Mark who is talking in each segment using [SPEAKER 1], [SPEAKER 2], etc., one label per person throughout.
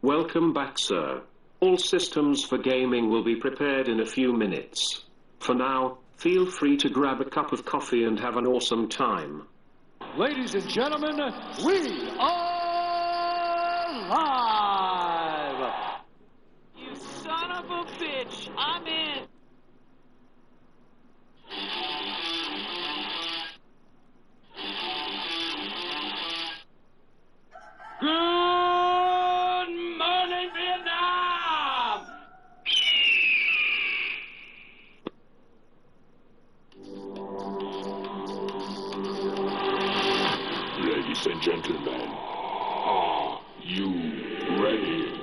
[SPEAKER 1] Welcome back, sir. All systems for gaming will be prepared in a few minutes. For now, feel free to grab a cup of coffee and have an awesome time.
[SPEAKER 2] Ladies and gentlemen, we are live!
[SPEAKER 3] You son of a bitch! I'm in!
[SPEAKER 4] Good morning, Vietnam! Ladies and gentlemen, are you ready?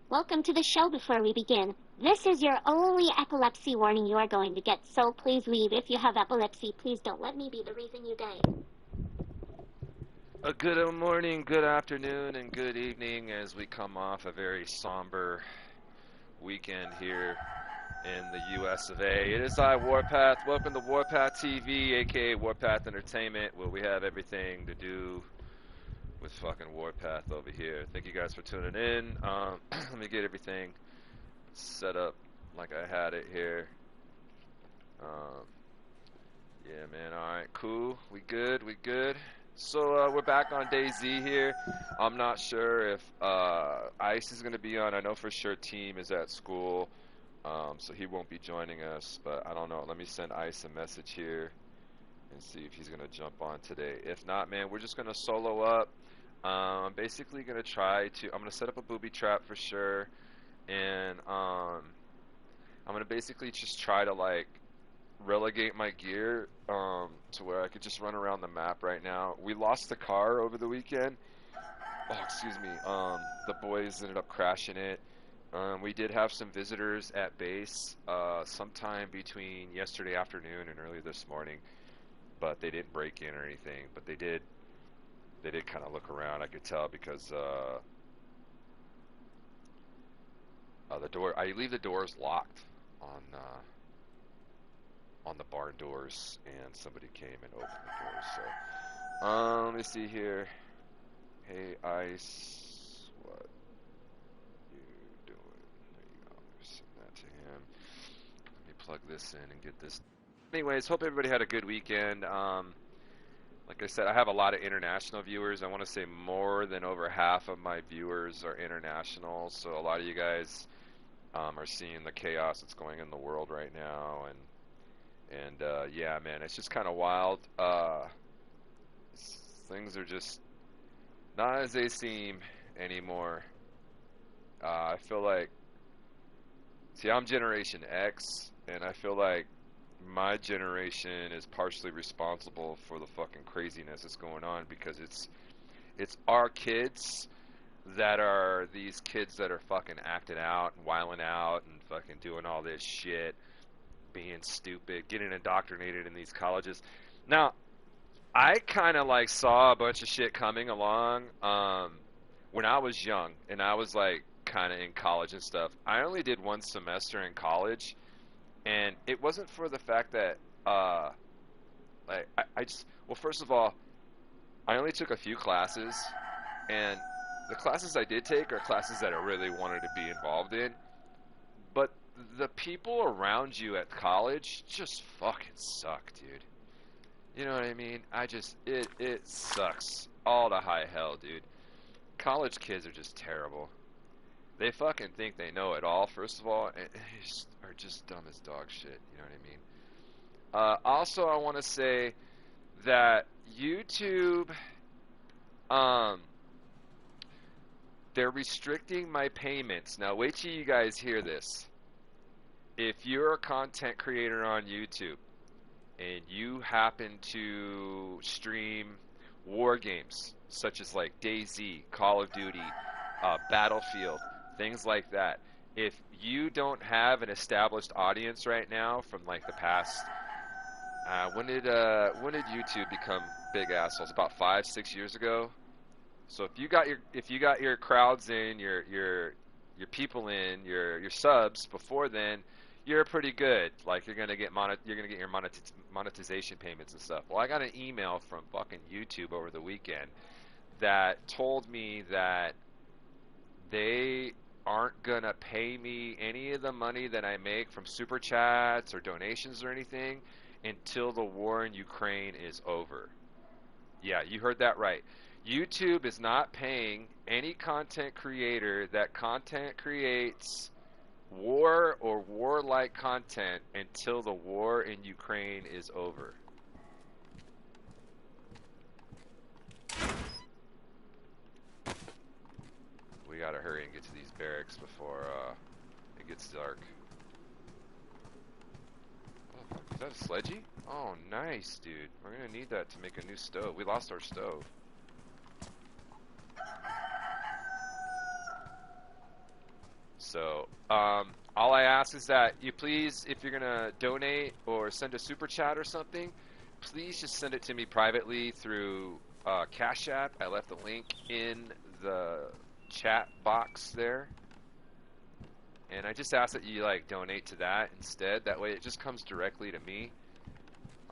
[SPEAKER 5] Welcome to the show. Before we begin, this is your only epilepsy warning you are going to get, so please leave. If you have epilepsy, please don't let me be the reason you die.
[SPEAKER 6] Good morning, good afternoon, and good evening as we come off a very somber weekend here in the US of A. It is I, Warpath. Welcome to Warpath TV, aka Warpath Entertainment, where we have everything to do with fucking Warpath over here. Thank you guys for tuning in. Let me get everything set up like I had it here. Yeah, man. Alright, cool. We good? So we're back on DayZ here. I'm not sure if Ice is going to be on. I know for sure Team is at school, so he won't be joining us, but I don't know. Let me send Ice a message here and see if he's going to jump on today. If not, man, we're just going to solo up. I'm basically going to I'm going to set up a booby trap for sure, and I'm going to basically just try to, like, relegate my gear to where I could just run around the map right now. We lost the car over the weekend. Oh, excuse me. The boys ended up crashing it. We did have some visitors at base sometime between yesterday afternoon and early this morning, but they didn't break in or anything. But they did kind of look around. I could tell because the door. I leave the doors locked on the barn doors, and somebody came and opened the doors. So, let me see here. Hey, Ice, what you doing? There you go. Send that to him. Let me plug this in and get this. Anyways, hope everybody had a good weekend. Like I said, I have a lot of international viewers. I want to say more than over half of my viewers are international. So a lot of you guys are seeing the chaos that's going in the world right now, and yeah, man, it's just kind of wild. Things are just not as they seem anymore. I feel like, see, I'm Generation X, and I feel like my generation is partially responsible for the fucking craziness that's going on, because it's our kids that are these kids that are fucking acting out and wilding out and fucking doing all this shit, being stupid, getting indoctrinated in these colleges. Now, I kind of like saw a bunch of shit coming along when I was young, and I was like kind of in college and stuff. I only did one semester in college, and it wasn't for the fact that like I just, well, first of all, I only took a few classes, and the classes I did take are classes that I really wanted to be involved in, but the people around you at college just fucking suck, dude. You know what I mean? It sucks all to high hell, dude. College kids are just terrible. They fucking think they know it all, first of all, and are just dumb as dog shit. You know what I mean? Also, I want to say that YouTube, they're restricting my payments. Now, wait till you guys hear this. If you're a content creator on YouTube and you happen to stream war games such as like DayZ, Call of Duty, Battlefield, things like that, if you don't have an established audience right now from like the past, when did YouTube become big assholes? About 5-6 years ago. So if you got your crowds in, your people in, your subs before then, you're pretty good. Like you're gonna get your monetization payments and stuff. Well, I got an email from fucking YouTube over the weekend that told me that they aren't gonna pay me any of the money that I make from super chats or donations or anything until the war in Ukraine is over. Yeah, you heard that right. YouTube is not paying any content creator that content creates war or war-like content until the war in Ukraine is over. We gotta hurry and get to these barracks before it gets dark. Oh, is that a sledgy? Oh, nice, dude. We're gonna need that to make a new stove. We lost our stove. So, all I ask is that you please, if you're gonna donate or send a super chat or something, please just send it to me privately through Cash App. I left the link in the chat box there, and I just ask that you like donate to that instead. That way, it just comes directly to me.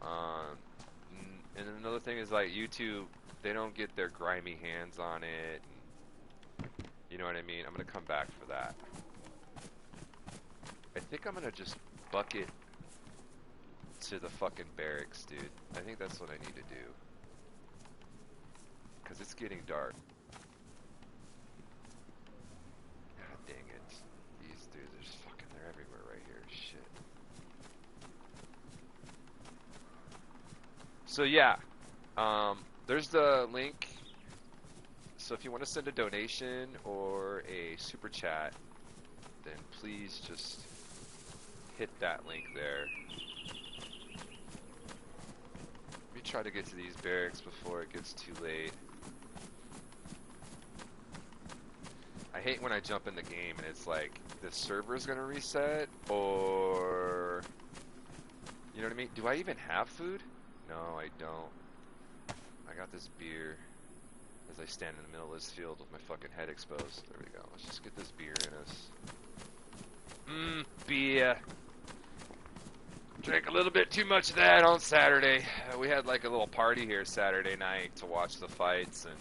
[SPEAKER 6] And another thing is like YouTube, they don't get their grimy hands on it. And, you know what I mean? I'm gonna come back for that. I think I'm gonna just bucket to the fucking barracks, dude. I think that's what I need to do. Cause it's getting dark. God dang it. These dudes are just fucking, they're everywhere right here. Shit. So yeah, there's the link. So if you want to send a donation or a super chat, then please just hit that link there. Let me try to get to these barracks before it gets too late. I hate when I jump in the game and it's like the server's gonna reset, or you know what I mean? Do I even have food? No, I don't. I got this beer as I stand in the middle of this field with my fucking head exposed. There we go. Let's just get this beer in us. Beer. Drank a little bit too much of that on Saturday. We had like a little party here Saturday night to watch the fights, and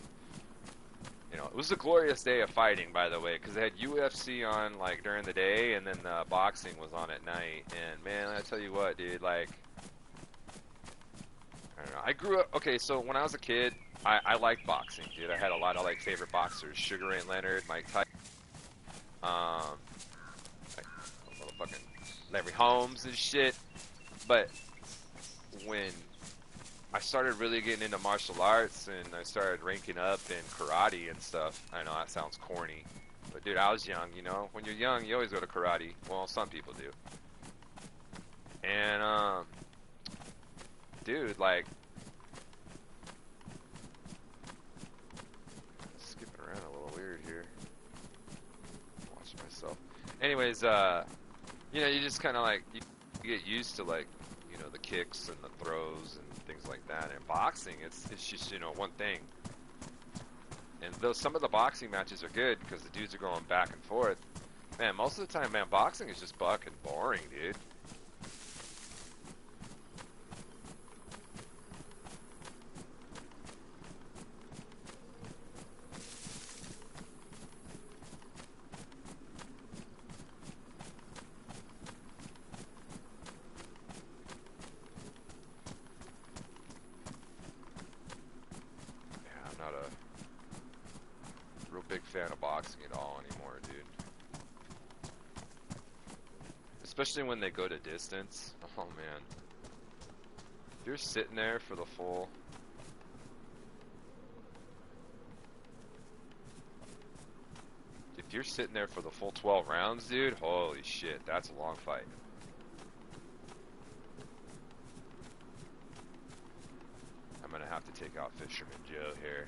[SPEAKER 6] you know, it was a glorious day of fighting, by the way, because they had UFC on like during the day, and then boxing was on at night. And man, I tell you what, dude, like, I don't know. I grew up, okay, so when I was a kid, I liked boxing, dude. I had a lot of like favorite boxers: Sugar Ray Leonard, Mike Tyson, like motherfucking Larry Holmes and shit. But when I started really getting into martial arts and I started ranking up in karate and stuff, I know that sounds corny, but dude, I was young, you know? When you're young, you always go to karate. Well, some people do. And, dude, like, skipping around a little weird here. Watching myself. Anyways, you know, you just kind of like, you get used to like, you know, the kicks and the throws and things like that. And boxing, it's just, you know, one thing. And though some of the boxing matches are good because the dudes are going back and forth, man, most of the time, man, boxing is just fucking boring, dude. Fan of boxing at all anymore, dude. Especially when they go to distance. Oh man. If you're sitting there for the full... If you're sitting there for the full 12 rounds, dude, holy shit, that's a long fight. I'm gonna have to take out Fisherman Joe here.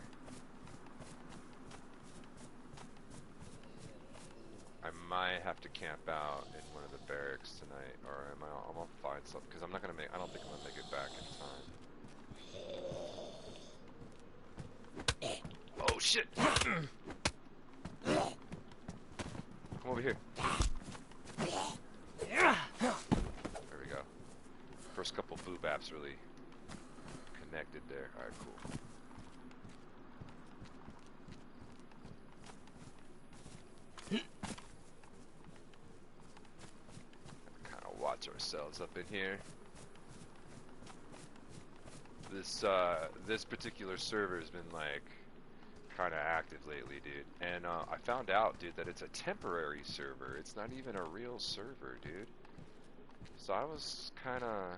[SPEAKER 6] I might have to camp out in one of the barracks tonight, or I'm gonna find something, because I'm not gonna make, I don't think I'm gonna make it back in time. Oh shit! Come over here. There we go. First couple boob apps really connected there. Alright, cool. chaos up in here. This particular server has been like kind of active lately, dude. And I found out, dude, that it's a temporary server. It's not even a real server, dude. So I was kind of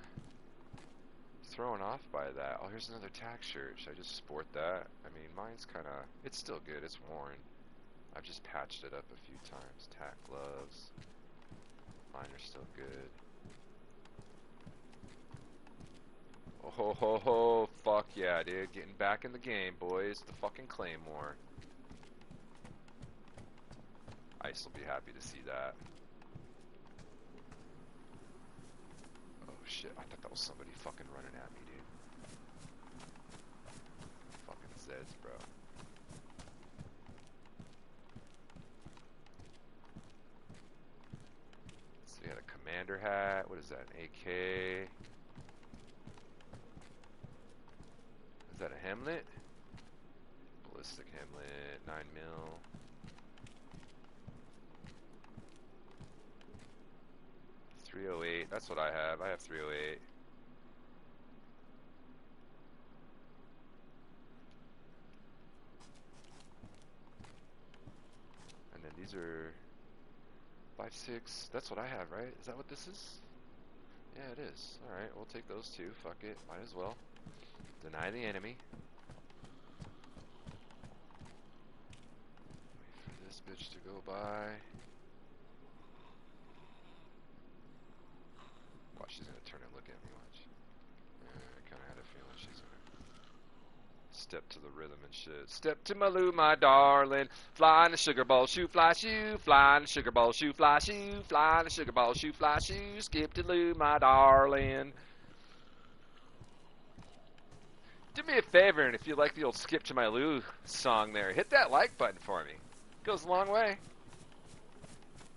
[SPEAKER 6] thrown off by that. Oh, here's another tack shirt. Should I just sport that? I mean, mine's kind of, it's still good. It's worn. I've just patched it up a few times. Tack gloves. Mine are still good. Oh ho ho ho. Fuck yeah, dude. Getting back in the game, boys. The fucking Claymore. Ice will be happy to see that. Oh shit, I thought that was somebody fucking running at me, dude. Fucking Zeds, bro. So we got a commander hat. What is that? An AK. Is that a Hamlet? Ballistic Hamlet, 9mm. .308. That's what I have. I have .308. And then these are 5.6. That's what I have, right? Is that what this is? Yeah, it is. Alright, we'll take those two. Fuck it. Might as well. Deny the enemy. Wait for this bitch to go by. Watch, she's gonna turn and look at me, watch. I kinda had a feeling she's gonna step to the rhythm and shit. Step to my loo, my darling. Fly in the sugar bowl, shoe, fly, shoe. Fly in the sugar bowl, shoe, fly, shoe. Fly in the sugar bowl, shoe, fly, shoe. Skip to loo, my darling. Do me a favor, and if you like the old Skip to My Lou song there, hit that like button for me. It goes a long way.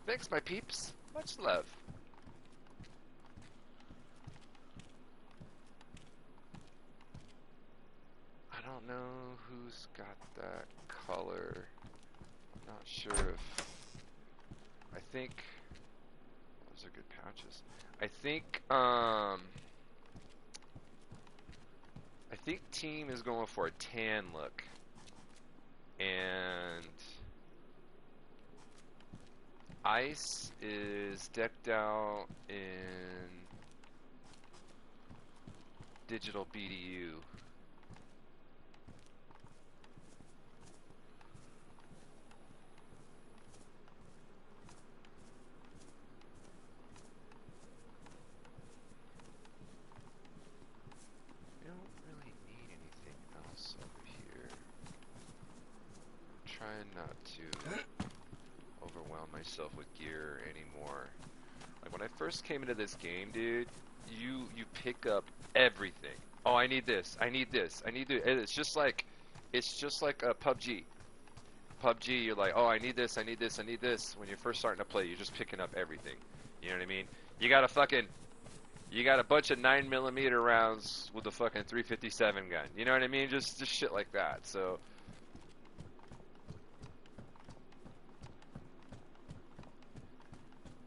[SPEAKER 6] Thanks, my peeps. Much love. I don't know who's got that color. I'm not sure if... I think... Those are good pouches. I think team is going for a tan look, and Ice is decked out in digital BDU. Not to overwhelm myself with gear anymore. Like when I first came into this game, dude, you pick up everything. Oh, I need this. I need this. I need this. It's just like a PUBG. PUBG, you're like, oh, I need this. I need this. I need this. When you're first starting to play, you're just picking up everything. You know what I mean? You got a bunch of 9mm rounds with a fucking 357 gun. You know what I mean? Just shit like that. So.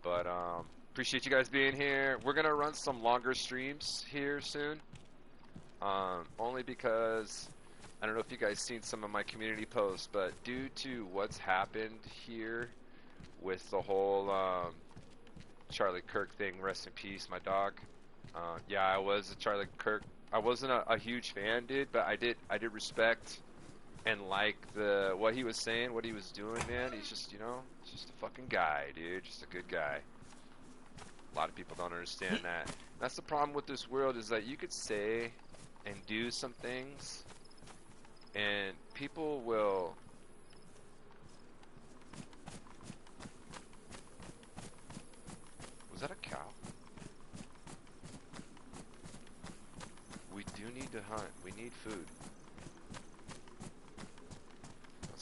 [SPEAKER 6] But appreciate you guys being here. We're gonna run some longer streams here soon. Only because I don't know if you guys seen some of my community posts, but due to what's happened here with the whole Charlie Kirk thing, rest in peace, my dog. Yeah, I was a Charlie Kirk. I wasn't a huge fan, dude, but I did respect and like what he was saying, what he was doing, man. He's just, he's just a fucking guy, dude. Just a good guy. A lot of people don't understand that. And that's the problem with this world, is that you could say and do some things, and people will... Was that a cow? We do need to hunt. We need food.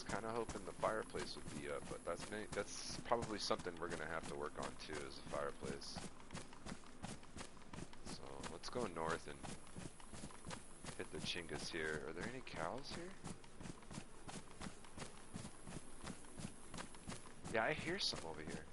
[SPEAKER 6] Kind of hoping the fireplace would be up, but that's probably something we're gonna have to work on too, is a fireplace. So let's go north and hit the chingas here. Are there any cows here? Yeah, I hear some over here.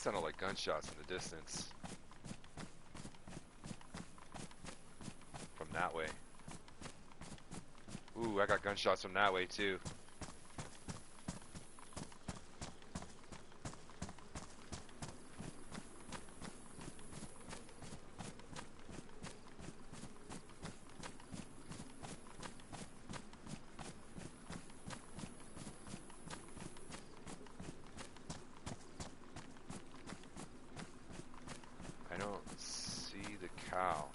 [SPEAKER 6] sounded like gunshots in the distance. From that way. Ooh, I got gunshots from that way too. I don't see the cow.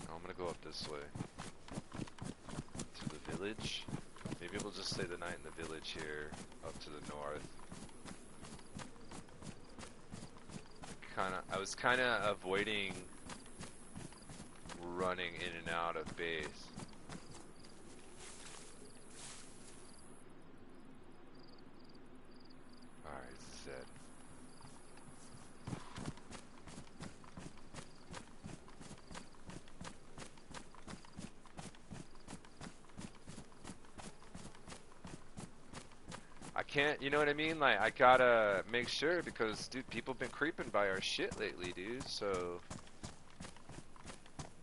[SPEAKER 6] I'm gonna go up this way. To the village. Maybe we'll just stay the night in the village here, up to the north. I was kinda avoiding running in and out of base. Alright, Zed. I can't, you know what I mean? Like, I gotta make sure because, dude, people have been creeping by our shit lately, dude, so...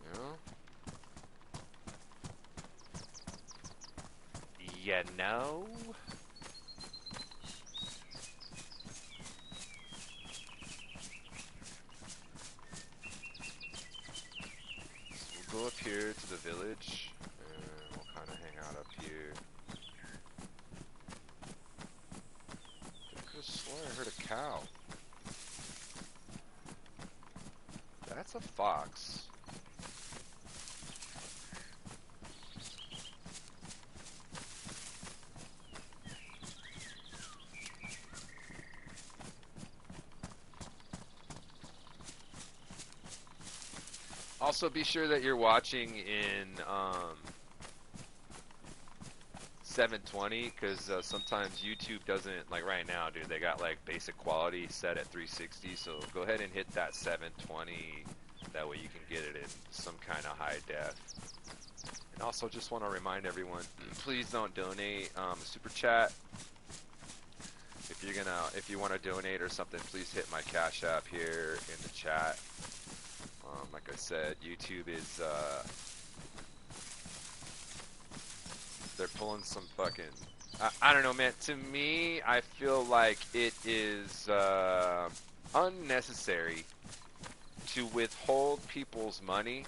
[SPEAKER 6] You know? You know? So we'll go up here to the village, and we'll kind of hang out up here. I could have sworn I heard a cow. That's a fox. Also, be sure that you're watching in 720 because sometimes YouTube doesn't, like right now, dude, they got like basic quality set at 360, so go ahead and hit that 720, that way you can get it in some kind of high def. And also just want to remind everyone, please don't donate super chat. If you want to donate or something, please hit my Cash App here in the chat. Like I said, YouTube is, they're pulling some fucking, I don't know, man. To me, I feel like it is unnecessary to withhold people's money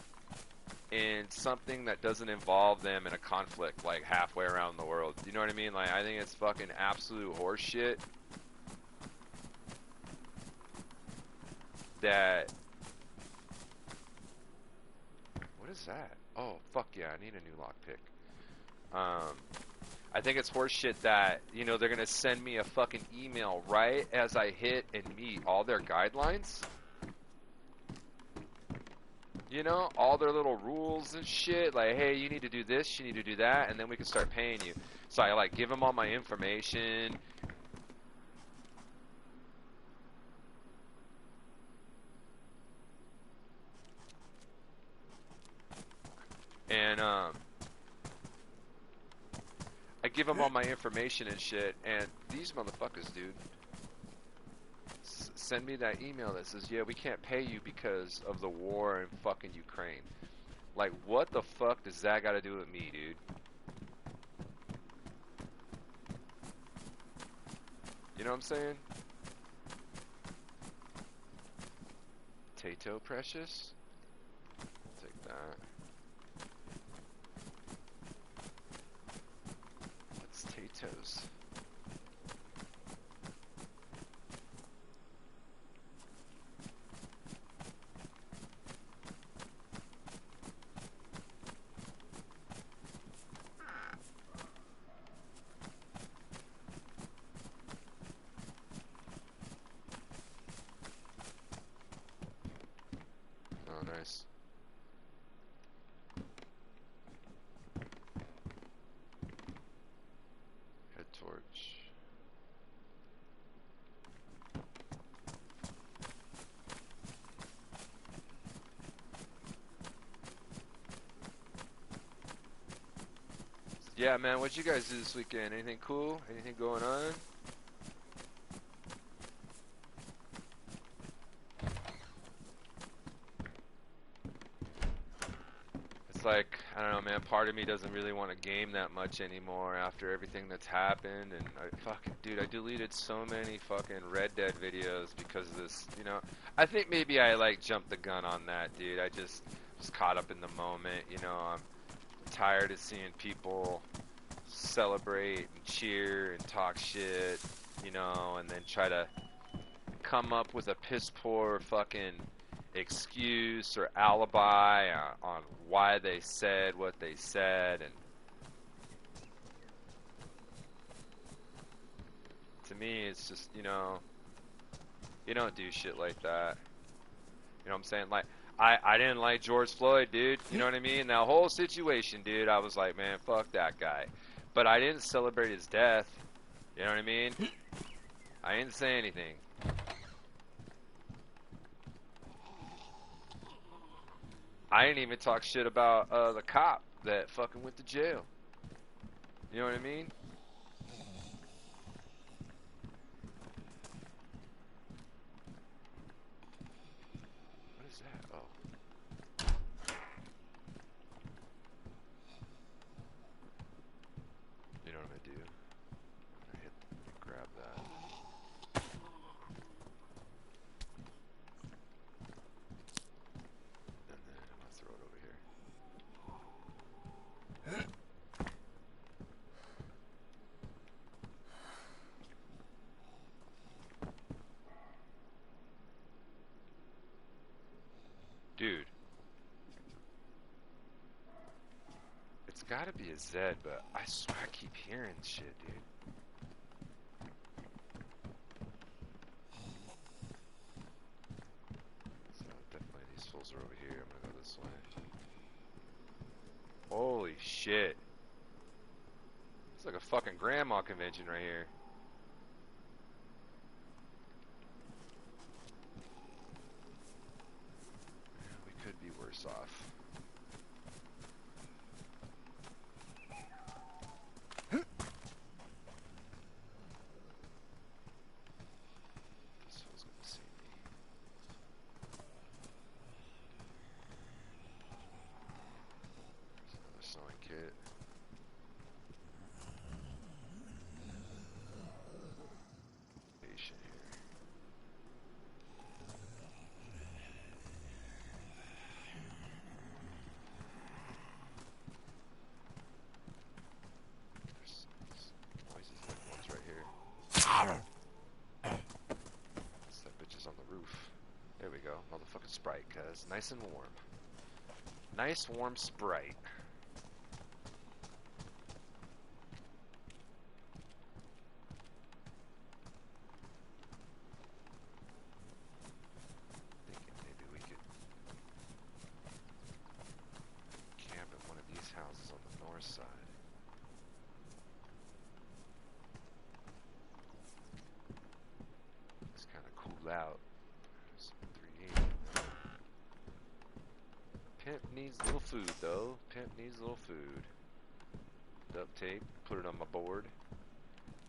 [SPEAKER 6] in something that doesn't involve them in a conflict like halfway around the world. You know what I mean? Like, I think it's fucking absolute horseshit that... What is that? Oh, fuck yeah, I need a new lockpick. I think it's horseshit that, you know, they're gonna send me a fucking email right as I hit and meet all their guidelines. You know, all their little rules and shit, like, hey, you need to do this, you need to do that, and then we can start paying you. So I, like, give them all my information. And, I give them all my information and shit, and these motherfuckers, dude, send me that email that says, yeah, we can't pay you because of the war in fucking Ukraine. Like, what the fuck does that got to do with me, dude? You know what I'm saying? Tato Precious? I'll take that. What's Tato's? Oh, nice. Head torch. Yeah, man, what'd you guys do this weekend? Anything cool? Anything going on? It's like, I don't know, man, part of me doesn't really want to game that much anymore after everything that's happened, and dude, I deleted so many fucking Red Dead videos because of this, you know. I think maybe I, like, jumped the gun on that, dude. I just was caught up in the moment, you know. I'm tired of seeing people celebrate and cheer and talk shit, you know, and then try to come up with a piss poor fucking excuse or alibi on why they said what they said. And to me, it's just, you know, you don't do shit like that. You know what I'm saying? Like, I didn't like George Floyd, dude. You know what I mean? That whole situation, dude, I was like, man, fuck that guy. But I didn't celebrate his death. You know what I mean? I didn't say anything. I didn't even talk shit about the cop that fucking went to jail. You know what I mean? What is that? Oh. You know what I'm gonna do? I'm gonna grab that. And then I'm gonna throw it over here. Dude. It's gotta be a Z, but I swear I keep hearing shit, dude. So definitely these fools are over here. I'm gonna go this way. Holy shit. It's like a fucking grandma convention right here. We could be worse off. This fool's gonna see me. There's another sewing kit. Patient here. There's noises like one's right here. That bitch is on the roof. There we go. Motherfucking Sprite, cuz. Nice and warm. Nice warm Sprite. Thinking maybe we could camp in one of these houses on the north side. It's kind of cool out. There's 380. Pimp needs a little food, though. Pimp needs a little food. Duct tape, put it on my board.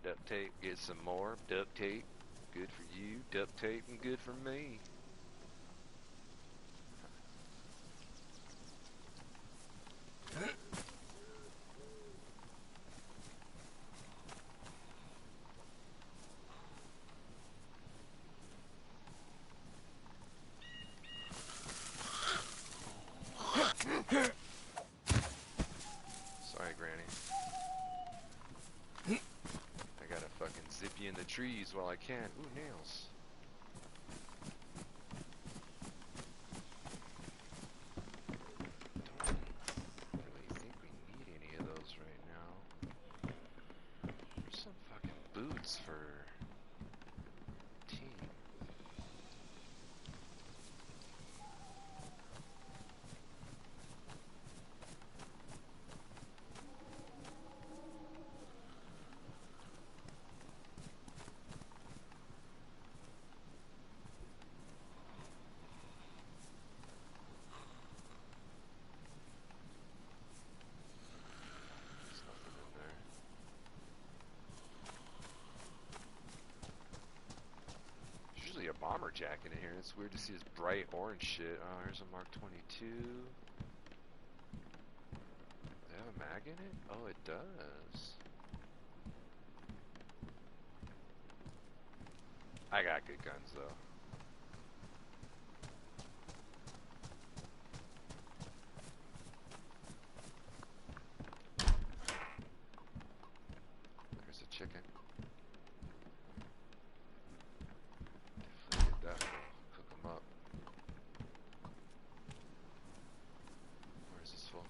[SPEAKER 6] Duct tape, get some more. Duct tape, good for you. Duct tape, and good for me. Sorry, Granny. I gotta fucking zip you in the trees while I can. Ooh, nails. Don't really think we need any of those right now. There's some fucking boots for team. There's nothing in there. There's usually a bomber jacket in here. It's weird to see this bright orange shit. Oh, here's a Mark 22. mag in it? Oh, it does. I got good guns though. There's a chicken. Definitely get that full. Cook them up. Where is this full?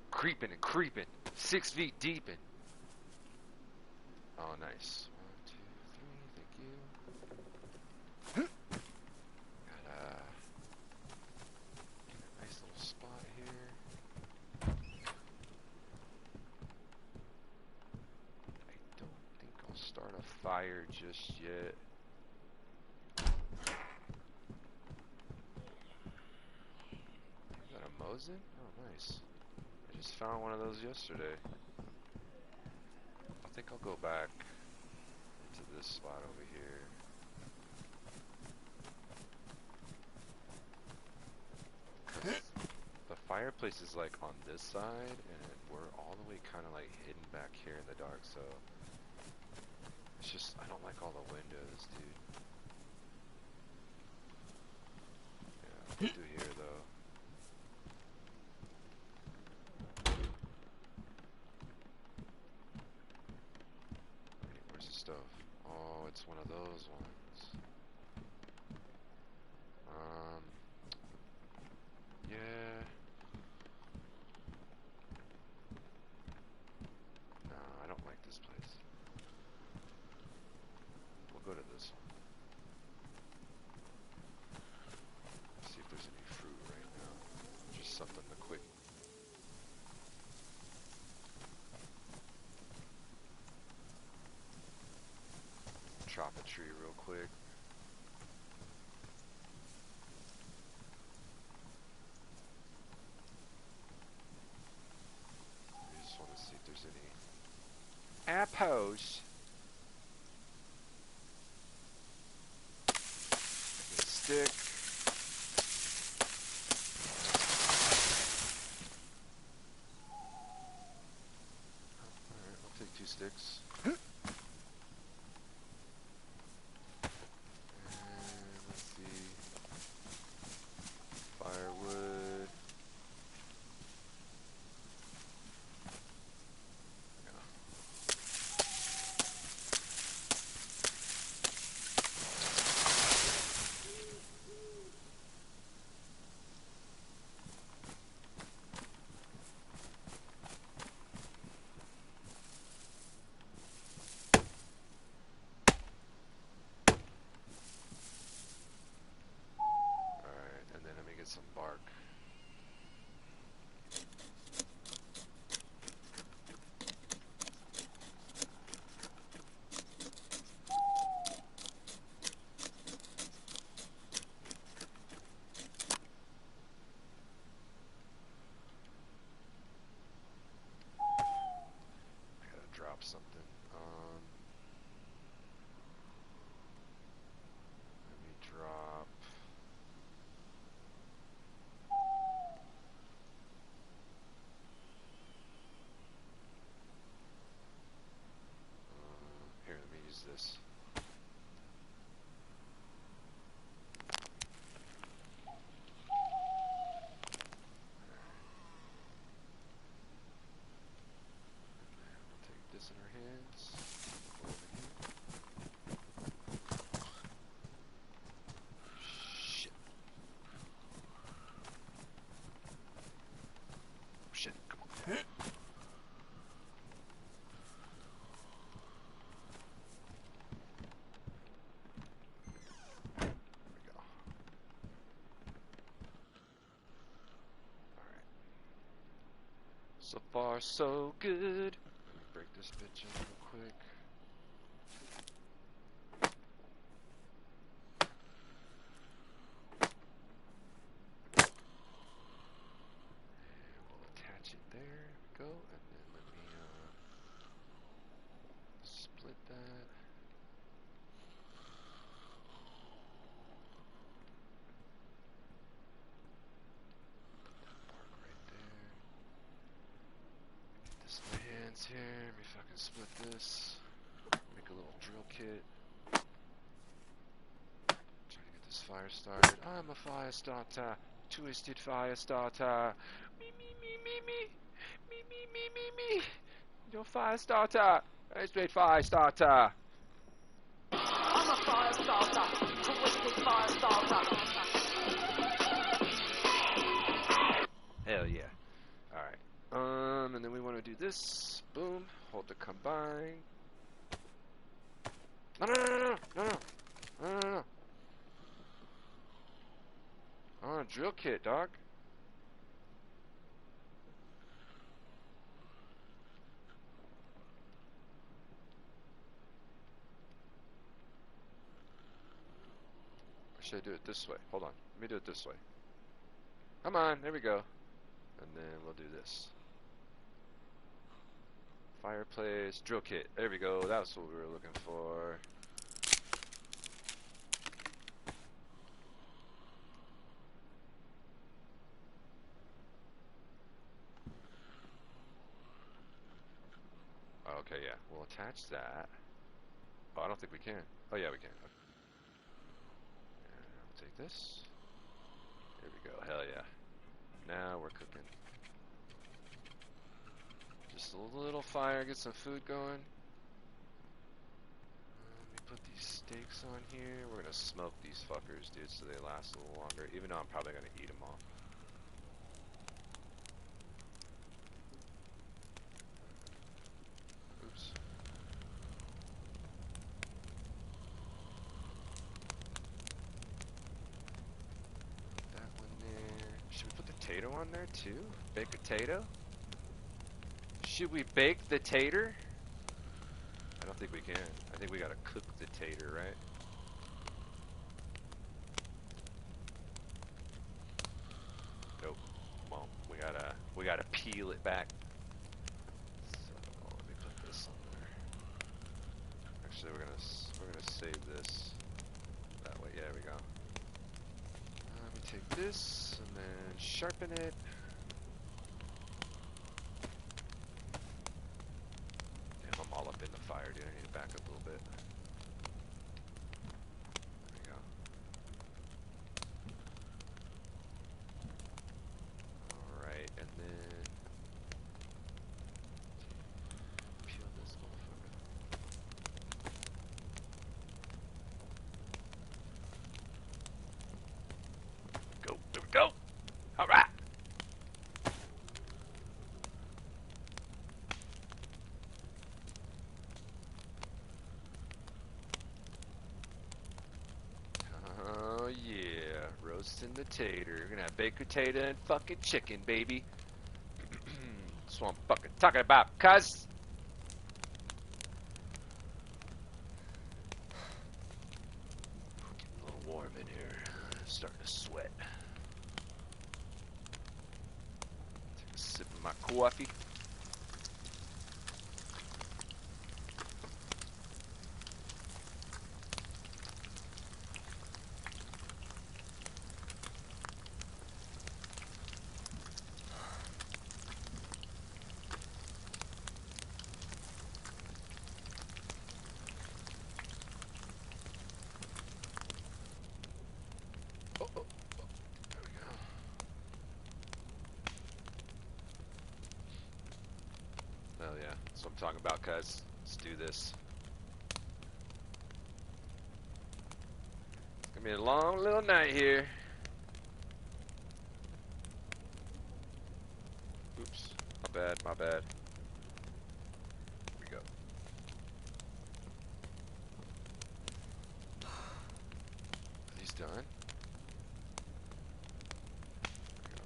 [SPEAKER 6] Creeping and creeping, 6 feet deep in. Oh, nice. 1, 2, 3, thank you. Got a nice little spot here. I don't think I'll start a fire just yet. Is that a Mosin? Oh, nice. I just found one of those yesterday. I think I'll go back into this spot over here. The fireplace is like on this side, and we're all the way kind of like hidden back here in the dark, so it's just, I don't like all the windows, dude. Yeah, let's do here though. Oh, it's one of those ones. Yeah. No, I don't like this place. We'll go to this one. See if there's any fruit right now. Just something to quick. Chop a tree real quick. I just want to see if there's any apples. Stick. Alright, I'll take 2 sticks. So far, so good. Let me break this bitch up real quick. Attach it there. Go. And then let me split that. Mark right there. Get this in my hands here. Let me fucking split this. Make a little drill kit. Try to get this fire started. I'm a fire starter. Twisted fire starter. Me, me, me, me, me. Me, me, me, me, me. You're fire starter. Hey, straight fire starter.
[SPEAKER 3] I'm a fire starter. Twisted fire starter.
[SPEAKER 6] Hell yeah. Alright. And then we want to do this. Boom. Hold the combine. No, no, no, no, no, no, no, no, no, no. I want a drill kit, dog. Or should I do it this way? Hold on. Let me do it this way. Come on. There we go. And then we'll do this. Fireplace, drill kit. There we go. That's what we were looking for. Okay, yeah. We'll attach that. Oh, I don't think we can. Oh, yeah, we can. Okay. And I'll take this. There we go. Hell yeah. Now we're cooking. Just a little fire, get some food going. Let me put these steaks on here. We're gonna smoke these fuckers, dude, so they last a little longer. Even though I'm probably gonna eat them all. Oops. Put that one there. Should we put the tato on there too? Bake a tato? Should we bake the tater? I don't think we can. I think we gotta cook the tater, right? Nope. Well, we gotta peel it back. So let me put this on there. Actually, we're gonna save this that way. Yeah, there we go. Let me take this and then sharpen it. Damn, I'm all up in the fire, dude. I need to back up a little bit. There we go. Alright, and then peel this motherfucker. Go, there we go. Alright. Oh yeah, roasting the tater. We're gonna have baked potato and fucking chicken, baby. That's what I'm fucking talking about, cuz. Getting a little warm in here. Starting to sweat. Take a sip of my coffee. Oh, oh, oh. There we go. Hell yeah. That's what I'm talking about, cuz. Let's do this. It's gonna be a long little night here. Oops. My bad, my bad. Here we go. Are these done? There we go.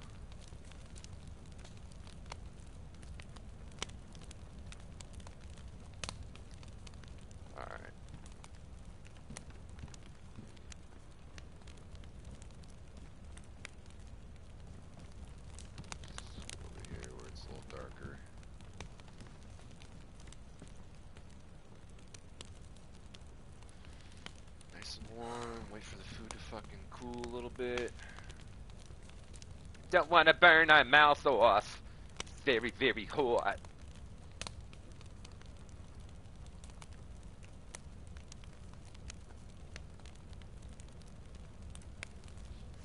[SPEAKER 6] warm. Wait for the food to fucking cool a little bit. Don't want to burn my mouth off. It's very, very hot.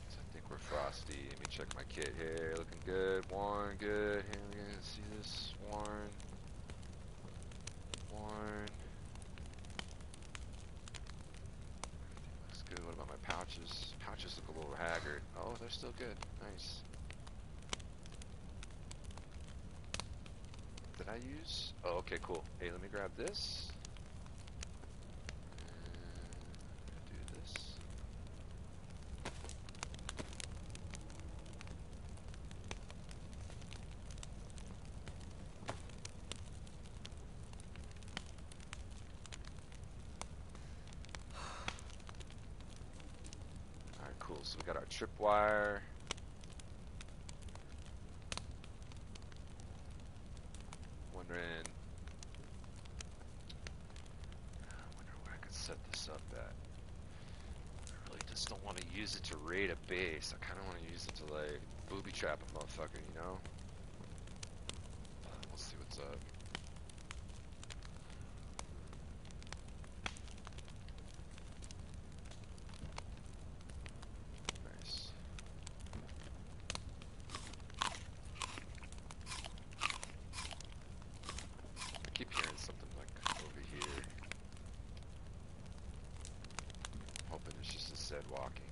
[SPEAKER 6] So I think we're Frosty. Let me check my kit here. Looking good. Warren, good. Here we go. See this? Warren. Warren. Looks good. What about my pouches? Pouches look a little haggard. Oh, they're still good. Nice. Did I use? Oh, okay, cool. Hey, let me grab this. Do this. Alright, cool. So we got our tripwire. Wondering. I wonder where I could set this up at. I really just don't want to use it to raid a base. I kind of want to use it to like booby trap a motherfucker, you know? We'll see what's up. Nice. I keep hearing something like over here. Hoping it's just a said walking.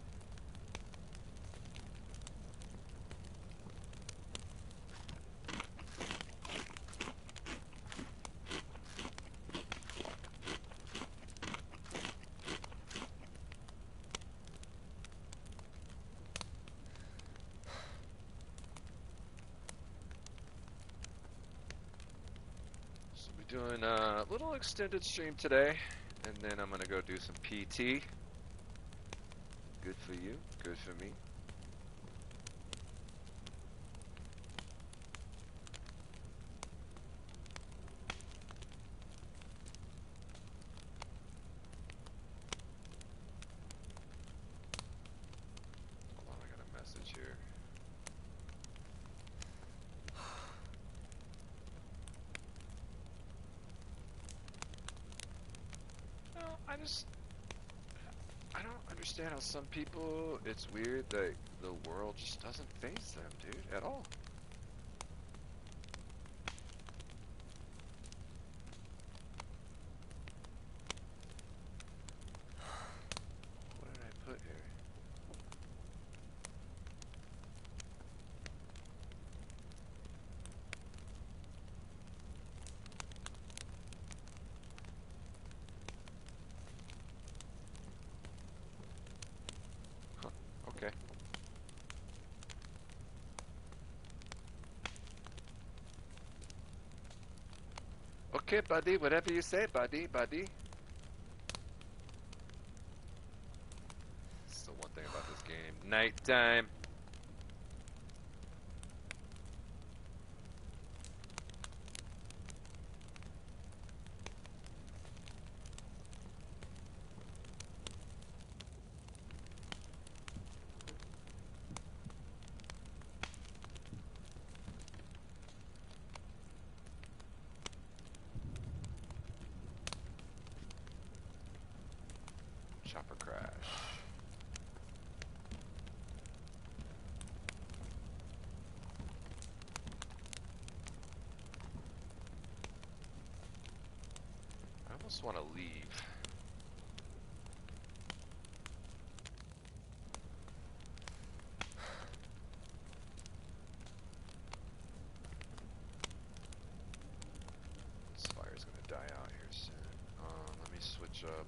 [SPEAKER 6] So we're doing a little extended stream today, and then I'm gonna go do some PT. Good for you, good for me. Hold on, I got a message here. No, I don't understand how some people, it's weird that the world just doesn't faze them, dude, at all. What did I put here? Huh, okay. Okay, buddy, whatever you say, buddy. That's the one thing about this game. Nighttime. Chopper crash. I almost want to leave. This fire's gonna die out here soon. Let me switch up.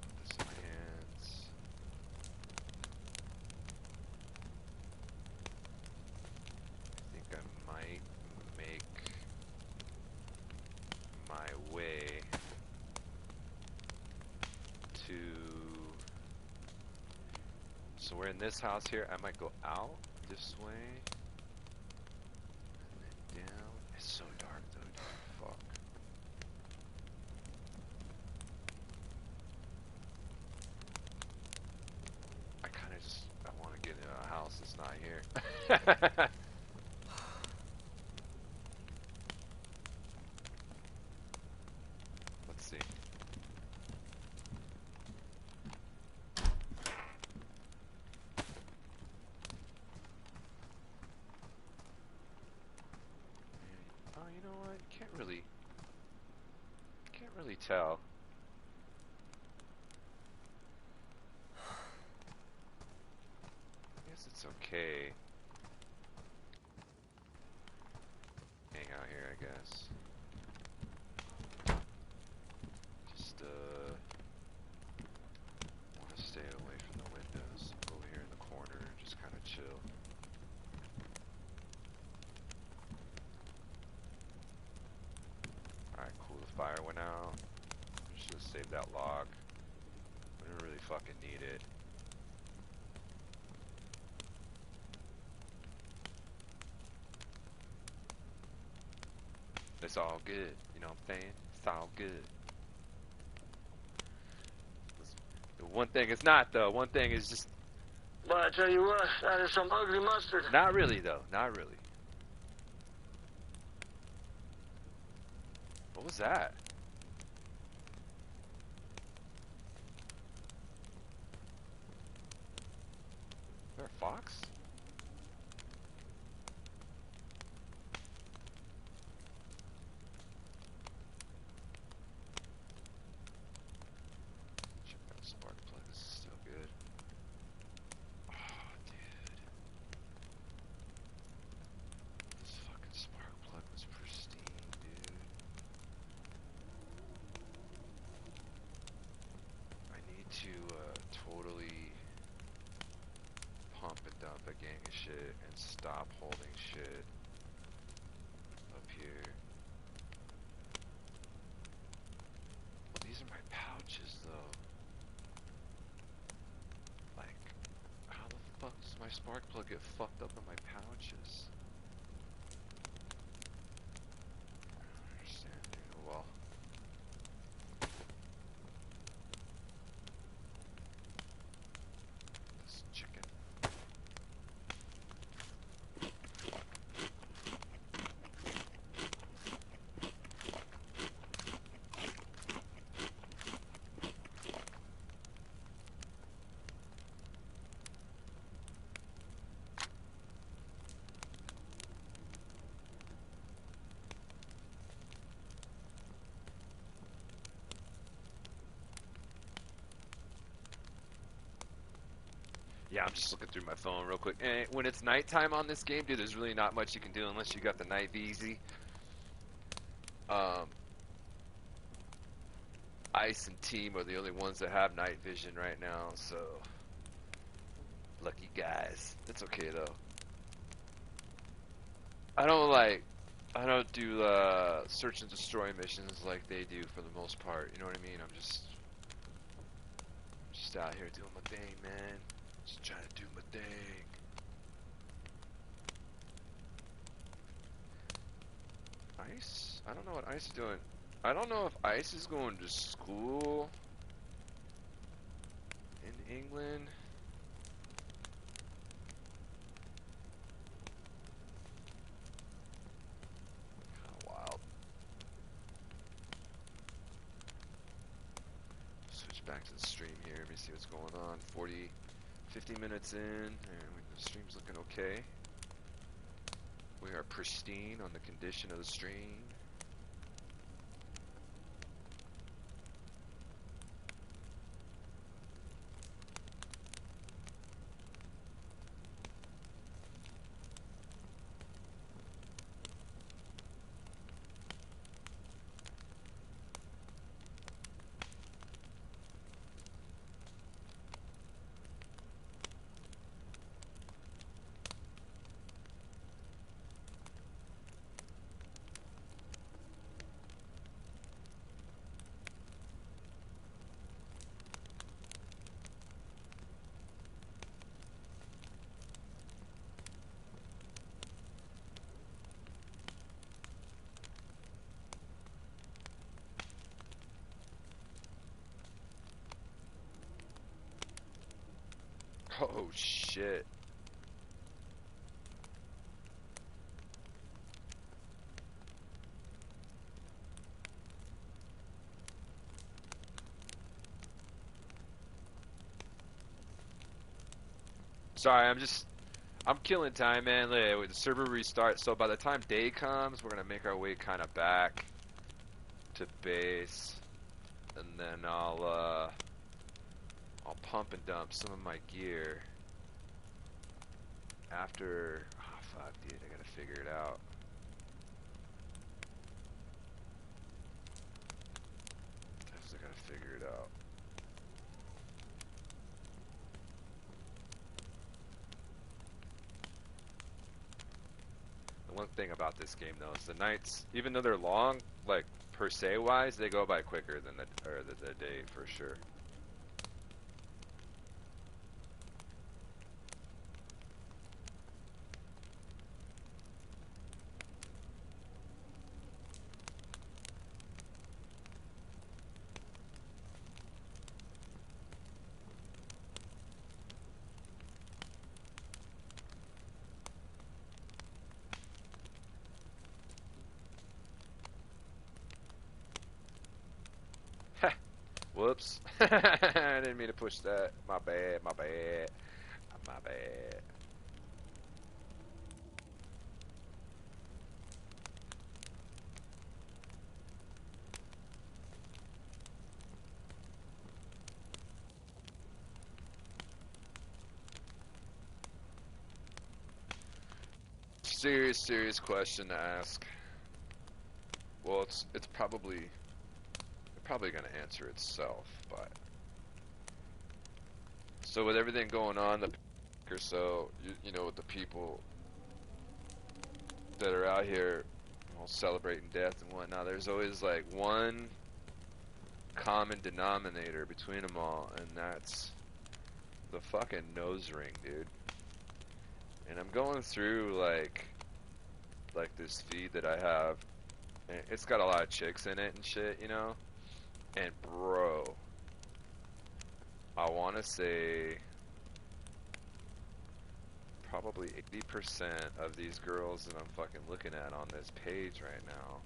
[SPEAKER 6] Put this in my hands. I think I might make my way to. So we're in this house here. I might go out this way. And then down. It's so dark though, dude. Fuck. Let's see. Oh, you know what? Can't really tell. I guess it's okay. Hang out here, I guess. Just, want to stay away from the windows. Go over here in the corner and just kind of chill. Alright, cool. The fire went out. Should have saved that log. We didn't really fucking need it. It's all good, you know what I'm saying? It's all good. The one thing it's not, though. One thing is just...
[SPEAKER 7] But I tell you what, that is some ugly mustard.
[SPEAKER 6] Not really, though. Not really. What was that? Is there a fox? Check out spark plug. This is still good. Oh, dude. This fucking spark plug was pristine, dude. I need to totally pump and dump a gang of shit and stop holding shit up here. Well, these are my pouches, though. Like, how the fuck does my spark plug get fucked up in my pouches? I don't understand, dude. Well. This chicken. Yeah, I'm just looking through my phone real quick. And when it's nighttime on this game, dude, there's really not much you can do unless you got the night VZ. Ice and Team are the only ones that have night vision right now, so lucky guys. It's okay though. I don't do search and destroy missions like they do for the most part. You know what I mean? I'm just out here doing my thing, man. Just trying to do my thing. Ice? I don't know what Ice is doing. I don't know if Ice is going to school in England. Kind of wild. Switch back to the stream here. Let me see what's going on. 50 minutes in, and the stream's looking okay. We are pristine on the condition of the stream. Oh shit. Sorry, I'm killing time, man. Like, the server restart, so by the time day comes, we're gonna make our way kind of back to base, and then I'll pump and dump some of my gear after. Oh fuck, dude, I gotta figure it out. I gotta figure it out. The one thing about this game, though, is the nights, even though they're long, like per se wise, they go by quicker than the day for sure. Whoops. I didn't mean to push that. My bad, my bad. My bad. Serious question to ask. Well, it's probably gonna answer itself, but so with everything going on, or so you know, with the people that are out here, all celebrating death and whatnot, there's always like one common denominator between them all, and that's the fucking nose ring, dude. And I'm going through like this feed that I have, and it's got a lot of chicks in it and shit, you know. And bro, I want to say probably 80% of these girls that I'm fucking looking at on this page right now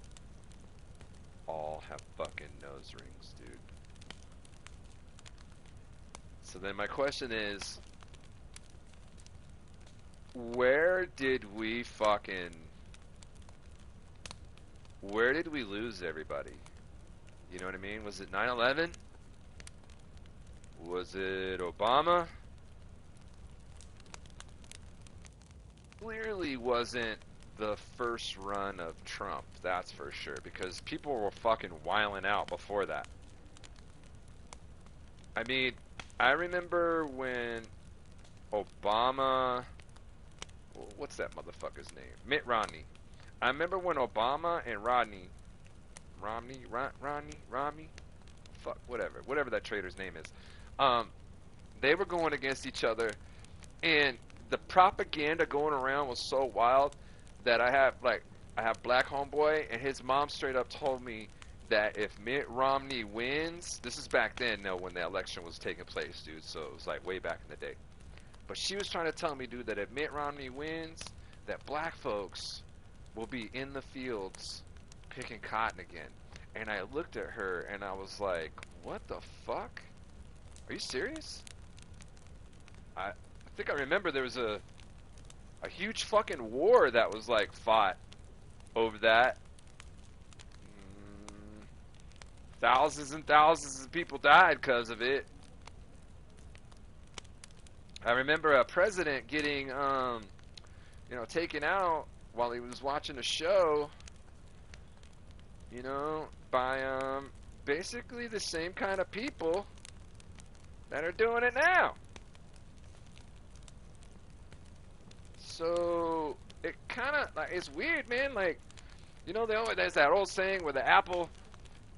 [SPEAKER 6] all have fucking nose rings, dude. So then my question is, where did we lose everybody? You know what I mean? Was it 9/11? Was it Obama? Clearly wasn't the first run of Trump, that's for sure, because people were fucking wiling out before that. I mean, I remember when Obama, what's that motherfucker's name? Mitt Romney. I remember when Obama and Romney, fuck, whatever that traitor's name is, they were going against each other, and the propaganda going around was so wild that I have Black Homeboy, and his mom straight up told me that if Mitt Romney wins, this is back then, though, when the election was taking place, dude, so it was like way back in the day, but she was trying to tell me, dude, that if Mitt Romney wins, that black folks will be in the fields picking cotton again. And I looked at her and I was like, what the fuck? Are you serious? I think I remember there was a huge fucking war that was like fought over that. Thousands and thousands of people died because of it. I remember a president getting taken out while he was watching a show, you know, by basically the same kind of people that are doing it now. So it kind of like, it's weird, man. Like, you know, there's that old saying where the apple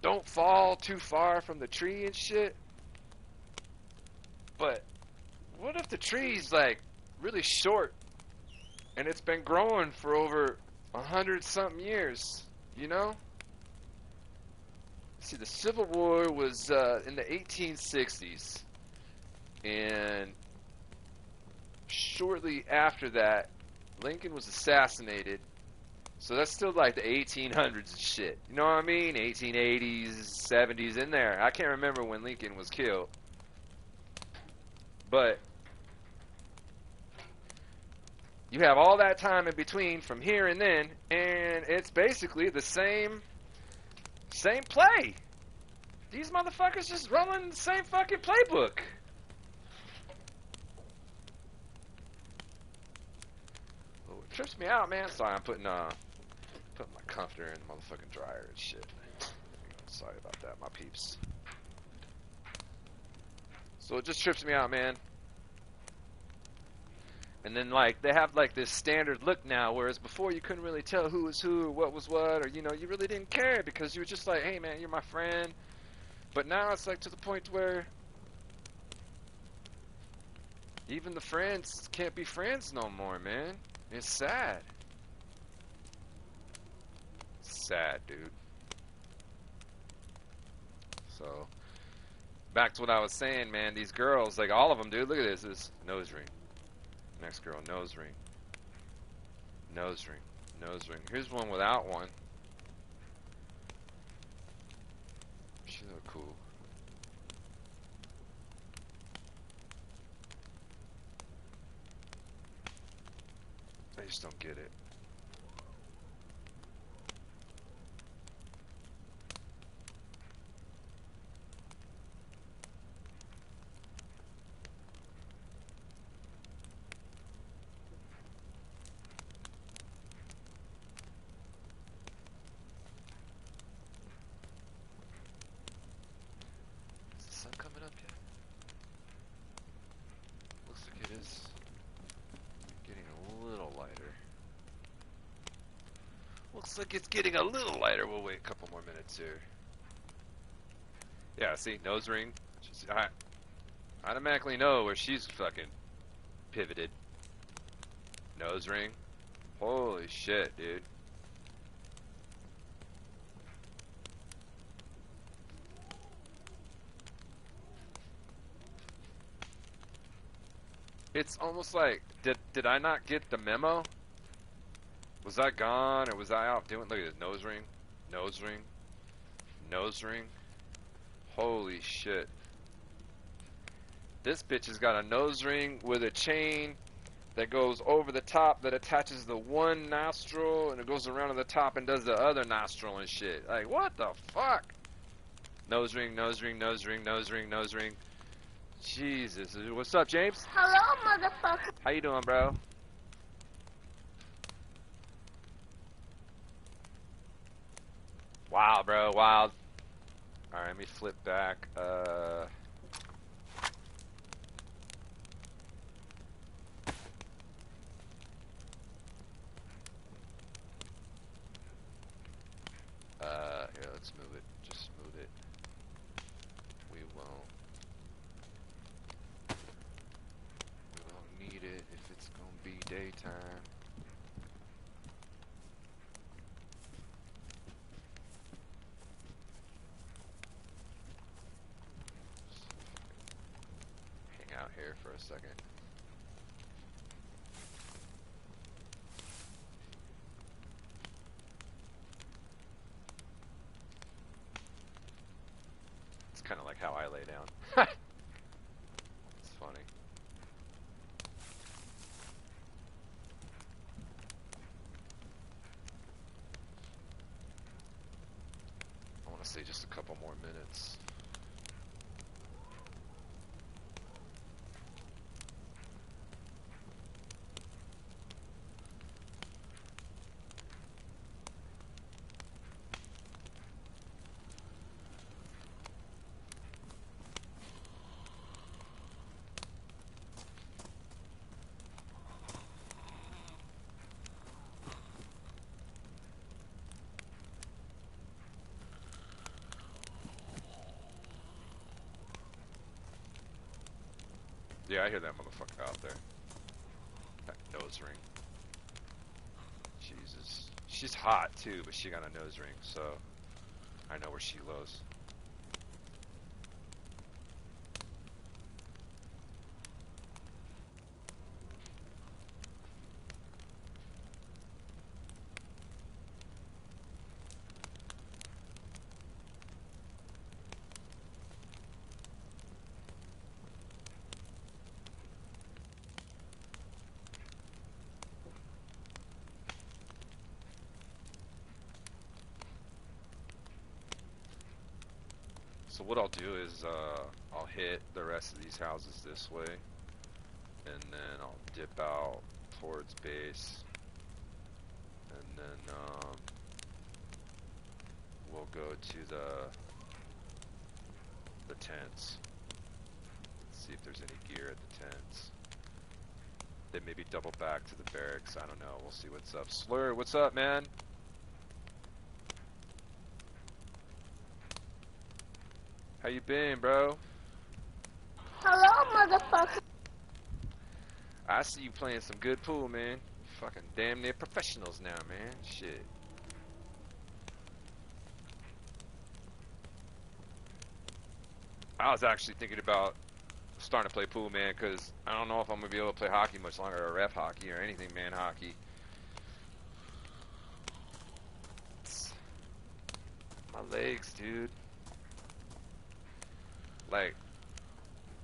[SPEAKER 6] don't fall too far from the tree and shit. But what if the tree's like really short and it's been growing for over 100-something years, you know? See, the Civil War was in the 1860s, and shortly after that, Lincoln was assassinated. So that's still like the 1800s and shit. You know what I mean? 1880s, 70s, in there. I can't remember when Lincoln was killed. But You have all that time in between from here and then, and it's basically the same play. These motherfuckers just rolling the same fucking playbook. Oh, it trips me out, man. Sorry, I'm putting my comforter in the motherfucking dryer and shit. Sorry about that, my peeps. So it just trips me out, man. And then, like, they have, like, this standard look now, whereas before you couldn't really tell who was who or what was what, or, you know, you really didn't care because you were just like, hey, man, you're my friend. But now it's, like, to the point where even the friends can't be friends no more, man. It's sad. It's sad, dude. So, back to what I was saying, man. These girls, like, all of them, dude, look at this nose ring. Next girl, nose ring. Nose ring. Nose ring. Here's one without one. She look cool. I just don't get it. Coming up yet? Looks like it is getting a little lighter. Looks like it's getting a little lighter. We'll wait a couple more minutes here. Yeah, see, nose ring. I automatically know where she's fucking pivoted. Nose ring. Holy shit, dude. It's almost like, did I not get the memo? Was I gone, or was I out doing, look at this, nose ring, nose ring, nose ring. Holy shit. This bitch has got a nose ring with a chain that goes over the top that attaches the one nostril, and it goes around to the top and does the other nostril and shit. Like, what the fuck? Nose ring, nose ring, nose ring, nose ring, nose ring. Jesus. What's up, James?
[SPEAKER 5] Hello, motherfucker.
[SPEAKER 6] How you doing, bro? Wow, bro, wild. Alright, let me flip back. Here, let's move it. Just move it. We won't need it if it's gonna be daytime. Hang out here for a second. It's kind of like how I lay down. It's funny. I want to say just a couple more minutes. Yeah, I hear that motherfucker out there. That nose ring. Jesus. She's hot too, but she got a nose ring, so I know where she goes. So what I'll do is I'll hit the rest of these houses this way, and then I'll dip out towards base, and then we'll go to the tents. See if there's any gear at the tents. Then maybe double back to the barracks. I don't know. We'll see what's up. Slur, what's up, man? How you been, bro?
[SPEAKER 5] Hello, motherfucker.
[SPEAKER 6] I see you playing some good pool, man. Fucking damn near professionals now, man. Shit. I was actually thinking about starting to play pool, man, because I don't know if I'm going to be able to play hockey much longer, or ref hockey, or anything, man, hockey. My legs, dude. Like,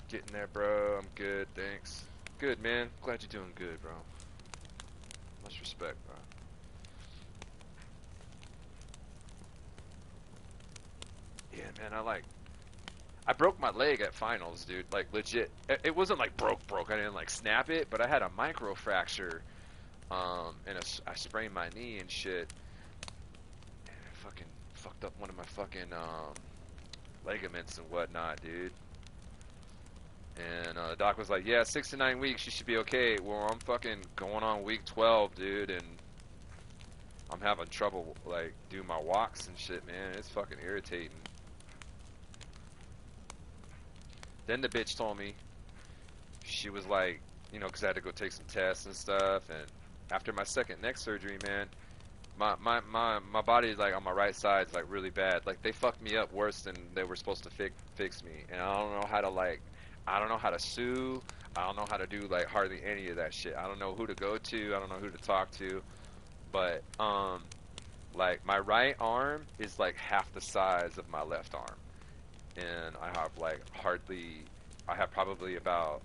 [SPEAKER 6] getting there, bro. I'm good, thanks. Good, man. Glad you're doing good, bro. Much respect, bro. Yeah, man, I broke my leg at finals, dude. Like, legit. It wasn't like broke. I didn't like snap it, but I had a micro fracture. And I sprained my knee and shit. And I fucking fucked up one of my fucking ligaments and whatnot, dude. And the doc was like, yeah, 6 to 9 weeks, you should be okay. Well, I'm fucking going on week 12, dude, and I'm having trouble, like, doing my walks and shit, man. It's fucking irritating. Then the bitch told me, she was like, you know, because I had to go take some tests and stuff, and after my second neck surgery, man, my body is like on my right side is like really bad. Like, they fucked me up worse than they were supposed to fix me, and I don't know how to I don't know how to sue. I don't know how to do like hardly any of that shit. I don't know who to go to. I don't know who to talk to. But like my right arm is like half the size of my left arm, and I have like I have probably about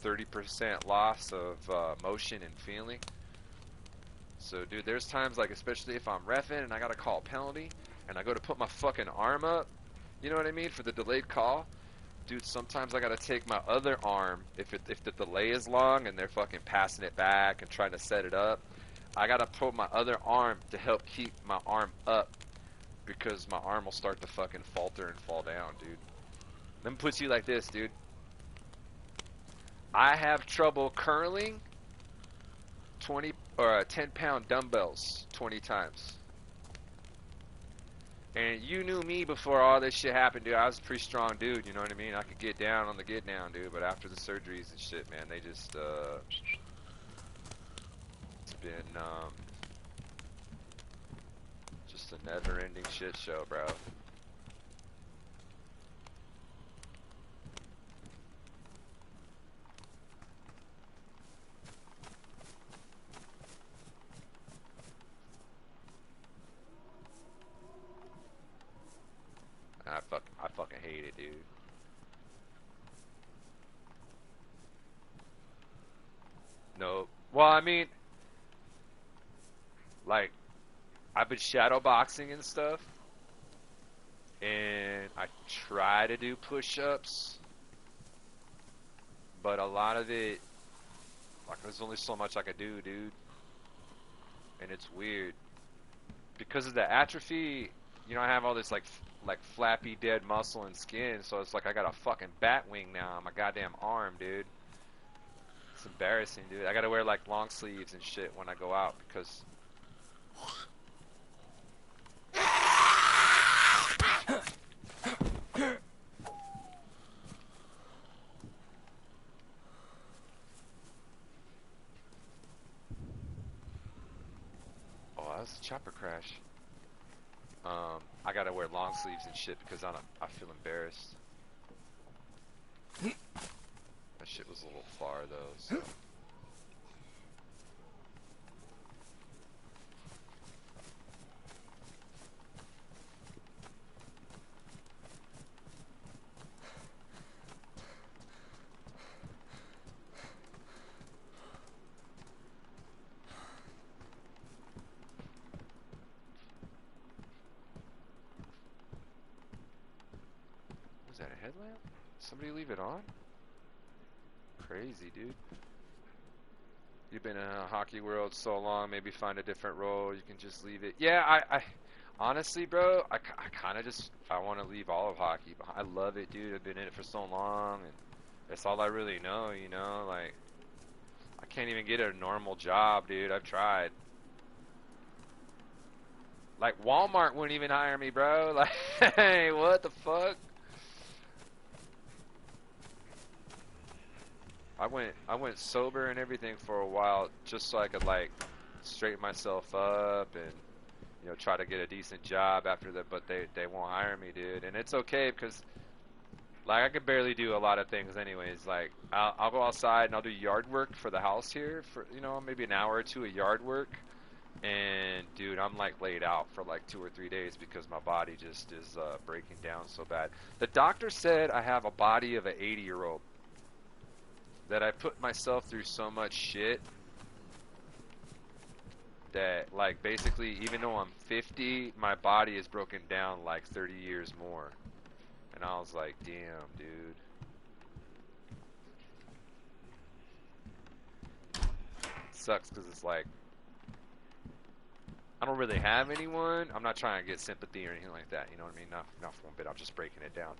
[SPEAKER 6] 30% loss of motion and feeling. So, dude, there's times like, especially if I'm reffing and I gotta call a penalty, and I go to put my fucking arm up, you know what I mean, for the delayed call. Dude, sometimes I gotta take my other arm, if the delay is long and they're fucking passing it back and trying to set it up, I gotta put my other arm to help keep my arm up, because my arm will start to fucking falter and fall down, dude. Let me put you like this, dude. I have trouble curling 20 or 10-pound dumbbells 20 times. And you knew me before all this shit happened, dude. I was a pretty strong dude, you know what I mean? I could get down on the get down, dude. But after the surgeries and shit, man, they just, it's been, just a never-ending shit show, bro. I fucking hate it, dude. No. Well, I mean, like, I've been shadow boxing and stuff, and I try to do push-ups, but a lot of it, like, there's only so much I can do, dude. And it's weird. Because of the atrophy, you know, I have all this, like flappy dead muscle and skin, so it's like I got a fucking bat wing now on my goddamn arm, dude. It's embarrassing, dude. I gotta wear like long sleeves and shit when I go out, because oh, that was a chopper crash. I gotta wear long sleeves and shit because I feel embarrassed. That shit was a little far though, so. lamp? Somebody leave it on? Crazy, dude. You've been in a hockey world so long, maybe find a different role. You can just leave it. Yeah, I honestly, bro, I kind of just, I want to leave all of hockey. I love it, dude. I've been in it for so long, and that's all I really know, you know? Like, I can't even get a normal job, dude. I've tried. Like, Walmart wouldn't even hire me, bro. Like, hey, what the fuck? I went sober and everything for a while just so I could, like, straighten myself up and, you know, try to get a decent job after that, but they won't hire me, dude. And it's okay because, like, I could barely do a lot of things anyways. Like, I'll go outside and I'll do yard work for the house here for, you know, maybe an hour or two of yard work. And, dude, I'm, like, laid out for, like, 2 or 3 days because my body just is breaking down so bad. The doctor said I have a body of an 80-year-old. That I put myself through so much shit that, like, basically, even though I'm 50, my body is broken down like 30 years more. And I was like, damn, dude. It sucks because it's like, I don't really have anyone. I'm not trying to get sympathy or anything like that, you know what I mean? Not for one bit, I'm just breaking it down.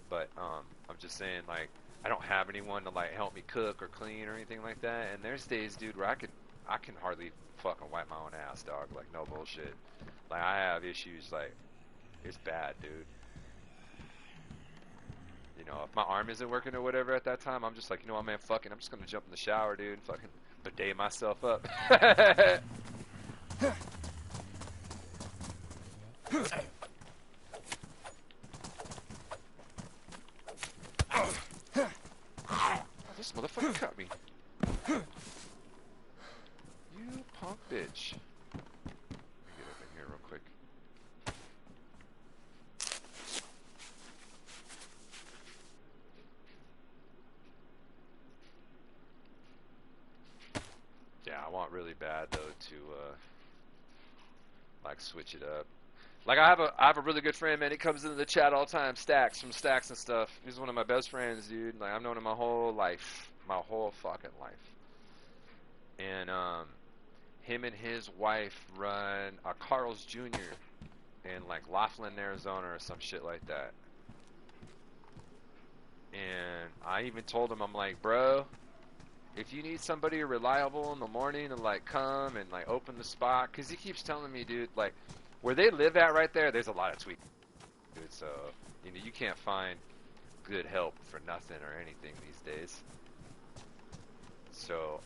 [SPEAKER 6] But I'm just saying, like, I don't have anyone to, like, help me cook or clean or anything like that. And there's days, dude, where I can hardly fucking wipe my own ass, dog. Like, no bullshit. Like, I have issues, like, it's bad, dude. You know, if my arm isn't working or whatever at that time, I'm just like, you know what, man, fucking, I'm just gonna jump in the shower, dude, and fucking bidet myself up. This motherfucker cut me. You punk bitch. Let me get up in here real quick. Yeah, I want really bad though to like switch it up. Like I have a really good friend, man. He comes into the chat all the time, Stacks from Stacks and stuff. He's one of my best friends, dude. Like I've known him my whole life, my whole fucking life. And him and his wife run a Carl's Jr. in like Laughlin, Arizona, or some shit like that. And I even told him, I'm like, bro, if you need somebody reliable in the morning to like come and like open the spot, because he keeps telling me, dude, like where they live at right there, there's a lot of tweak, dude. So you know you can't find good help for nothing or anything these days. So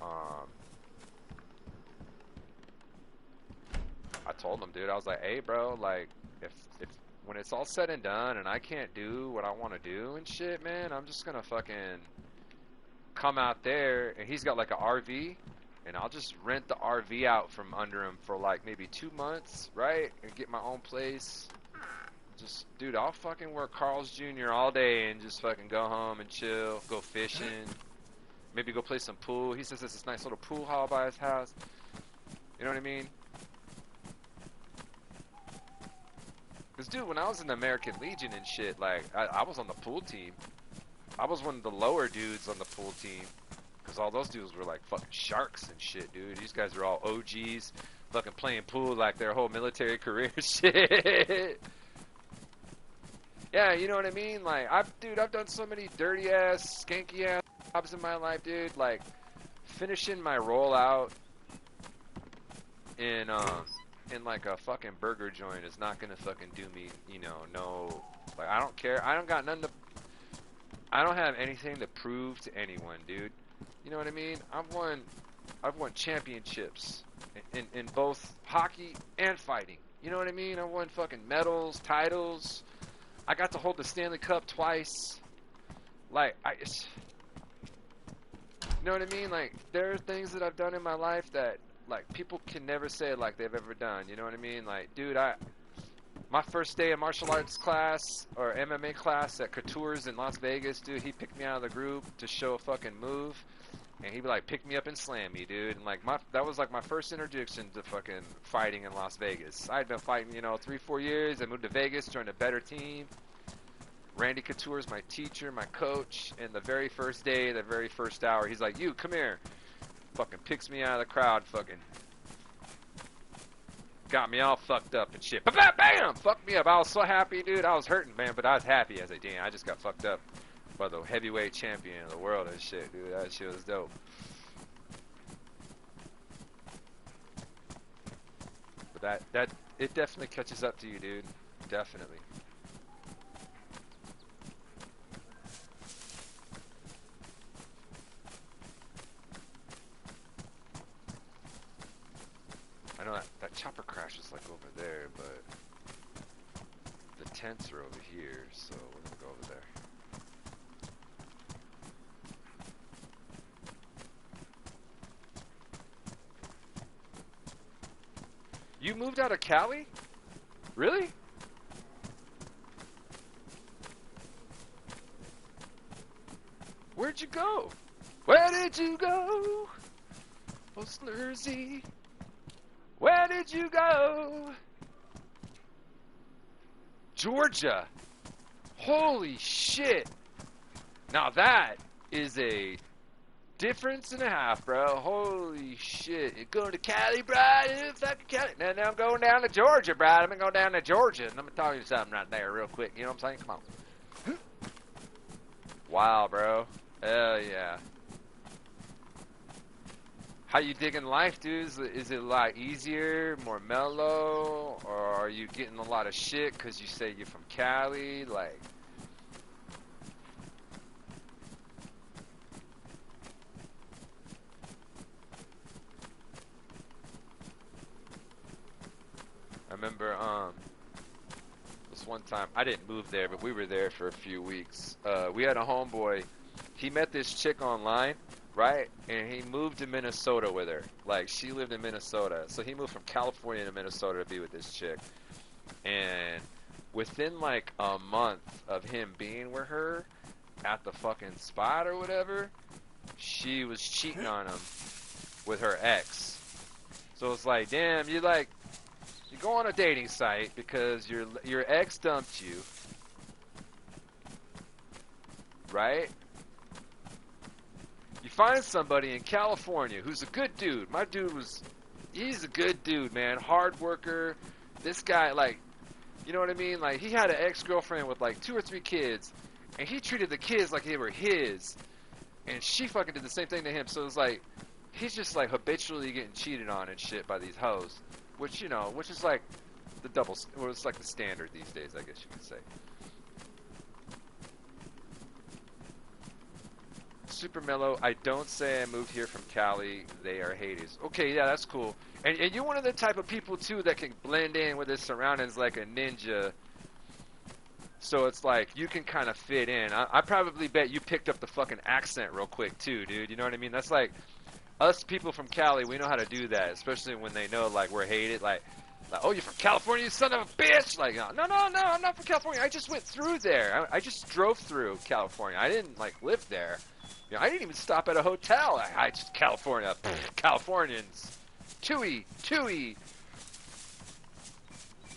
[SPEAKER 6] I told him, dude, I was like, hey, bro, like if when it's all said and done and I can't do what I want to do and shit, man, I'm just gonna fucking come out there. And he's got like an RV, and I'll just rent the RV out from under him for like maybe 2 months, right? And get my own place. Just, dude, I'll fucking work Carl's Jr. all day and just fucking go home and chill, go fishing, maybe go play some pool. He says there's this nice little pool hall by his house. You know what I mean? Because, dude, when I was in the American Legion and shit, like, I was on the pool team. I was one of the lower dudes on the pool team. Because all those dudes were, like, fucking sharks and shit, dude. These guys are all OGs, fucking playing pool like their whole military career shit. Yeah, you know what I mean? Like, I've done so many dirty-ass, skanky-ass jobs in my life, dude. Like, finishing my rollout in like a fucking burger joint is not gonna fucking do me, you know, no, like, I don't care. I don't got nothing to, I don't have anything to prove to anyone, dude. You know what I mean? I've won championships in both hockey and fighting. You know what I mean? I won fucking medals, titles. I got to hold the Stanley Cup twice. Like, you know what I mean? Like, there are things that I've done in my life that, like, people can never say, like, they've ever done. You know what I mean? Like, dude, my first day of martial arts class, or MMA class at Couture's in Las Vegas, dude, he picked me out of the group to show a fucking move. And he'd, like, pick me up and slam me, dude. And, like, that was, like, my first introduction to fucking fighting in Las Vegas. I'd been fighting, you know, 3-4 years. I moved to Vegas, joined a better team. Randy Couture's my teacher, my coach, and the very first day, the very first hour, he's like, you, come here. Fucking picks me out of the crowd, fucking got me all fucked up and shit. Bam, bam, fucked me up. I was so happy, dude. I was hurting, man, but I was happy. I was like, damn, I just got fucked up by the heavyweight champion of the world and shit, dude. That shit was dope. But that it definitely catches up to you, dude. Definitely. I know that chopper crash is like over there, but the tents are over here, so we're gonna go over there. You moved out of Cali? Really? Where'd you go? Where did you go? Oh, Slurzy. Where did you go? Georgia. Holy shit. Now that is a difference and a half, bro. Holy shit. You're going to Cali, bro? Fucking Cali. Now I'm going down to Georgia, bro. I'm going to go down to Georgia. And I'm going to tell you something right there real quick. You know what I'm saying? Come on. Wow, bro. Hell yeah. How you digging life, dude? Is it a lot easier, more mellow, or are you getting a lot of shit because you say you're from Cali? Like, I remember this one time, I didn't move there, but we were there for a few weeks. We had a homeboy. He met this chick online. Right? And he moved to Minnesota with her. Like, she lived in Minnesota. So he moved from California to Minnesota to be with this chick. And within, like, a month of him being with her at the fucking spot or whatever, she was cheating on him with her ex. So it's like, damn, you go on a dating site because your ex dumped you. Right? You find somebody in California who's a good dude. My dude he's a good dude, man. Hard worker. This guy, like, you know what I mean? Like, he had an ex-girlfriend with, like, 2 or 3 kids, and he treated the kids like they were his, and she fucking did the same thing to him. So it's like, he's just, like, habitually getting cheated on and shit by these hoes, which, you know, which is, like, it's like the standard these days, I guess you could say. Super mellow. I don't say I moved here from Cali. They are Hades. Okay, yeah, that's cool. And you're one of the type of people too that can blend in with his surroundings like a ninja. So it's like you can kind of fit in. I probably bet you picked up the fucking accent real quick too, dude. You know what I mean? That's like us people from Cali. We know how to do that, especially when they know like we're hated. Like oh, you're from California, you son of a bitch! Like, no, I'm not from California. I just went through there. I just drove through California. I didn't like live there. You know, I didn't even stop at a hotel. I just California. Californians. Chewy.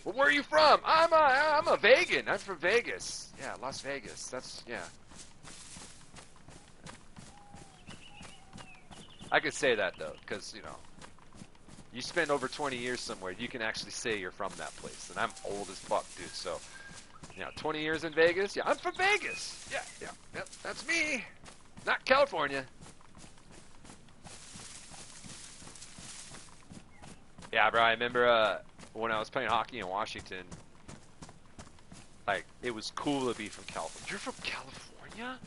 [SPEAKER 6] Well, where are you from? I'm a Vegan. I'm from Vegas. Yeah, Las Vegas. That's, yeah. I could say that, though, because, you know, you spend over 20 years somewhere, you can actually say you're from that place. And I'm old as fuck, dude, so, you know, 20 years in Vegas? Yeah, I'm from Vegas. Yeah, that's me. Not California. Yeah, bro, I remember when I was playing hockey in Washington, like, it was cool to be from California. You're from California?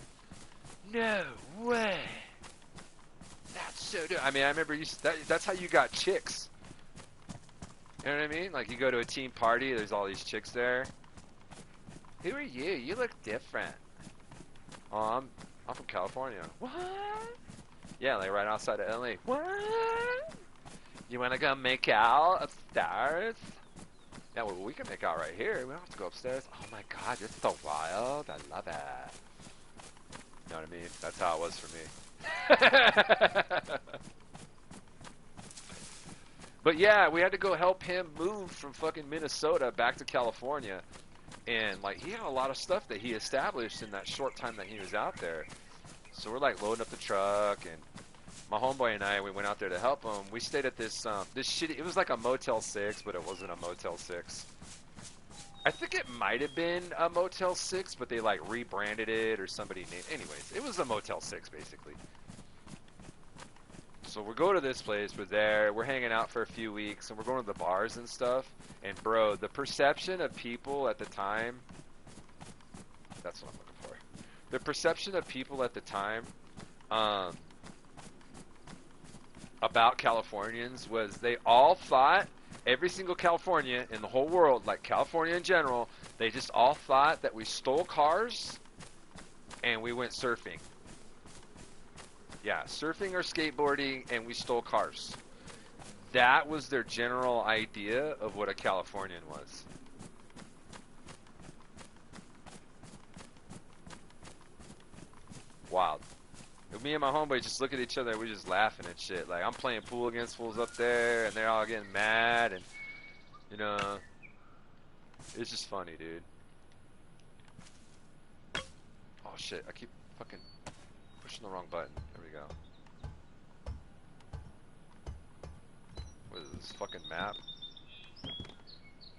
[SPEAKER 6] No way. That's so dope. I mean, I remember that's how you got chicks. You know what I mean? Like, you go to a team party, there's all these chicks there. Who are you? You look different. Oh, I'm from California. What? Yeah, like right outside of LA. What? You want to go make out upstairs? Yeah, well, we can make out right here. We don't have to go upstairs. Oh my god, you're so wild. I love it. You know what I mean? That's how it was for me. But yeah, we had to go help him move from fucking Minnesota back to California. And like he had a lot of stuff that he established in that short time that he was out there. So we're like loading up the truck, and my homeboy and I, we went out there to help him. We stayed at this shitty, it was like a Motel 6, but it wasn't a Motel 6. I think it might have been a Motel 6, but they like rebranded it or somebody named, anyways, it was a Motel 6 basically. So we go to this place, we're there, we're hanging out for a few weeks, and we're going to the bars and stuff. And bro, the perception of people at the time, that's what I'm looking for. The perception of people at the time about Californians was they all thought, every single California in the whole world, like California in general, they just all thought that we stole cars and we went surfing. Yeah, surfing or skateboarding, and we stole cars. That was their general idea of what a Californian was. Wild. Me and my homeboy just look at each other and we're just laughing and shit. Like, I'm playing pool against fools up there, and they're all getting mad, and, you know, it's just funny, dude. Oh, shit, I keep fucking pushing the wrong button. There we go. What is this, fucking map?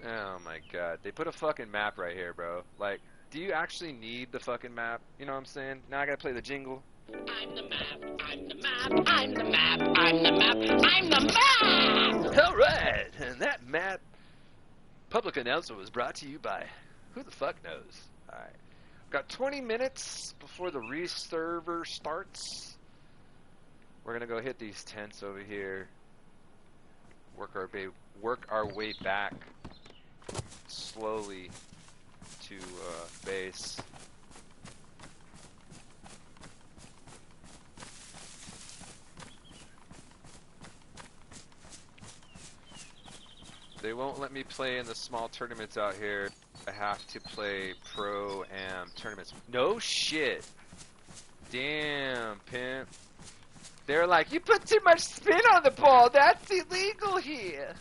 [SPEAKER 6] Oh my god. They put a fucking map right here, bro. Like, do you actually need the fucking map? You know what I'm saying? Now I gotta play the jingle.
[SPEAKER 8] I'm the map, I'm the map, I'm the map, I'm the map, I'm the map!
[SPEAKER 6] Alright, and that map public announcement was brought to you by who the fuck knows. Alright. Got 20 minutes before the reserver starts. We're gonna go hit these tents over here. Work our way back slowly to base. They won't let me play in the small tournaments out here. I have to play pro-am tournaments. No shit. Damn, pimp. They're like, you put too much spin on the ball. That's illegal here.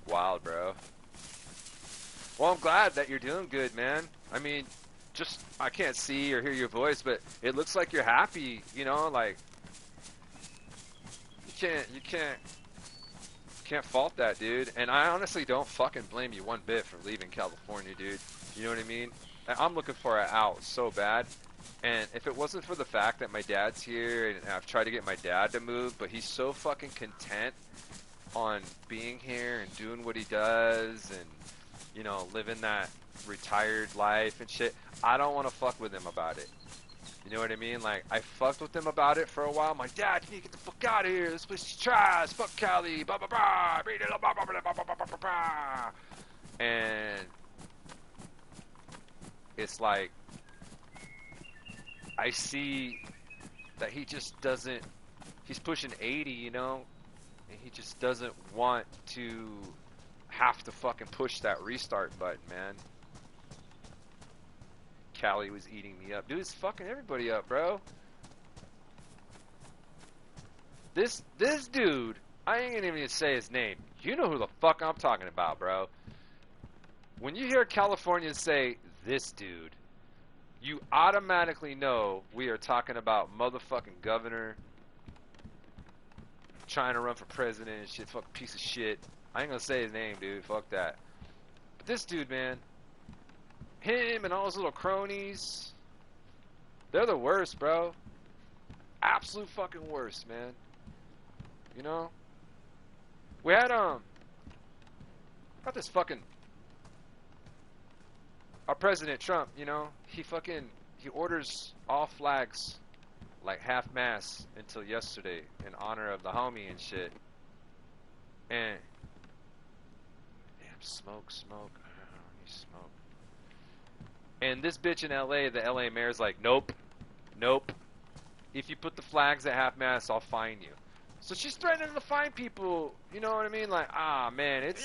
[SPEAKER 6] Wild, bro. Well, I'm glad that you're doing good, man. I mean, just, I can't see or hear your voice, but it looks like you're happy, you know, like, you can't fault that, dude. And I honestly don't fucking blame you one bit for leaving California, dude. You know what I mean? I'm looking for an out so bad. And if it wasn't for the fact that my dad's here, and I've tried to get my dad to move, but he's so fucking content on being here and doing what he does and, you know, living that retired life and shit, I don't want to fuck with him about it. You know what I mean? Like, I fucked with him about it for a while. My dad, you need to get the fuck out of here. This place is trash. Fuck Cali. Blah, blah, blah. And it's like, I see that he just doesn't, he's pushing 80, you know? And he just doesn't want to have to fucking push that restart button, man. Callie was eating me up. Dude, it's fucking everybody up, bro. This dude, I ain't gonna even say his name. You know who the fuck I'm talking about, bro. When you hear Californians say, this dude, you automatically know we are talking about motherfucking governor trying to run for president and shit, fucking piece of shit. I ain't gonna say his name, dude. Fuck that. But this dude, man, him and all his little cronies, they're the worst, bro. Absolute fucking worst, man. You know? We had, got this fucking, our President Trump, you know, he orders all flags like half-mast until yesterday in honor of the homie and shit. And, damn, smoke. You smoke. And this bitch in LA, the LA mayor's like, nope. If you put the flags at half-mast, I'll fine you. So she's threatening to fine people, you know what I mean? Like, man, it's...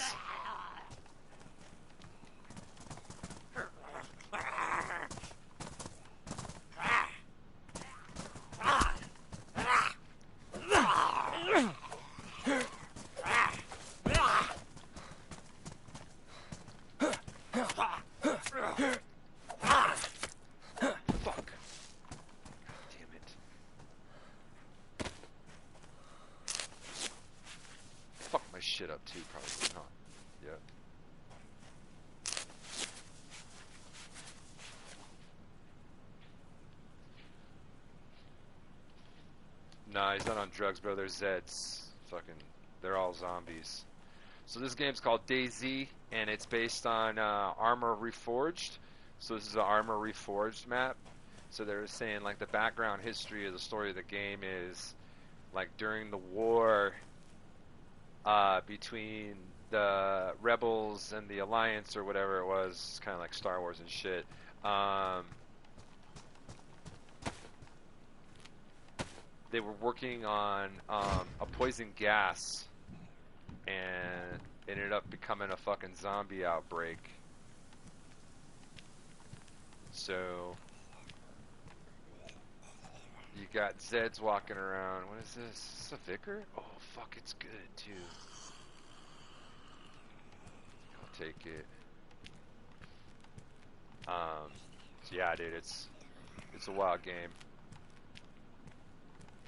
[SPEAKER 6] shit up too, probably, huh? Yep. Nah, he's not on drugs, bro. They're Zeds. Fucking, they're all zombies. So this game's called DayZ, and it's based on Armor Reforged. So this is an Armor Reforged map. So they're saying like the background history of the story of the game is like during the war between the rebels and the Alliance or whatever it was, kind of like Star Wars and shit. They were working on a poison gas, and it ended up becoming a fucking zombie outbreak. So you got Zeds walking around. What is this? Is this a Vicar? Oh fuck, it's good too. I'll take it. So yeah, dude, it's a wild game.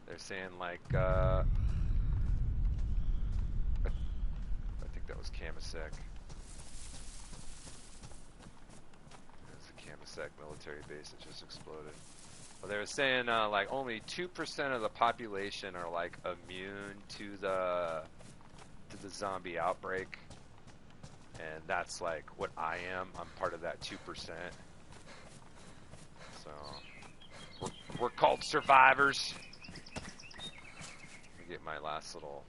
[SPEAKER 6] They're saying like I think that was Kamasek. That's a Kamasek military base that just exploded. Well, they were saying like only 2% of the population are like immune to the zombie outbreak, and that's like what I am. I'm part of that 2%. So we're called survivors. Let me get my last little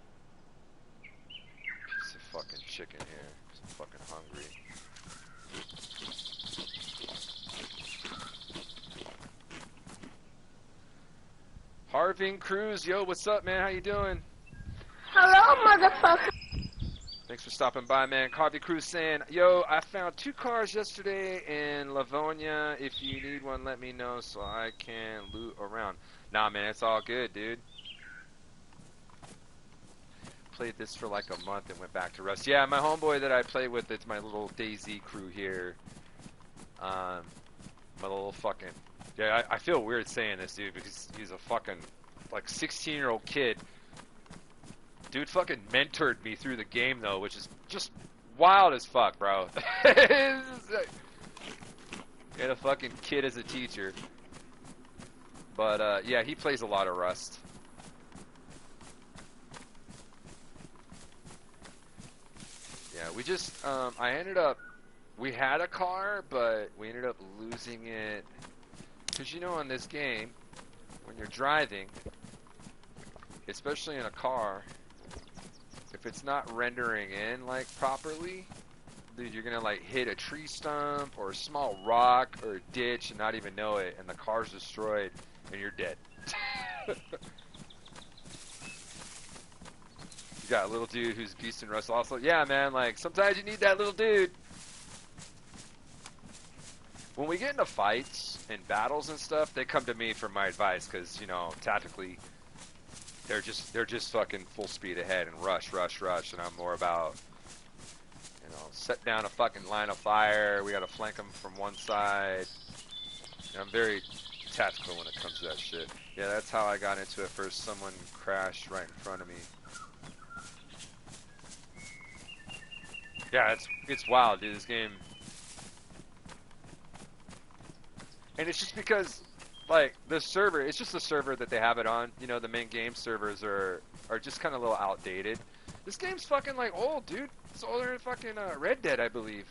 [SPEAKER 6] piece of fucking chicken here, 'cause I'm fucking hungry. Harving Cruz, yo, what's up, man? How you doing?
[SPEAKER 5] Hello, motherfucker.
[SPEAKER 6] Thanks for stopping by, man. Harvey Cruz saying, yo, I found 2 cars yesterday in Livonia. If you need one, let me know so I can loot around. Nah, man, it's all good, dude. Played this for like a month and went back to Rust. Yeah, my homeboy that I play with, it's my little DayZ crew here. My little fucking... Yeah, I feel weird saying this, dude, because he's a fucking, like, 16-year-old kid. Dude fucking mentored me through the game, though, which is just wild as fuck, bro. Had a fucking kid as a teacher. But, yeah, he plays a lot of Rust. Yeah, we just, we had a car, but we ended up losing it. Because, you know, in this game, when you're driving, especially in a car, if it's not rendering in, like, properly, dude, you're gonna, like, hit a tree stump or a small rock or a ditch and not even know it, and the car's destroyed, and you're dead. You got a little dude who's beast in Rust also. Yeah, man, like, sometimes you need that little dude. When we get into fights and battles and stuff, they come to me for my advice because, you know, tactically, they're just fucking full speed ahead and rush, and I'm more about, you know, set down a fucking line of fire. We gotta flank them from one side. And I'm very tactical when it comes to that shit. Yeah, that's how I got into it first. Someone crashed right in front of me. Yeah, it's wild, dude. This game. And it's just because, like, the server, it's just the server that they have it on. You know, the main game servers are just kind of a little outdated. This game's fucking, like, old, dude. It's older than fucking Red Dead, I believe.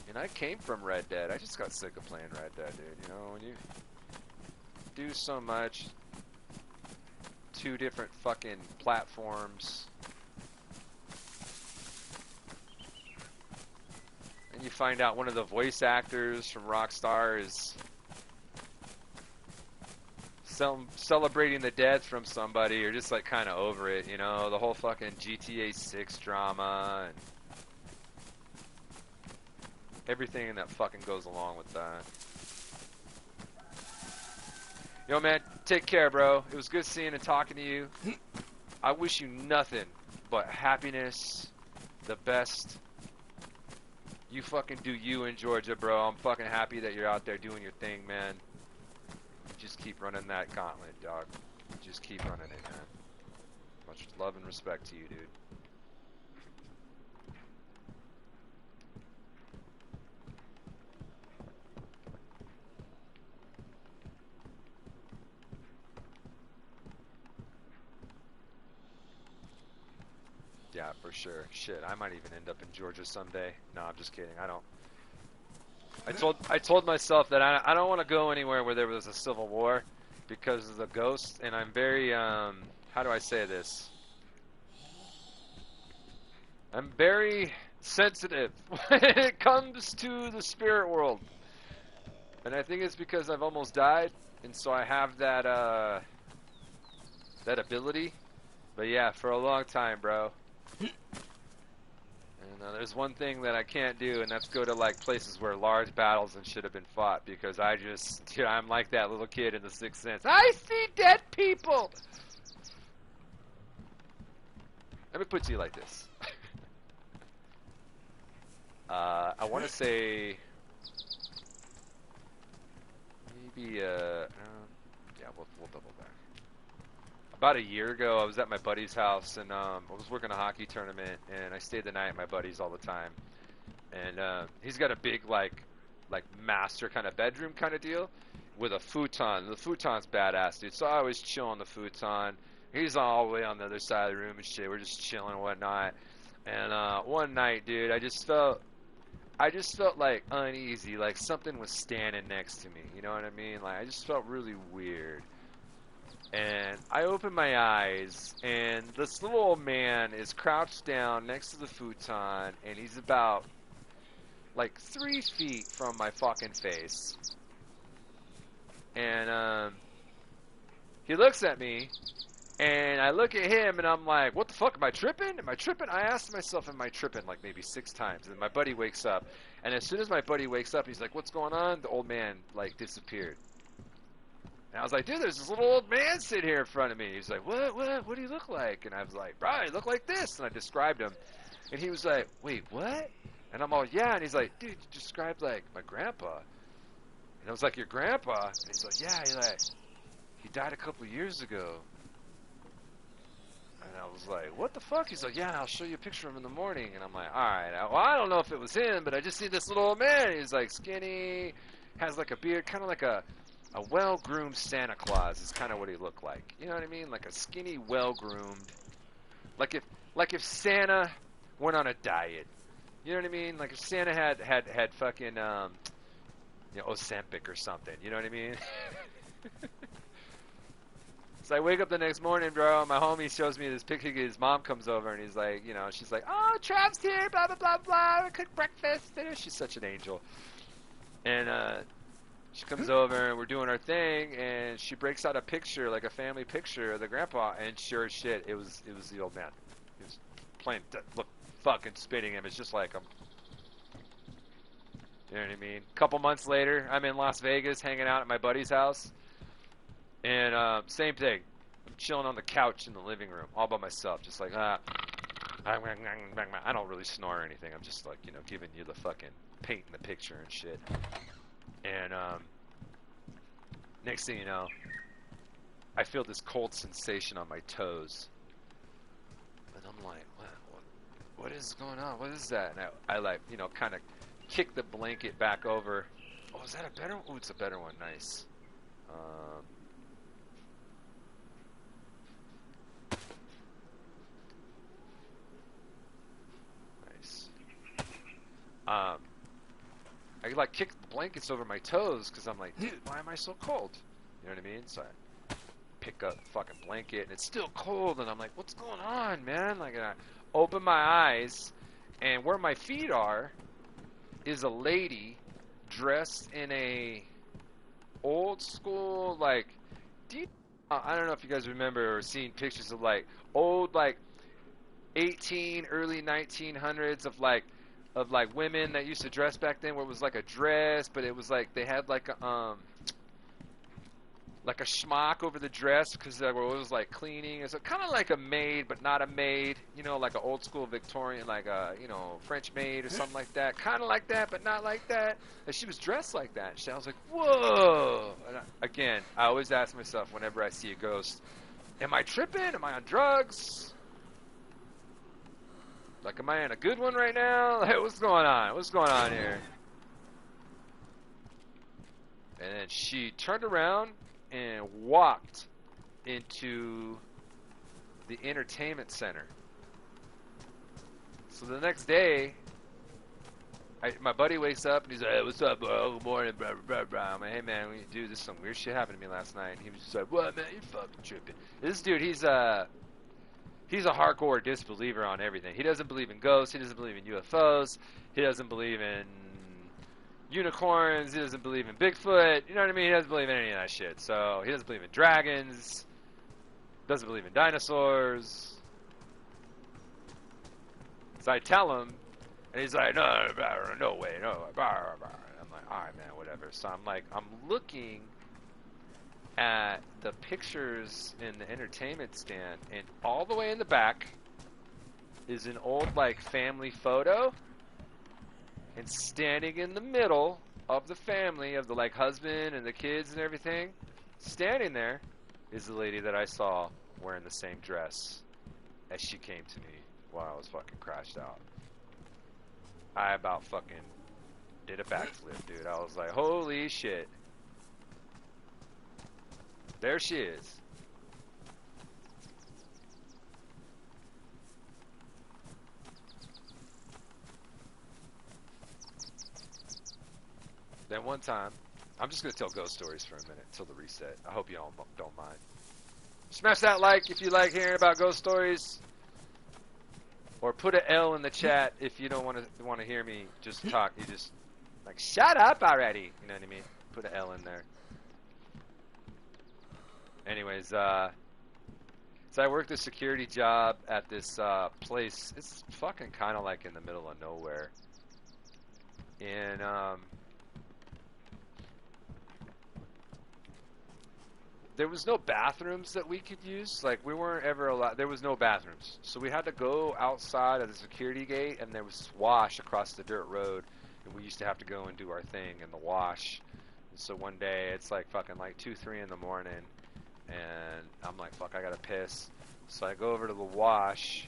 [SPEAKER 6] And I came from Red Dead. I just got sick of playing Red Dead, dude. You know, when you do so much, 2 different fucking platforms, and you find out one of the voice actors from Rockstar is celebrating the death from somebody, you're just like kind of over it, you know, the whole fucking GTA 6 drama and everything that fucking goes along with that. Yo, man, take care, bro. It was good seeing and talking to you. I wish you nothing but happiness, the best. You fucking do you in Georgia, bro. I'm fucking happy that you're out there doing your thing, man. Just keep running that gauntlet, dog. Just keep running it, man. Much love and respect to you, dude. Yeah, for sure. Shit, I might even end up in Georgia someday. No, I'm just kidding. I don't. I told myself that I don't want to go anywhere where there was a civil war because of the ghosts, and I'm very how do I say this? I'm very sensitive when it comes to the spirit world, and I think it's because I've almost died, and so I have that that ability. But yeah, for a long time, bro. And there's one thing that I can't do, and that's go to like places where large battles and shit have been fought, because I just, I'm like that little kid in The Sixth Sense. I see dead people. Let me put it to you like this. I want to say maybe yeah, we'll double back. About a year ago, I was at my buddy's house, and I was working a hockey tournament, and I stayed the night at my buddy's all the time. And he's got a big, like master kind of bedroom kind of deal with a futon. The futon's badass, dude. So I was chilling on the futon. He's all the way on the other side of the room and shit. We're just chilling and whatnot. And one night, dude, I just felt like uneasy, like something was standing next to me. You know what I mean? Like I just felt really weird. And I open my eyes, and this little old man is crouched down next to the futon, and he's about like 3 feet from my fucking face. And he looks at me, and I look at him, and I'm like, what the fuck, am I tripping? Am I tripping? I asked myself, am I tripping, like maybe 6 times. And my buddy wakes up, and as soon as my buddy wakes up, he's like, what's going on? The old man like disappeared. And I was like, dude, there's this little old man sitting here in front of me. He's like, what do you look like? And I was like, bro, you look like this. And I described him. And he was like, wait, what? And I'm all, yeah. And he's like, dude, you described like my grandpa. And I was like, your grandpa? And he's like, yeah, he died a couple years ago. And I was like, what the fuck? He's like, yeah, I'll show you a picture of him in the morning. And I'm like, all right, well, I don't know if it was him, but I just see this little old man. He's like skinny, has like a beard, kind of like a well-groomed Santa Claus is kind of what he looked like. You know what I mean? Like a skinny, well-groomed. Like if Santa went on a diet. You know what I mean? Like if Santa had fucking Ozempic or something. You know what I mean? So I wake up the next morning, bro, and my homie shows me this picture. His mom comes over, and he's like, she's like, oh, Trav's here, blah, blah, blah, blah. I cooked breakfast. She's such an angel. And she comes over, and we're doing our thing, and she breaks out a picture, like a family picture of the grandpa, and sure as shit, it was the old man. He was playing, look, fucking spitting him. It's just like him. You know what I mean? A couple months later, I'm in Las Vegas hanging out at my buddy's house, and same thing. I'm chilling on the couch in the living room, all by myself, just like, I don't really snore or anything. I'm just like, giving you the fucking painting the picture and shit. And next thing you know, I feel this cold sensation on my toes. And I'm like, what is going on? What is that? And I like, kind of kick the blanket back over. Oh, is that a better one? Oh, it's a better one. Nice. Nice. I like kick the blankets over my toes because I'm like, dude, why am I so cold? You know what I mean? So I pick up the fucking blanket and it's still cold, and I'm like, what's going on, man? Like, and I open my eyes, and where my feet are is a lady dressed in a old school, like, I don't know if you guys remember or seen pictures of like old, like early 1900s of women that used to dress back then, where it was like a dress, but it was like they had like a schmuck over the dress because it was like cleaning. It's kind of like a maid, but not a maid. Like an old school Victorian, like a French maid or something like that. Kind of like that, but not like that. And she was dressed like that. I was like, whoa! And again, I always ask myself whenever I see a ghost, Am I tripping? Am I on drugs? Like, am I in a good one right now? Like, what's going on? What's going on here? And then she turned around and walked into the entertainment center. So the next day, my buddy wakes up and he's like, "Hey, what's up, bro? Good morning, blah, blah, blah." I'm like, "Hey, man, dude, this some weird shit happened to me last night." And he was just like, "What, man? You fucking tripping." This dude, he's a hardcore disbeliever on everything. He doesn't believe in ghosts. He doesn't believe in UFOs. He doesn't believe in unicorns. He doesn't believe in Bigfoot. You know what I mean? He doesn't believe in any of that shit. So he doesn't believe in dragons. Doesn't believe in dinosaurs. So I tell him, and he's like, no way, no. I'm like, all right, man, whatever. So I'm looking at the pictures in the entertainment stand, and all the way in the back is an old, like, family photo, and standing in the middle of the family, of the, like, husband and the kids and everything, standing there is the lady that I saw wearing the same dress as she came to me while I was fucking crashed out. I about fucking did a backflip, dude. I was like, holy shit. There she is. Then one time, I'm just going to tell ghost stories for a minute till the reset. I hope you all don't mind. Smash that like if you like hearing about ghost stories. Or put an L in the chat if you don't want to hear me just talk. You just, like, shut up already. You know what I mean? Put an L in there. Anyways, so I worked a security job at this place. It's fucking kind of like in the middle of nowhere. And there was no bathrooms that we could use. Like, we weren't ever allowed. There was no bathrooms. So we had to go outside of the security gate, and there was wash across the dirt road. And we used to have to go and do our thing in the wash. And so one day, it's like fucking like 2, 3 in the morning. And I'm like, fuck, I gotta piss. So I go over to the wash.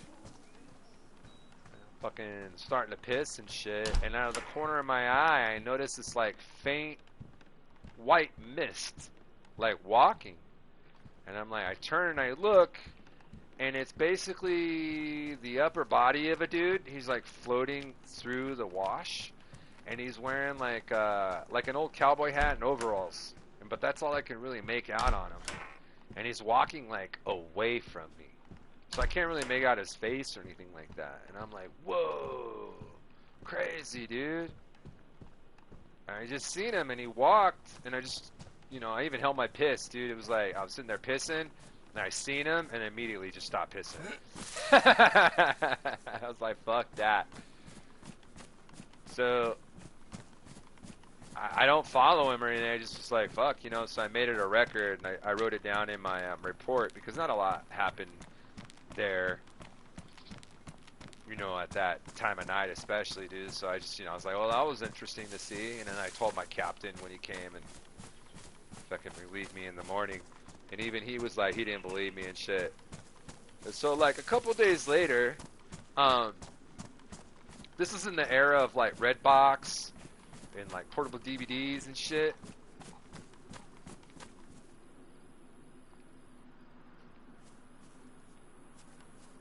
[SPEAKER 6] Fucking starting to piss and shit. And out of the corner of my eye, I notice this like faint white mist. Like walking, and I'm like, I turn and I look, and it's basically the upper body of a dude. He's like floating through the wash, and he's wearing like an old cowboy hat and overalls, but that's all I can really make out on him. And he's walking like away from me, so I can't really make out his face or anything like that. And I'm like, whoa, crazy dude. And I just seen him, and he walked, and I just. You know, I even held my piss, dude. It was like, I was sitting there pissing, and I seen him, and immediately just stopped pissing. I was like, fuck that. So, I don't follow him or anything. I just was like, fuck, you know. So I made it a record, and I wrote it down in my report, because not a lot happened there, you know, at that time of night especially, dude. So I just, you know, I was like, well, that was interesting to see. And then I told my captain when he came and fucking relieved me in the morning, and even he was like, he didn't believe me and shit. And so like a couple days later, this is in the era of like Redbox and like portable DVDs and shit.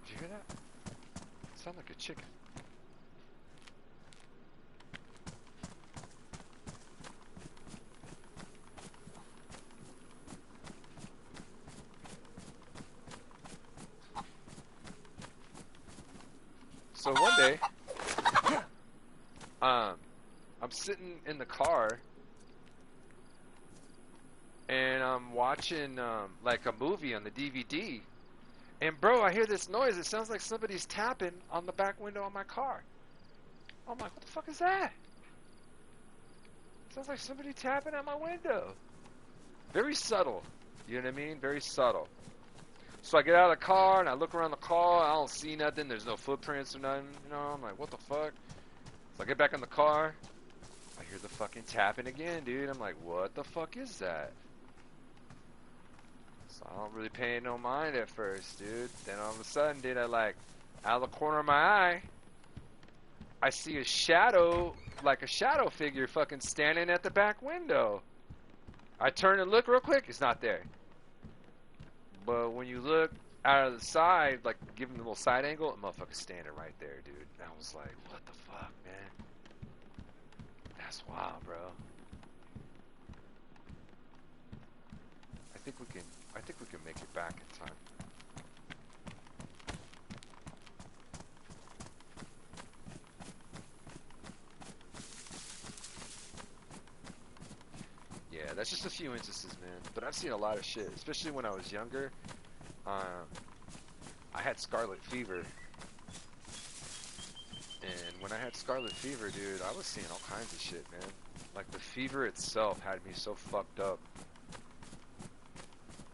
[SPEAKER 6] Did you hear that? It sounded like a chicken. So one day, I'm sitting in the car, and I'm watching like a movie on the DVD, and bro, I hear this noise. It sounds like somebody's tapping on the back window of my car. I'm like, what the fuck is that? It sounds like somebody tapping at my window. Very subtle, you know what I mean? Very subtle. So I get out of the car, and I look around the car. I don't see nothing. There's no footprints or nothing. You know, I'm like, what the fuck? So I get back in the car. I hear the fucking tapping again, dude. I'm like, what the fuck is that? So I don't really pay no mind at first, dude. Then all of a sudden, dude, I like, out of the corner of my eye, I see a shadow, like a shadow figure fucking standing at the back window. I turn and look real quick, it's not there. But when you look out of the side, like give him a little side angle, a motherfucker's standing right there, dude. And I was like, what the fuck, man? That's wild, bro. I think we can make it back in time. Yeah, that's just a few instances, man. But I've seen a lot of shit, especially when I was younger. I had scarlet fever. And when I had scarlet fever, dude, I was seeing all kinds of shit, man. Like, the fever itself had me so fucked up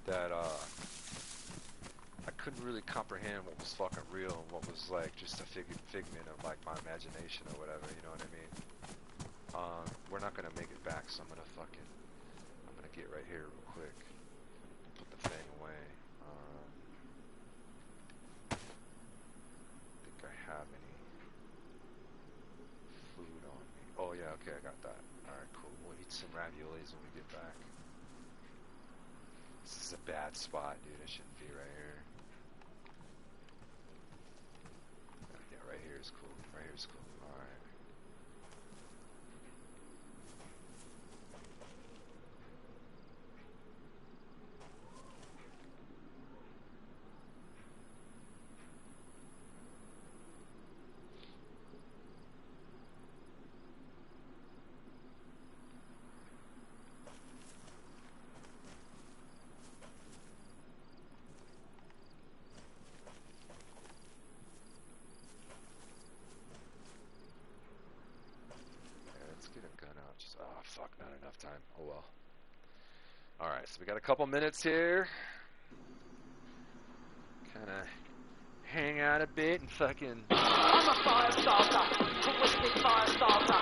[SPEAKER 6] that, I couldn't really comprehend what was fucking real and what was, like, just a figment of, like, my imagination or whatever, you know what I mean? We're not gonna make it back, so I'm gonna get right here real quick. Put the thing away. Think I have any food on me. Oh yeah, okay, I got that. Alright, cool. We'll eat some raviolis when we get back. This is a bad spot, dude. It shouldn't be right here. Yeah, right here is cool. Right here is cool. Alright. Fuck, not enough time. Oh well. Alright, so we got a couple minutes here. Kinda hang out a bit and fucking...
[SPEAKER 3] I'm a fire starter, twisted fire starter.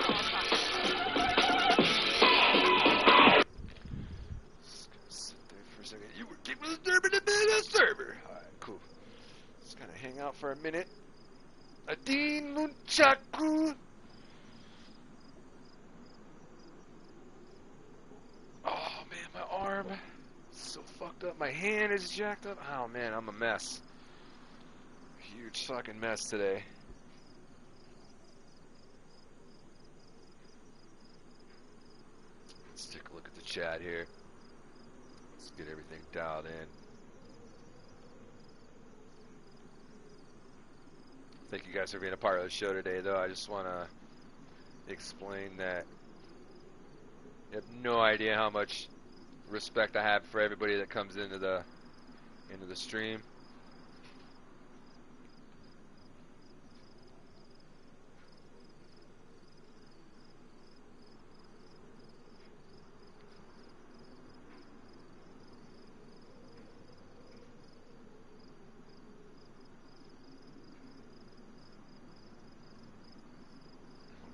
[SPEAKER 6] Just gonna sit there for a second. You were getting with the server, the server. Alright, cool. Just kinda hang out for a minute. Adin Nunchaku. Oh man, my arm is so fucked up. My hand is jacked up. Oh man, I'm a mess. Huge fucking mess today. Let's take a look at the chat here. Let's get everything dialed in. Thank you guys for being a part of the show today, though. I just want to explain that you have no idea how much respect I have for everybody that comes into the stream.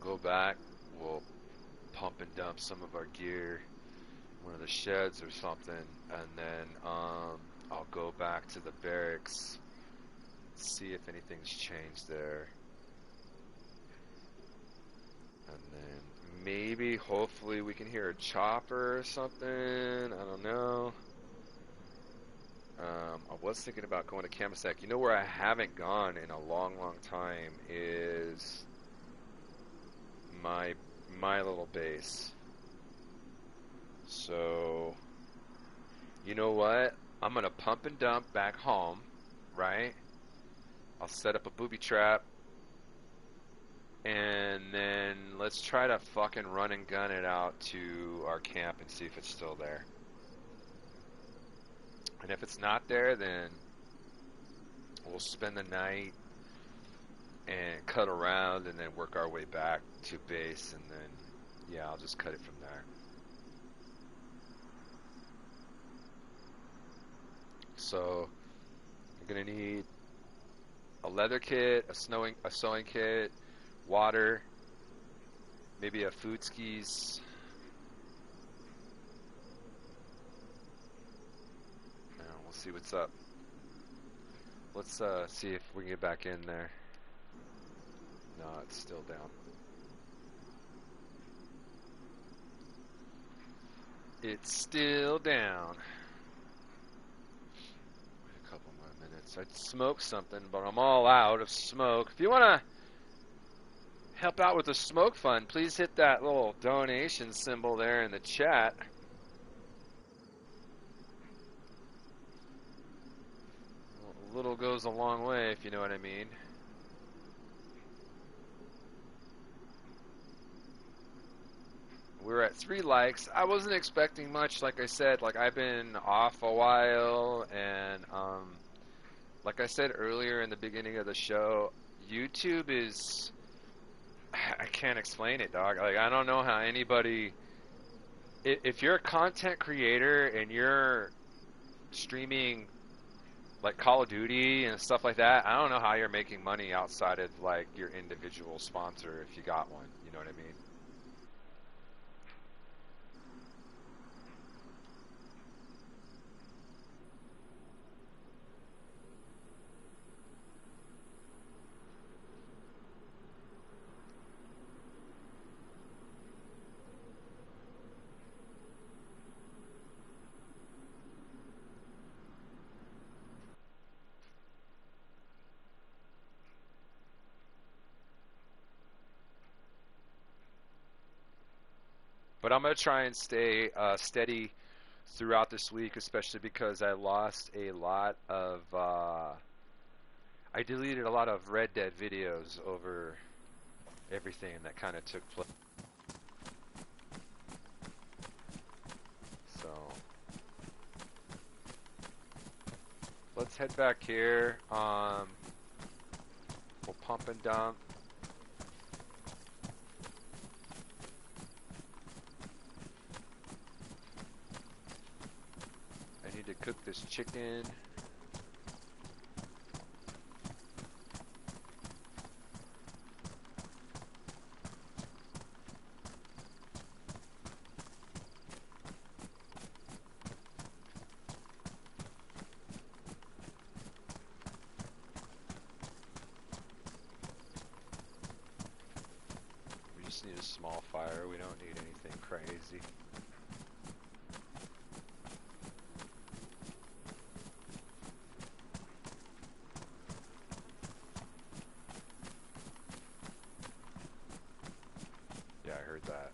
[SPEAKER 6] We'll go back. We'll pump and dump some of our gear, one of the sheds or something, and then I'll go back to the barracks, see if anything's changed there, and then maybe, hopefully, we can hear a chopper or something. I don't know. I was thinking about going to Camasac. You know where I haven't gone in a long time is my little base. So, you know what? I'm gonna pump and dump back home, right? I'll set up a booby trap, and then let's try to fucking run and gun it out to our camp and see if it's still there. And if it's not there, then we'll spend the night and cut around and then work our way back to base, and then, yeah, I'll just cut it from there. So, you're gonna need a leather kit, a sewing kit, water, maybe a food skis. see what's up. Let's see if we can get back in there. No, it's still down. It's still down. Wait a couple more minutes. I'd smoke something, but I'm all out of smoke. If you want to help out with the smoke fund, please hit that little donation symbol there in the chat. A little goes a long way, if you know what I mean. We're at 3 likes. I wasn't expecting much, like I said. Like, I've been off a while, and like I said earlier in the beginning of the show, YouTube is, I can't explain it, dog. Like, I don't know how anybody, if you're a content creator and you're streaming like Call of Duty and stuff like that, I don't know how you're making money outside of like your individual sponsor if you got one. You know what I mean? But I'm going to try and stay steady throughout this week, especially because I lost a lot of, I deleted a lot of Red Dead videos over everything that kind of took place. So, let's head back here. We'll pump and dump. To cook this chicken. We just need a small fire. We don't need anything crazy. That.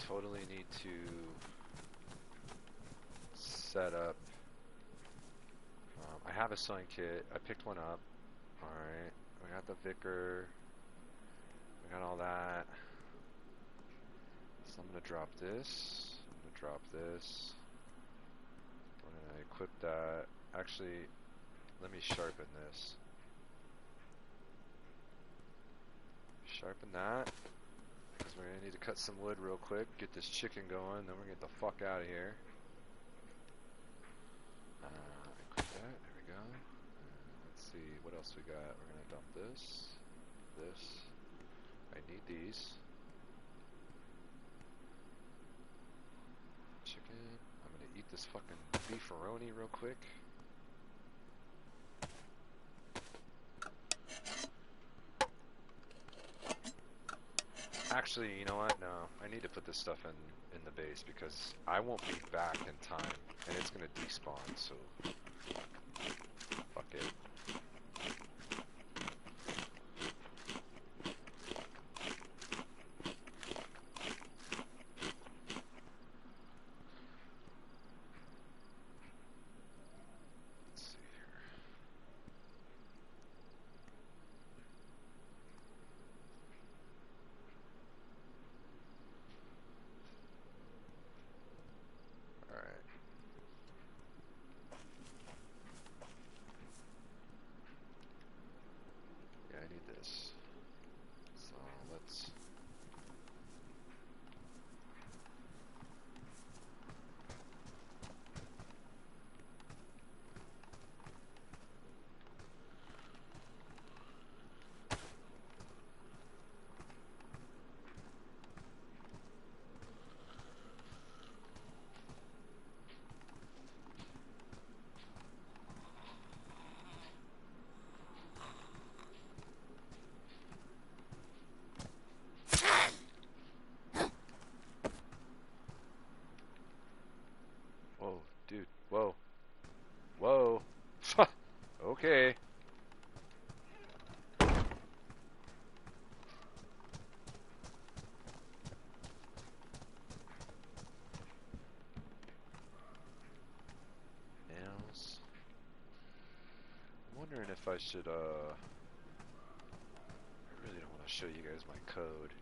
[SPEAKER 6] Totally need to set up. I have a sewing kit. I picked one up. Alright. We got the Vicar. We got all that. So I'm going to drop this. I'm going to drop this. I'm going to equip that. Actually, let me sharpen this. Sharpen that. Because we're going to need to cut some wood real quick, get this chicken going, then we're going to get the fuck out of here. Equip that, there we go. Let's see, what else we got? We're going to dump this, this. I need these. Chicken. I'm going to eat this fucking beefaroni real quick. Actually, you know what? No, I need to put this stuff in the base because I won't be back in time, and it's gonna despawn. So, fuck it. I should, I really don't want to show you guys my code.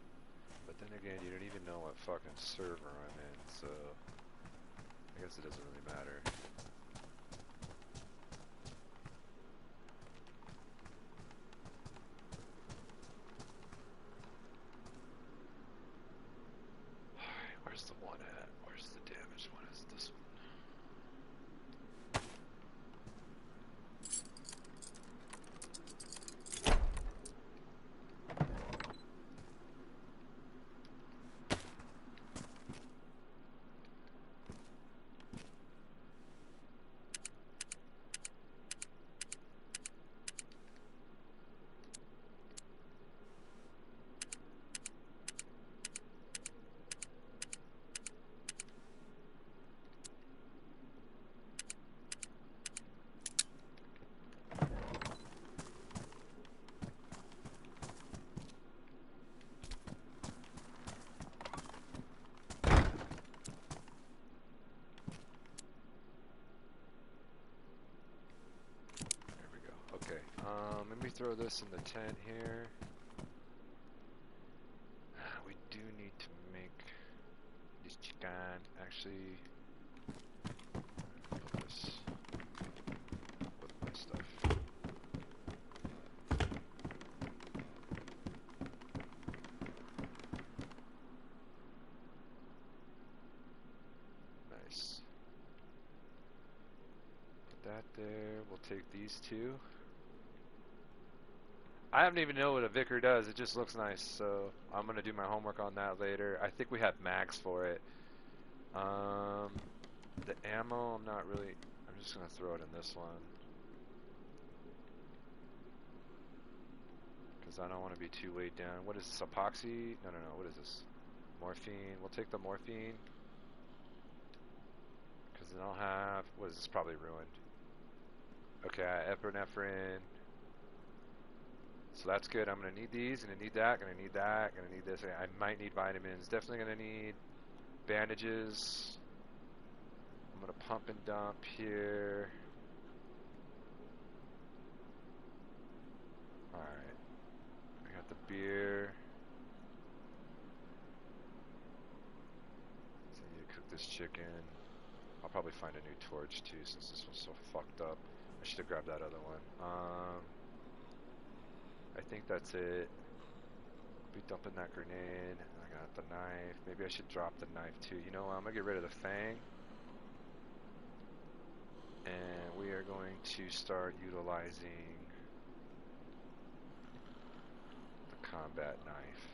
[SPEAKER 6] But then again, you don't even know what fucking server I'm in, so I guess it doesn't really matter. Alright, where's the one at? Where's the damaged one? Is it this one? Let me throw this in the tent here. We do need to make this chicken. Actually, put this with my stuff. Nice. Put that there. We'll take these two. I haven't even know what a Vicar does. It just looks nice, so I'm going to do my homework on that later. I think we have mags for it. The ammo, I'm not really... I'm just going to throw it in this one. Because I don't want to be too weighed down. What is this, epoxy? No, what is this? Morphine. We'll take the morphine. Because then I'll have... What is this? Probably ruined. Okay, epinephrine. So that's good. I'm going to need these, going to need that, going to need that, going to need this. I might need vitamins. Definitely going to need bandages. I'm going to pump and dump here. Alright. I got the beer. So I need to cook this chicken. I'll probably find a new torch too since this one's so fucked up. I should have grabbed that other one. I think that's it. Be dumping that grenade. I got the knife. Maybe I should drop the knife too. You know what? I'm gonna get rid of the fang. And we are going to start utilizing the combat knife.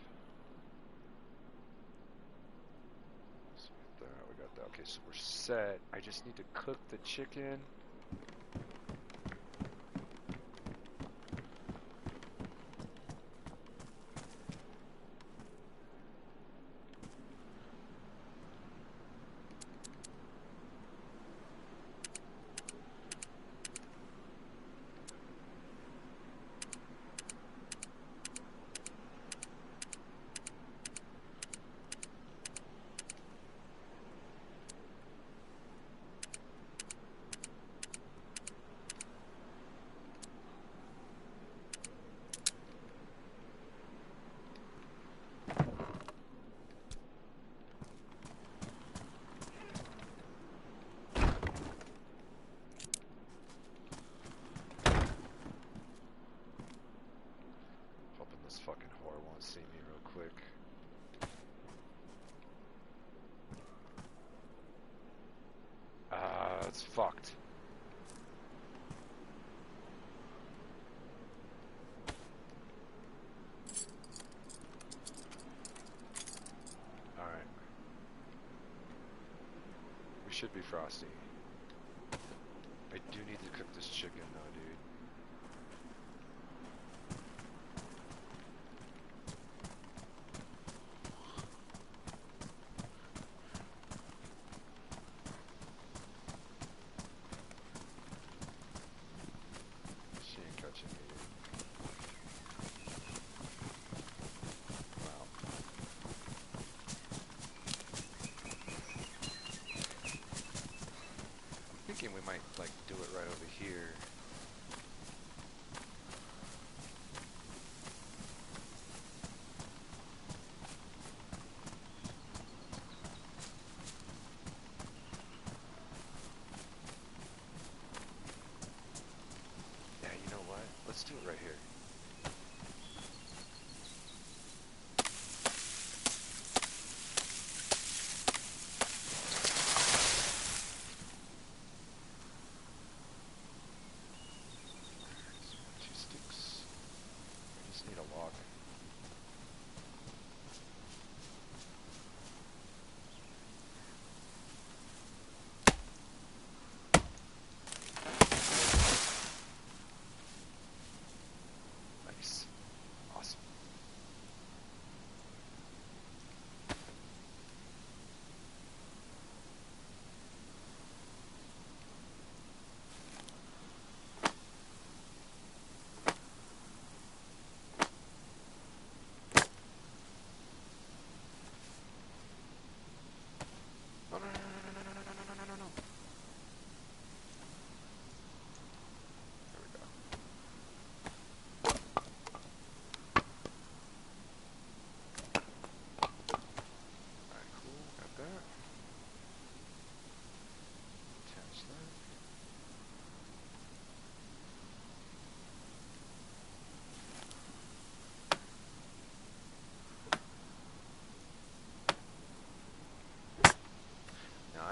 [SPEAKER 6] So there, we got that. Okay, so we're set. I just need to cook the chicken. Fucking whore won't see me real quick. It's fucked. Alright. We should be Frosty. I do need to cook this chicken though, dude. We might like do it right over here.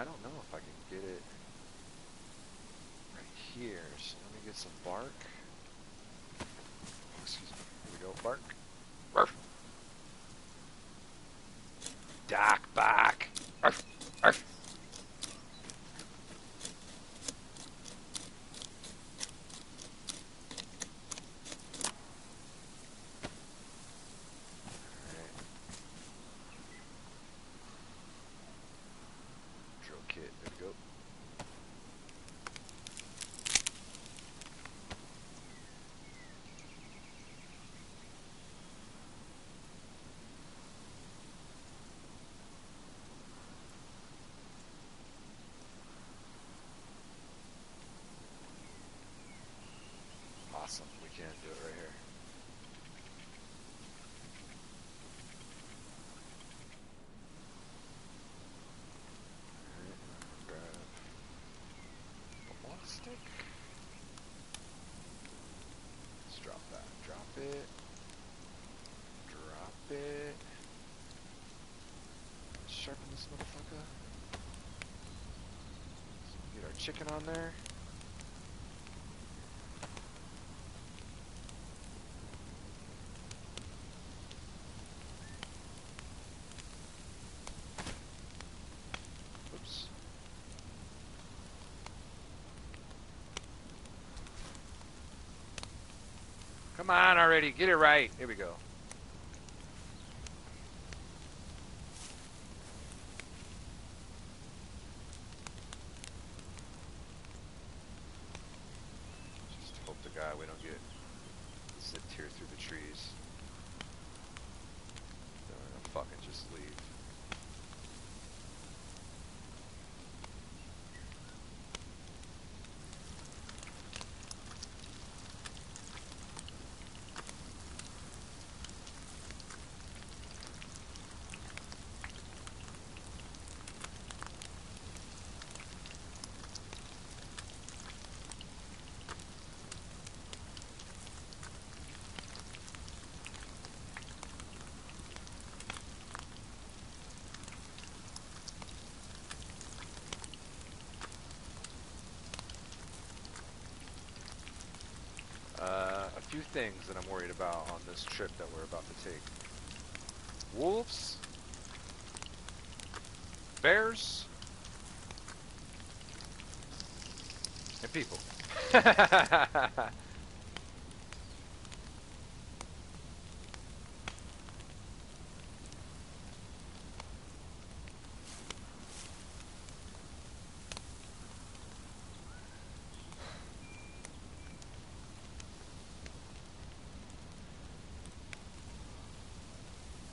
[SPEAKER 6] don't know if I can get it right here. So let me get some bark. Oh, excuse me. Here we go. Bark. Arf. Dock back. Arf. Arf. Awesome, we can do it right here. Alright, grab the one stick. Let's drop that. Drop it. Drop it. Sharpen this motherfucker. So we get our chicken on there. Come on already, get it right. Here we go. Just hope to God we don't get zipped here through the trees. Then we're gonna fucking just leave. A few things that I'm worried about on this trip that we're about to take. Wolves, bears, and people.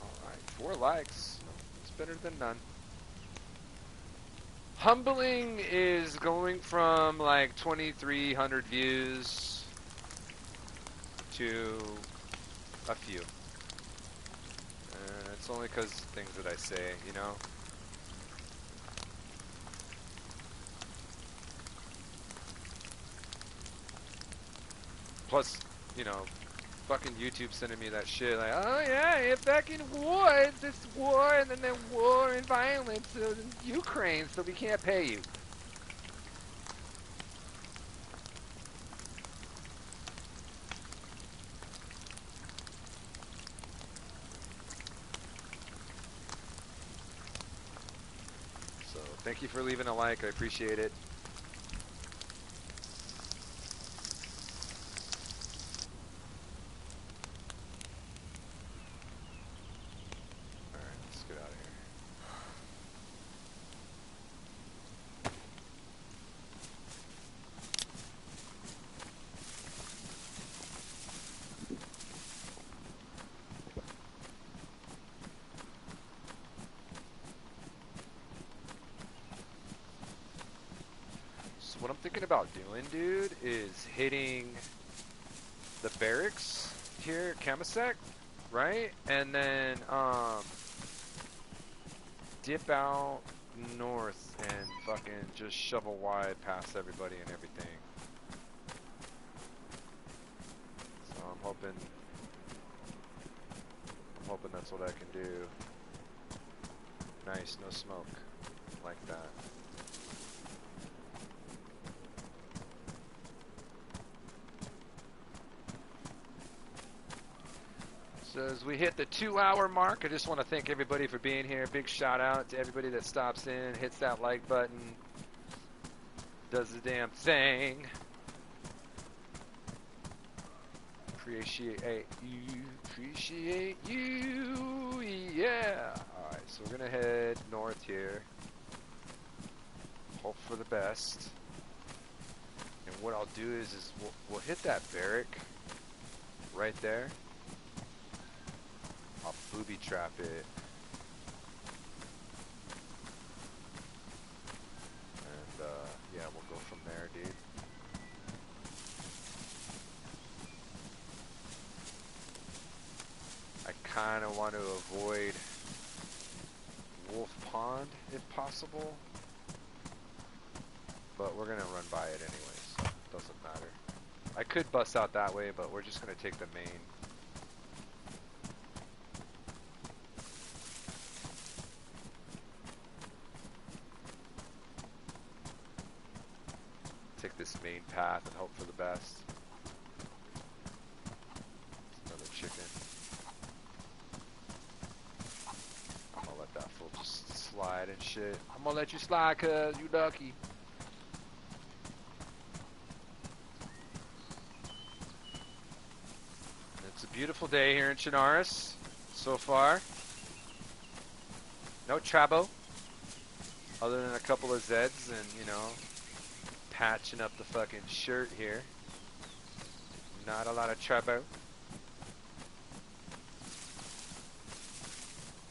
[SPEAKER 6] Alright, 4 likes. It's better than none. Humbling is going from like 2,300 views to a few. And it's only because things that I say, you know. Plus, you know, fucking YouTube sending me that shit like, oh yeah, if fucking war, this war, and then the war and violence in Ukraine, so we can't pay you. So, thank you for leaving a like, I appreciate it. What I'm thinking about doing, dude, is hitting the barracks here at Kamasek, right? And then dip out north and fucking just shovel wide past everybody and everything. So I'm hoping that's what I can do. Nice, no smoke like that. So as we hit the 2-hour mark, I just want to thank everybody for being here. Big shout out to everybody that stops in, hits that like button, does the damn thing. Appreciate you, yeah. Alright, so we're gonna head north here. Hope for the best. And what I'll do is we'll hit that barrack right there. I'll booby trap it. And yeah, we'll go from there, dude. I kind of want to avoid Wolf Pond if possible, but we're gonna run by it anyways, so it doesn't matter. I could bust out that way, but we're just gonna take the main. Take this main path and hope for the best. Another chicken. I'm gonna let that fool just slide and shit. I'm gonna let you slide, cuz you lucky. It's a beautiful day here in Chernarus so far. No trabo, other than a couple of Zeds and, you know, patching up the fucking shirt here. Not a lot of trabo.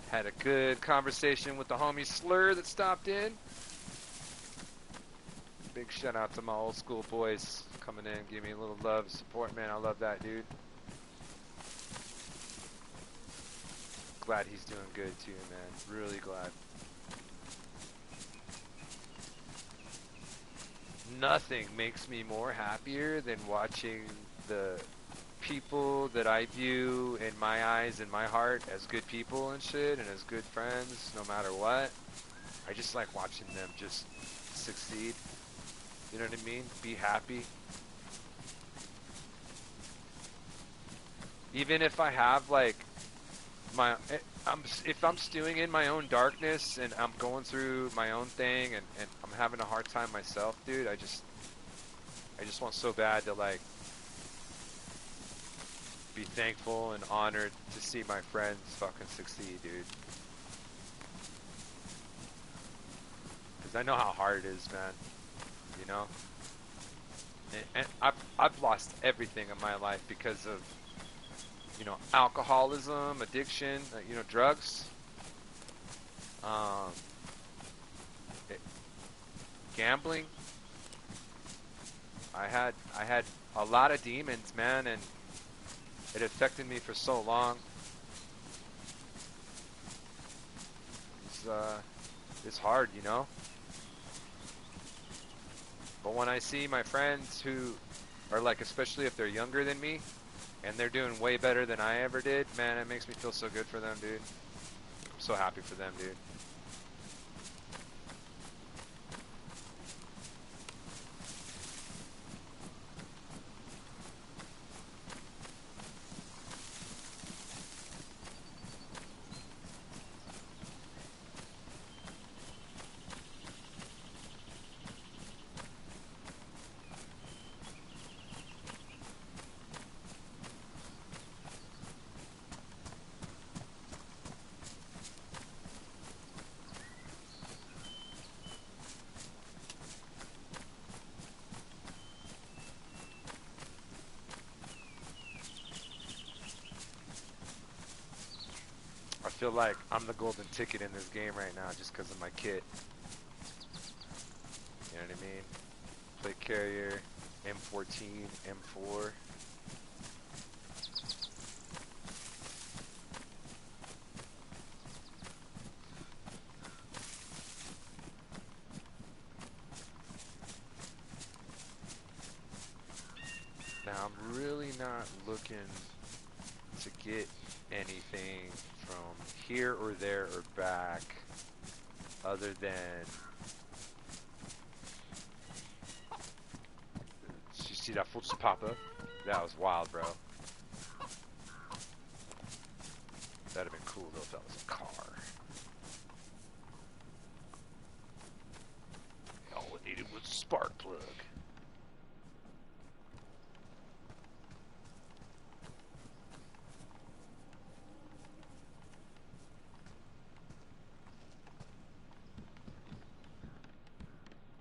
[SPEAKER 6] Had a good conversation with the homie Slur that stopped in. Big shout out to my old school boys coming in, give me a little love, support, man. I love that dude. Glad he's doing good too, man. Really glad. Nothing makes me more happier than watching the people that I view in my eyes, in my heart, as good people and shit, and as good friends, no matter what. I just like watching them just succeed. You know what I mean? Be happy. Even if I have like if I'm stewing in my own darkness and I'm going through my own thing and I'm having a hard time myself, dude, I just want so bad to like be thankful and honored to see my friends fucking succeed, dude. Because I know how hard it is, man. You know? And I've lost everything in my life because of, you know, alcoholism, addiction, you know, drugs, gambling. I had a lot of demons, man, and it affected me for so long. It's hard, you know. But when I see my friends who are like, especially if they're younger than me, and they're doing way better than I ever did, man, it makes me feel so good for them, dude. I'm so happy for them, dude. I feel like I'm the golden ticket in this game right now just because of my kit. You know what I mean? Plate carrier, M14, M4. Now I'm really not looking to get anything from here or there or back other than, did you see that fool just pop up? That was wild, bro. cool though if that was a car. All it needed was a spark plug.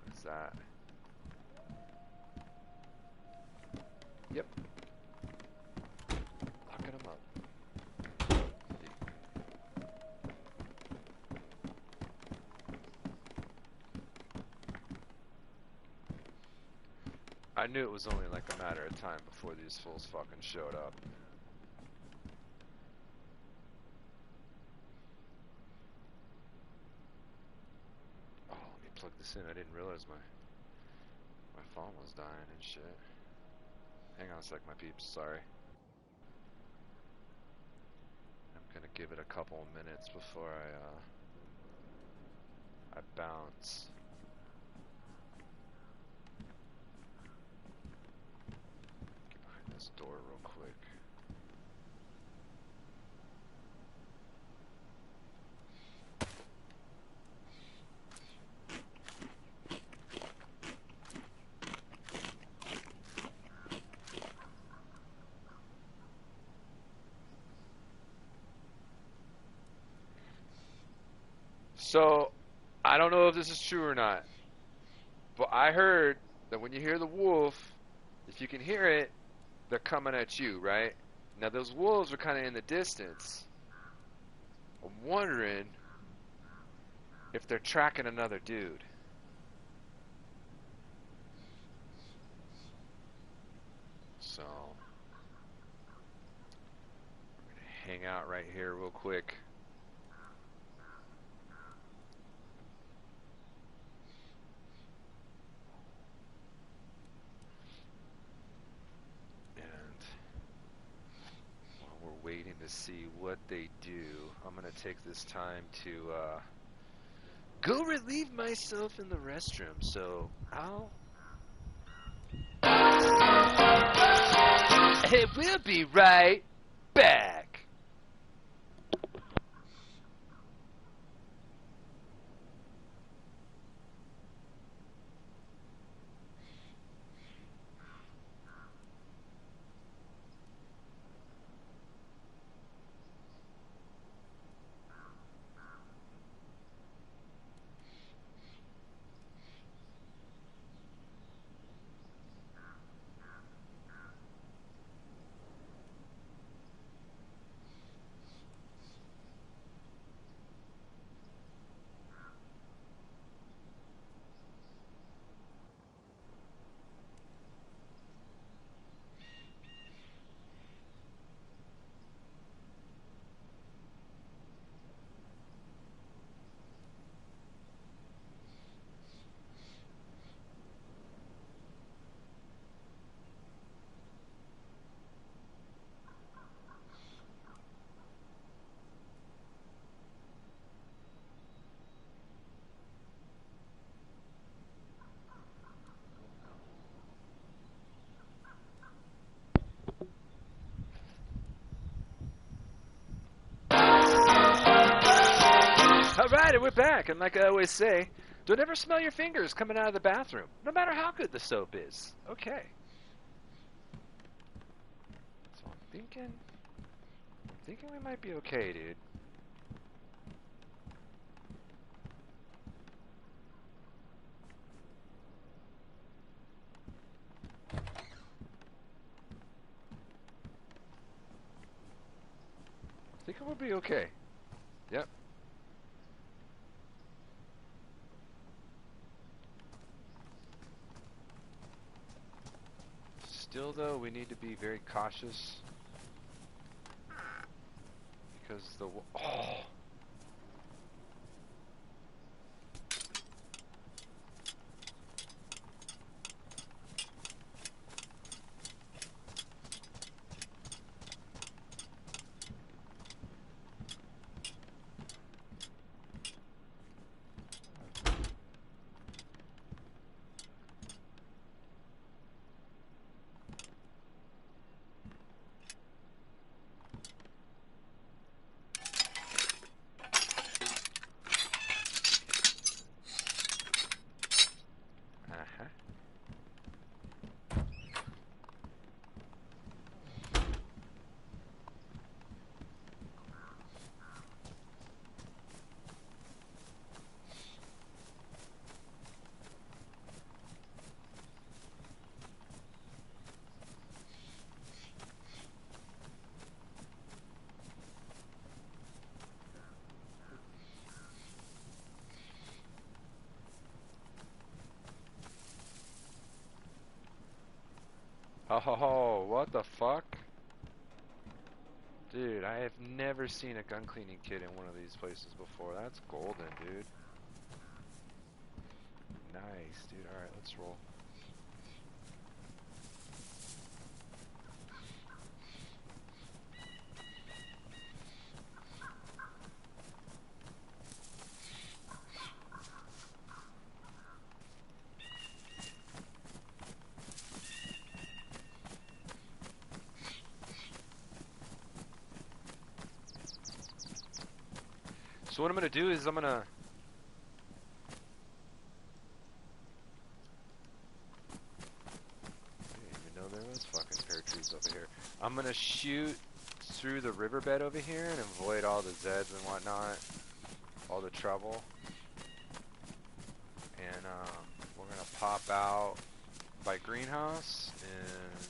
[SPEAKER 6] What's that? Yep. Locking them up. I knew it was only like a matter of time before these fools fucking showed up. Oh, let me plug this in. I didn't realize my phone was dying and shit. Hang on a sec, my peeps. Sorry. I'm gonna give it a couple minutes before I bounce. Get behind this door real quick. So, I don't know if this is true or not, but I heard that when you hear the wolf, if you can hear it, they're coming at you, right? Now, those wolves are kind of in the distance. I'm wondering if they're tracking another dude. So, we're going to hang out right here real quick. Waiting to see what they do. I'm gonna take this time to go relieve myself in the restroom, so we'll be right back. Alright, and we're back, and like I always say, don't ever smell your fingers coming out of the bathroom, no matter how good the soap is. Okay. So I'm thinking we might be okay, dude. I think we'll be okay. Yep. Still, though, we need to be very cautious because the Oh, what the fuck? Dude, I have never seen a gun cleaning kit in one of these places before. That's golden, dude. Nice, dude. Alright, let's roll. So what I'm gonna do is I'm gonna I didn't even know there was fucking pear trees over here. I'm gonna shoot through the riverbed over here and avoid all the Zeds and whatnot, all the trouble. And we're gonna pop out by greenhouse and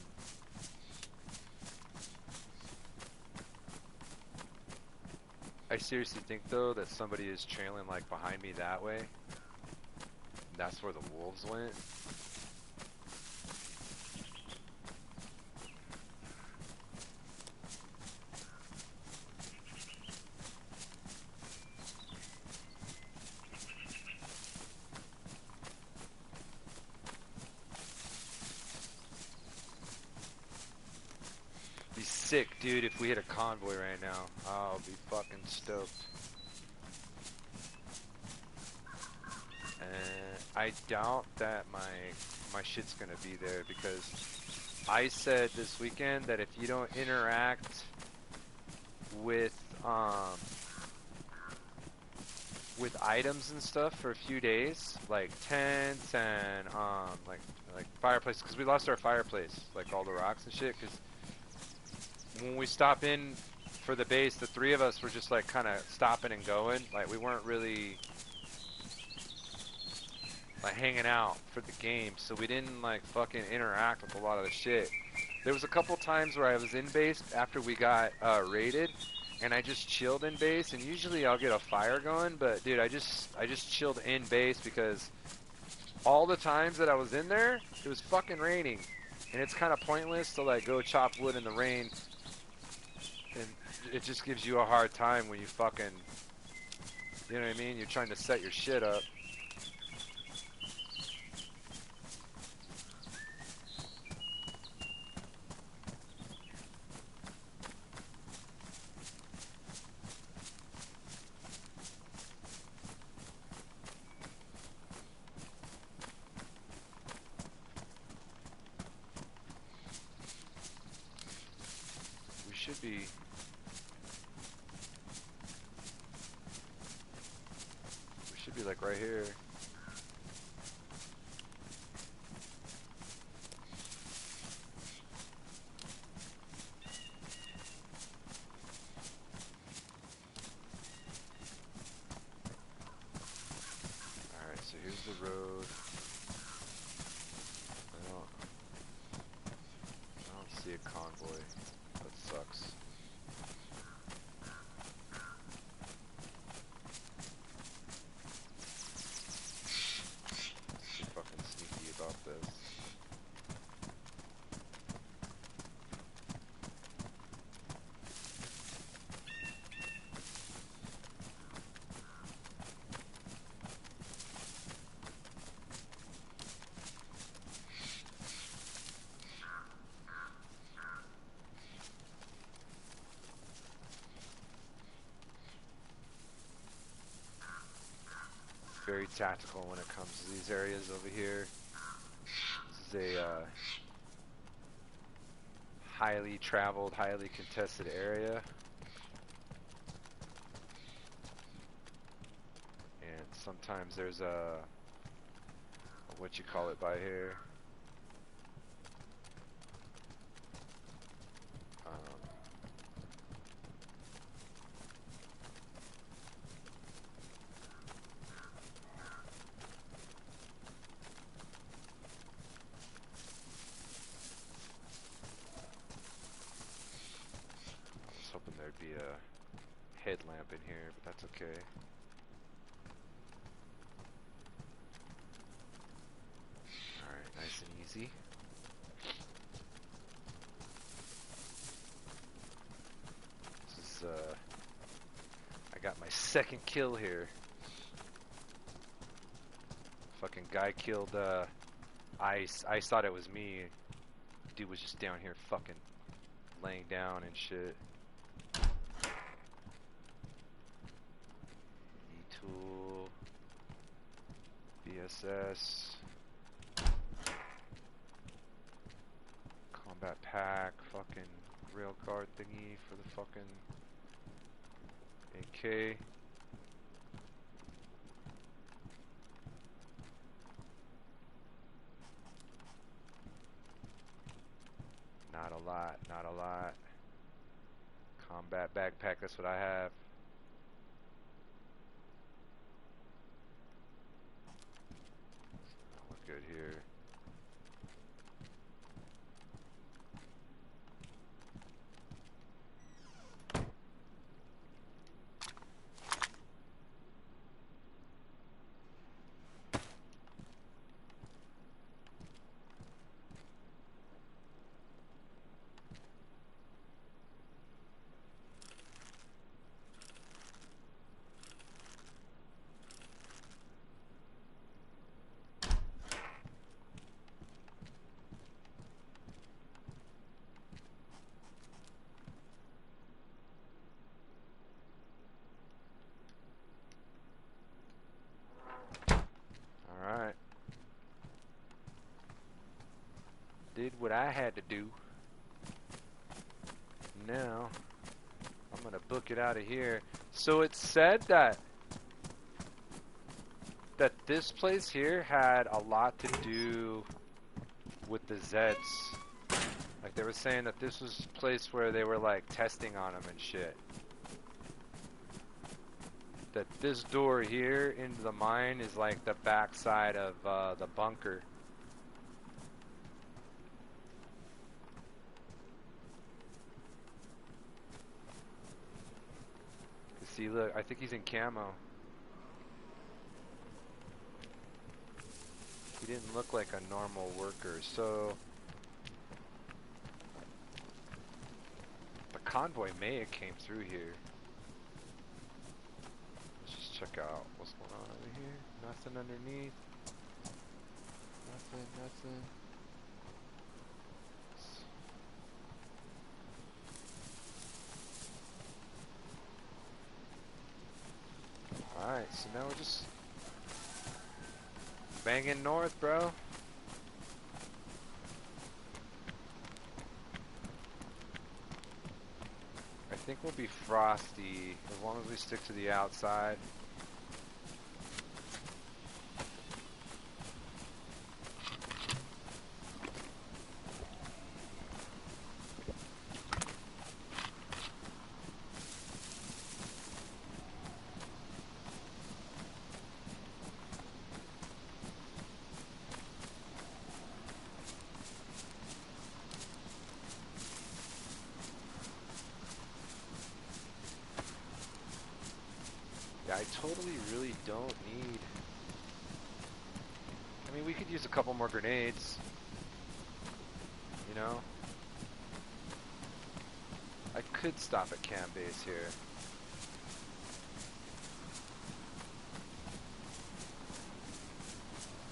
[SPEAKER 6] I seriously think though that somebody is trailing like behind me that way. That's where the wolves went. Be sick, dude, if we hit a convoy right now. I'll be fucking stoked. And I doubt that my shit's gonna be there because I said this weekend that if you don't interact with items and stuff for a few days, like tents and like fireplace, because we lost our fireplace, like all the rocks and shit, because when we stop in for the base, the three of us were just like kind of stopping and going, like we weren't really like hanging out for the game, so we didn't like fucking interact with a lot of the shit. There was a couple times where I was in base after we got raided, and I just chilled in base, and usually I'll get a fire going, but dude, I just chilled in base because all the times that I was in there, it was fucking raining, and it's kind of pointless to like go chop wood in the rain, and it just gives you a hard time when you fucking, you know what I mean? You're trying to set your shit up. We should be like right here. Alright, so here's the road. I don't see a convoy. That sucks. Be fucking sneaky about this. Very tactical when it comes to these areas over here. This is a highly traveled, highly contested area. And sometimes there's a what you call it by here. Hoping there'd be a headlamp in here, but that's okay. Alright, nice and easy. second kill here. Fucking guy killed Ice. Ice thought it was me. Dude was just down here fucking laying down and shit. E-tool. BSS. Combat pack. Fucking rail guard thingy for the fucking AK. Not a lot, not a lot. Combat backpack, that's what I have. We're good here. Did what I had to do. Now I'm gonna book it out of here. So it said that this place here had a lot to do with the Zeds. Like they were saying that this was a place where they were like testing on them and shit. That this door here into the mine is like the backside of the bunker. See, look, I think he's in camo. He didn't look like a normal worker, so the convoy may have came through here. Let's just check out what's going on over here. Nothing underneath. Nothing. Alright, so now we're just banging north, bro. I think we'll be Frosty as long as we stick to the outside. I totally really don't need... I mean, we could use a couple more grenades. You know? I could stop at camp base here.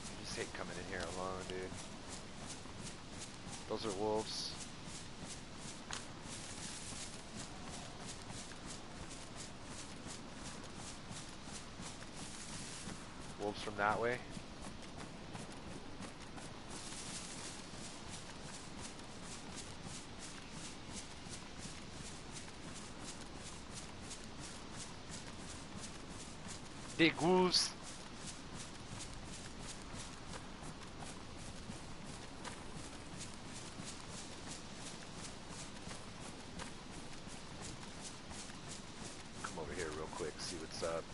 [SPEAKER 6] I just hate coming in here alone, dude. Those are wolves. Wolves from that way. Des wolves. Come over here real quick, see what's up.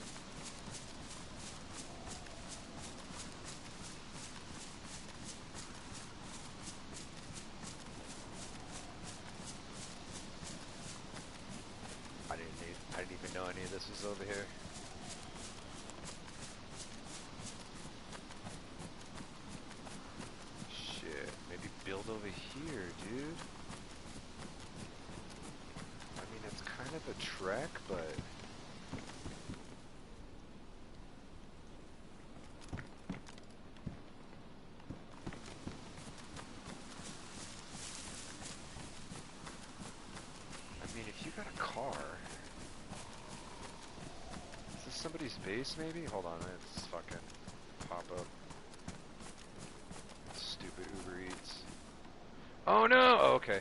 [SPEAKER 6] I didn't even know any of this was over here. Shit, maybe build over here, dude. I mean, it's kind of a trek, but face, maybe? Hold on, let's fucking pop up. Stupid Uber Eats. Oh no! Oh, okay.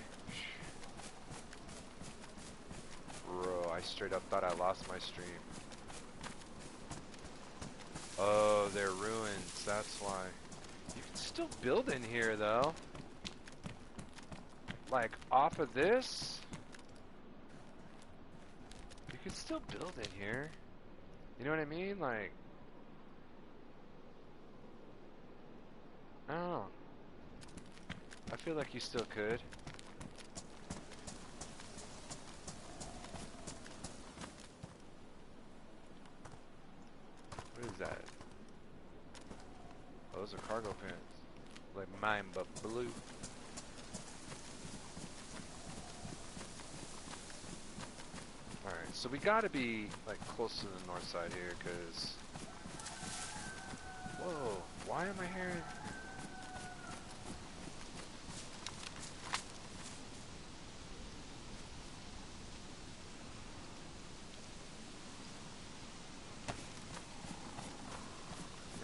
[SPEAKER 6] Bro, I straight up thought I lost my stream. Oh, they're ruins, that's why. You can still build in here, though. Like, off of this? You can still build in here. You know what I mean? Like, I don't know. I feel like you still could. What is that? Oh, those are cargo pants. Like mine, but blue. Alright, so we gotta be like close to the north side here, cause... Whoa, why am I hearing...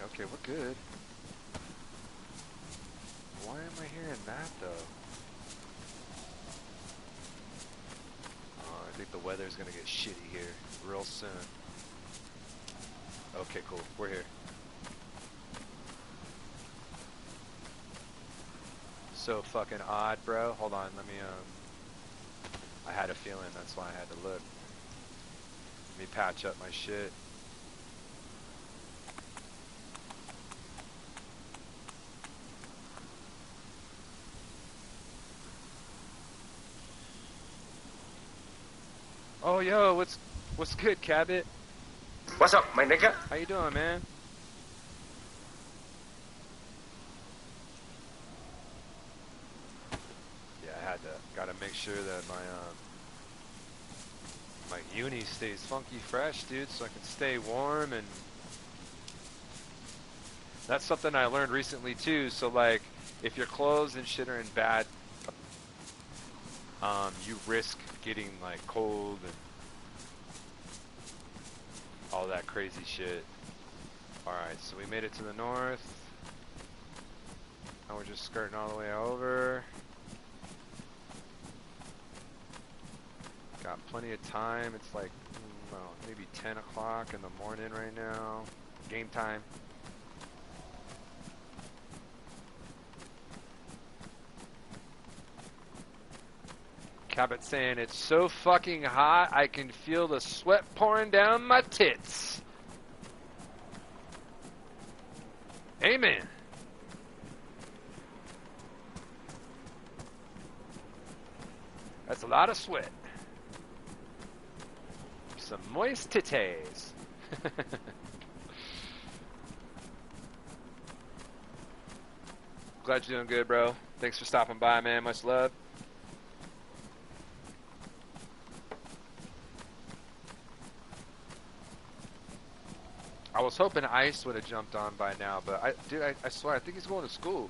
[SPEAKER 6] Okay, we're good. Why am I hearing that, though? Oh, I think the weather's gonna get shitty here real soon. Okay, cool. We're here. So fucking odd, bro. Hold on, let me, I had a feeling, that's why I had to look. Let me patch up my shit. Oh, yo, what's good, Cabot?
[SPEAKER 9] What's up, my nigga?
[SPEAKER 6] How you doing, man? Yeah, I gotta make sure that my uni stays funky fresh, dude, so I can stay warm, and that's something I learned recently too. So like, if your clothes and shit are in bad, you risk getting like cold and all that crazy shit. Alright, so we made it to the north. Now we're just skirting all the way over. Got plenty of time. It's like, well, maybe 10 o'clock in the morning right now. Game time. Cabot saying, it's so fucking hot, I can feel the sweat pouring down my tits. Amen. That's a lot of sweat. Some moist titties. Glad you're doing good, bro. Thanks for stopping by, man. Much love. I was hoping Ice would have jumped on by now, but I swear, I think he's going to school.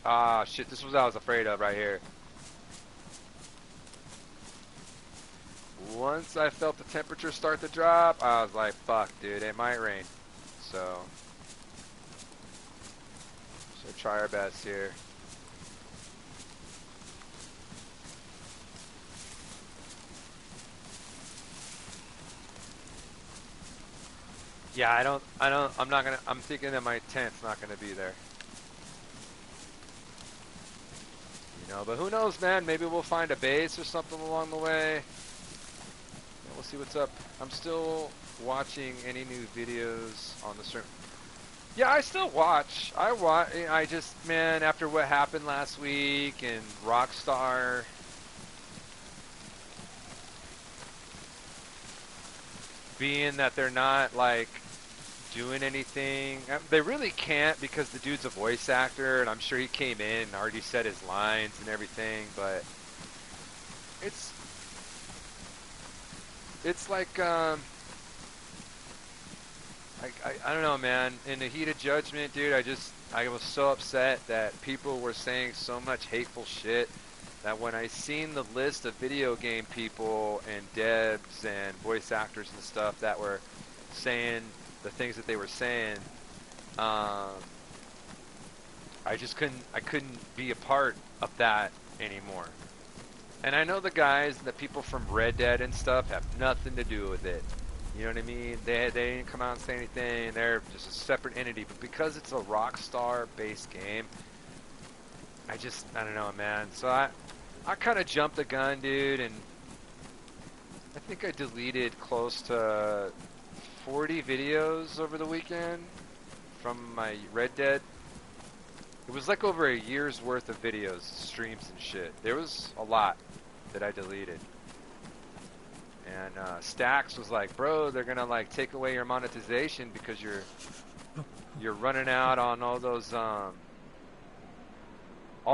[SPEAKER 6] Ah, shit, this was what I was afraid of right here. Once I felt the temperature start to drop, I was like, fuck, dude, it might rain. So try our best here. Yeah, I'm thinking that my tent's not gonna be there. You know, but who knows, man? Maybe we'll find a base or something along the way. Yeah, we'll see what's up. I'm still watching any new videos on the server. Yeah, I still watch. I just, man, after what happened last week and Rockstar. Being that they're not, like, doing anything. They really can't because the dude's a voice actor, and I'm sure he came in and already said his lines and everything, but it's like, I don't know, man. In the heat of judgment, dude, I was so upset that people were saying so much hateful shit that when I seen the list of video game people and devs and voice actors and stuff that were saying the things that they were saying, I just couldn't be a part of that anymore. And I know the guys, the people from Red Dead and stuff, have nothing to do with it. You know what I mean? They didn't come out and say anything. They're just a separate entity. But because it's a Rockstar-based game, I don't know, man. So I kind of jumped the gun, dude, and I think I deleted close to 40 videos over the weekend from my Red Dead. It was like over a year's worth of videos, streams and shit. There was a lot that I deleted. And Stacks was like, bro, they're gonna like take away your monetization because you're running out on all those all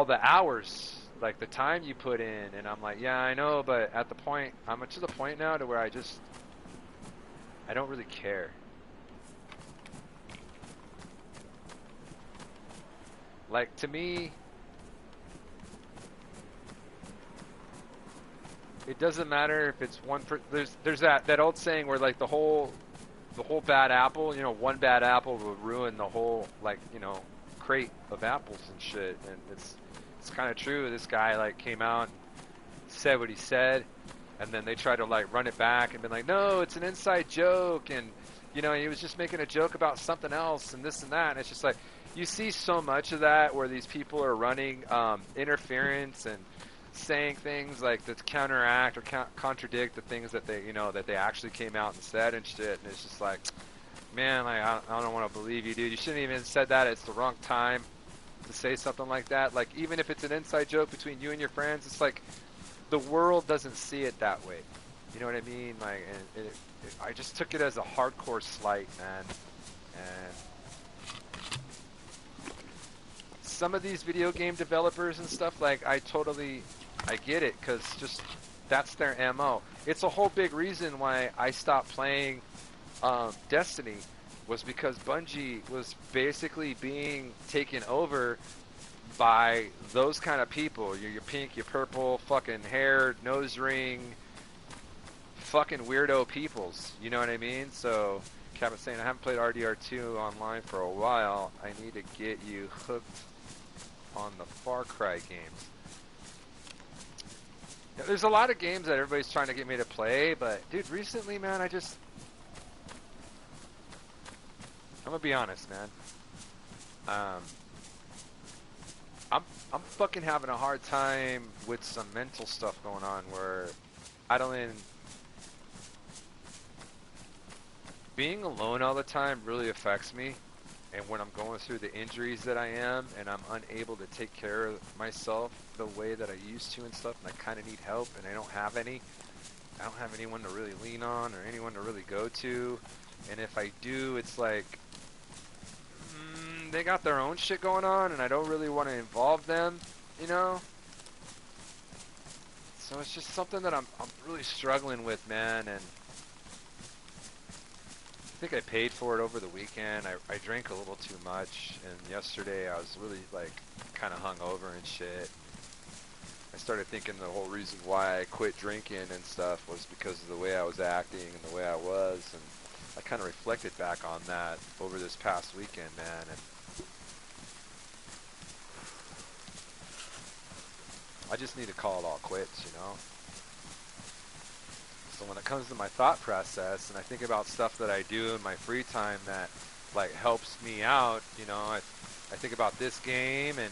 [SPEAKER 6] the hours, like the time you put in. And I'm like, yeah, I know, but at the point, I'm to the point now to where I don't really care. Like, to me, it doesn't matter if it's one there's that old saying where like the whole bad apple, you know, one bad apple will ruin the whole, like, you know, crate of apples and shit. And it's kind of true. This guy like came out and said what he said, and then they tried to like run it back and been like, no, it's an inside joke, and you know, he was just making a joke about something else and this and that. And it's just like, you see so much of that where these people are running interference and saying things like that counteract or contradict the things that they, you know, that they actually came out and said and shit. And it's just like, man, like, I don't want to believe you, dude. You shouldn't even have said that. It's the wrong time to say something like that. Like, even if it's an inside joke between you and your friends, it's like the world doesn't see it that way. You know what I mean? Like, and I just took it as a hardcore slight, man. And some of these video game developers and stuff, like, I get it, because just that's their MO. It's a whole big reason why I stopped playing Destiny, was because Bungie was basically being taken over by those kind of people. Your pink, your purple, fucking hair, nose ring, fucking weirdo peoples. You know what I mean? So, Cap was saying, I haven't played RDR2 online for a while. I need to get you hooked on the Far Cry games. Yeah, there's a lot of games that everybody's trying to get me to play, but dude, recently, man, I'm gonna be honest, man. I'm fucking having a hard time with some mental stuff going on where being alone all the time really affects me. And when I'm going through the injuries that I am, and I'm unable to take care of myself the way that I used to and stuff, and I kind of need help, and I don't have anyone to really lean on or anyone to really go to. And if I do, it's like, they got their own shit going on, and I don't really want to involve them, you know? So it's just something that I'm really struggling with, man. And I think I paid for it over the weekend. I drank a little too much, and yesterday I was really like kind of hungover and shit. I started thinking the whole reason why I quit drinking and stuff was because of the way I was acting and the way I was, and I kind of reflected back on that over this past weekend, man. And I just need to call it all quits, you know? So when it comes to my thought process, and I think about stuff that I do in my free time that, like, helps me out, you know, I think about this game, and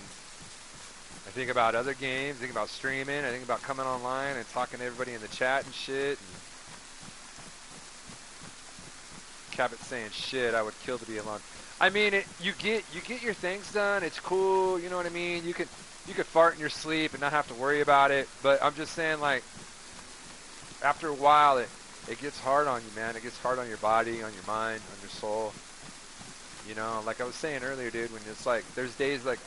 [SPEAKER 6] I think about other games, I think about streaming, I think about coming online and talking to everybody in the chat and shit, and Cabot saying, shit, I would kill to be alone. I mean, you get your things done, it's cool, you know what I mean? You could fart in your sleep and not have to worry about it, but I'm just saying, like, after a while, it gets hard on you, man. It gets hard on your body, on your mind, on your soul. You know, like I was saying earlier, dude, when it's like, there's days like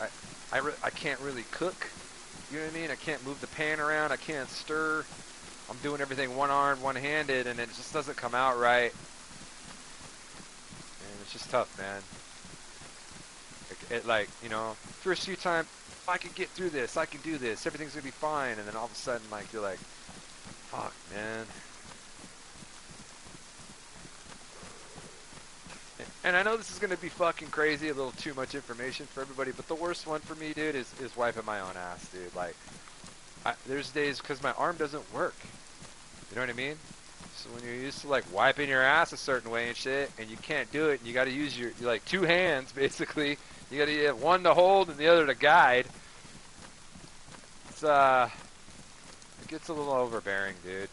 [SPEAKER 6] I can't really cook. You know what I mean? I can't move the pan around. I can't stir. I'm doing everything one-armed, one-handed, and it just doesn't come out right. And it's just tough, man. Like, you know, first few times, if I can get through this, I can do this, everything's going to be fine. And then all of a sudden, like, you're like, fuck, man. And I know this is going to be fucking crazy, a little too much information for everybody, but the worst one for me, dude, is wiping my own ass, dude. Like, there's days because my arm doesn't work. You know what I mean? So when you're used to, like, wiping your ass a certain way and shit, and you can't do it, and you got to use your, like, two hands, basically. You got to have one to hold and the other to guide. It's, it gets a little overbearing, dude.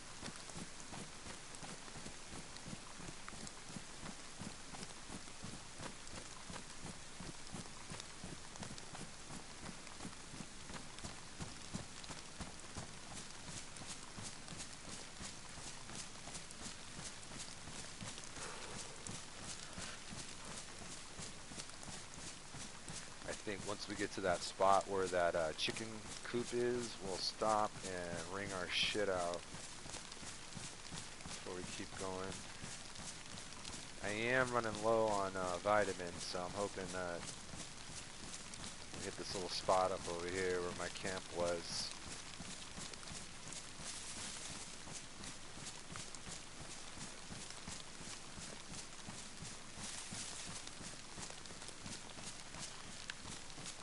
[SPEAKER 6] I think once we get to that spot where that chicken coop is, we'll stop and wring our shit out before we keep going. I am running low on vitamins, so I'm hoping that we hit this little spot up over here where my camp was.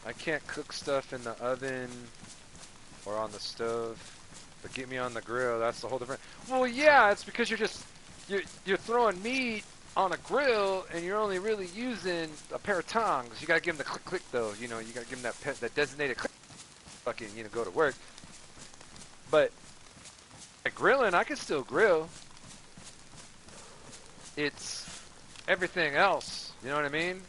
[SPEAKER 6] I can't cook stuff in the oven or on the stove, but get me on the grill, that's the whole different. Well, yeah, it's because you're throwing meat on a grill and you're only really using a pair of tongs. You gotta give them the click though, you know, you gotta give them that designated click, fucking, you know, go to work. But at grilling, I can still grill. It's everything else, you know what I mean?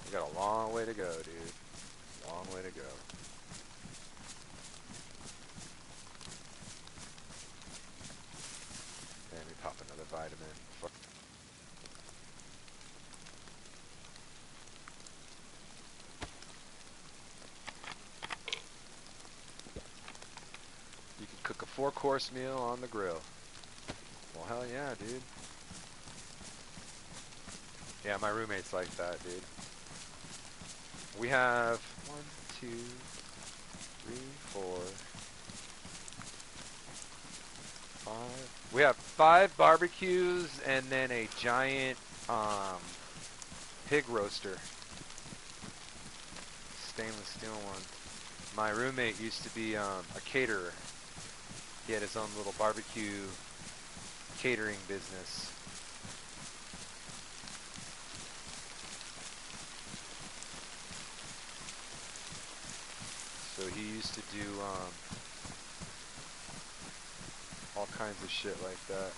[SPEAKER 6] We got a long way to go, dude. Long way to go. And we pop another vitamin. Fuck. You can cook a 4-course meal on the grill. Well, hell yeah, dude. Yeah, my roommate's like that, dude. We have 1, 2, 3, 4, 5. We have 5 barbecues and then a giant pig roaster. Stainless steel one. My roommate used to be a caterer. He had his own little barbecue catering business. So he used to do all kinds of shit like that.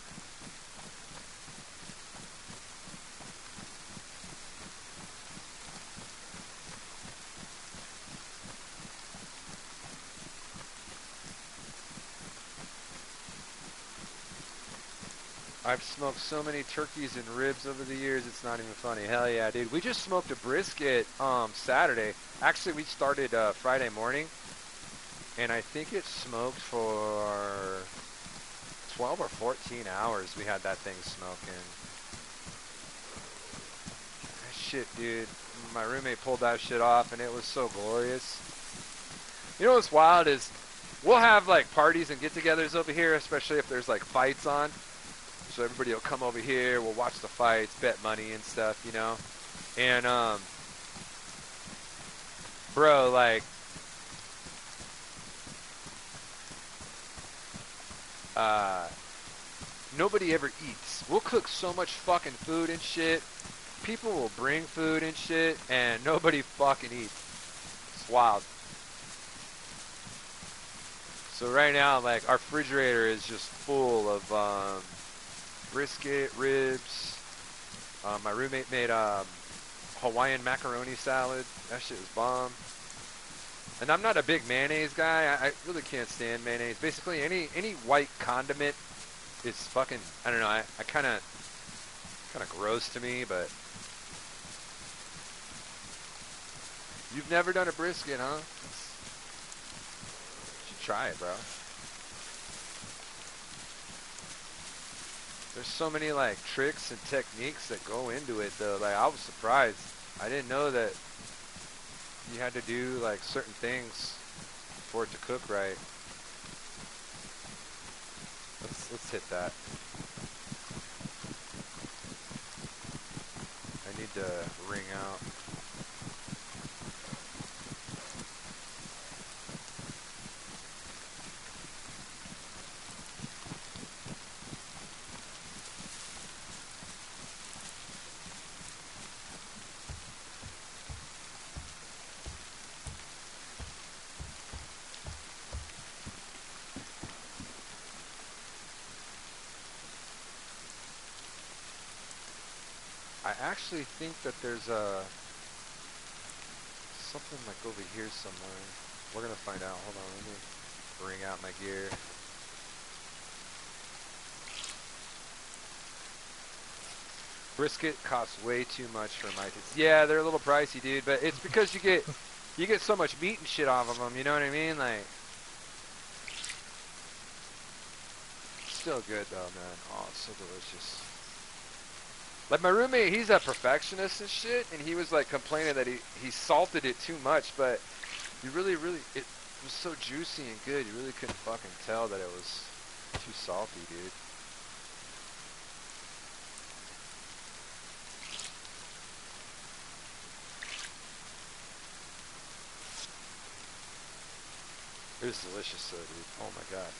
[SPEAKER 6] I've smoked so many turkeys and ribs over the years, it's not even funny. Hell yeah, dude. We just smoked a brisket Saturday. Actually, we started Friday morning, and I think it smoked for 12 or 14 hours. We had that thing smoking. Shit, dude. My roommate pulled that shit off, and it was so glorious. You know what's wild is we'll have, like, parties and get-togethers over here, especially if there's, like, fights on. So everybody will come over here, we'll watch the fights, bet money and stuff, you know? And, bro, like, nobody ever eats. We'll cook so much fucking food and shit. People will bring food and shit, and nobody fucking eats. It's wild. So right now, like, our refrigerator is just full of, brisket, ribs. My roommate made Hawaiian macaroni salad. That shit was bomb. And I'm not a big mayonnaise guy. I really can't stand mayonnaise. Basically, any white condiment is fucking, I don't know. I kind of gross to me. But you've never done a brisket, huh? You should try it, bro. There's so many, like, tricks and techniques that go into it, though. Like, I was surprised. I didn't know that you had to do like certain things for it to cook right. Let's hit that. I need to ring out. I actually think that there's something like over here somewhere. We're gonna find out. Hold on, let me bring out my gear. Brisket costs way too much for my kids. Yeah, they're a little pricey, dude, but it's because you get so much meat and shit off of them. You know what I mean? Like, still good though, man. Oh, it's so delicious. Like my roommate, he's a perfectionist and shit, and he was like complaining that he salted it too much, but you really, it was so juicy and good, you really couldn't fucking tell that it was too salty, dude. It was delicious though, dude. Oh my god.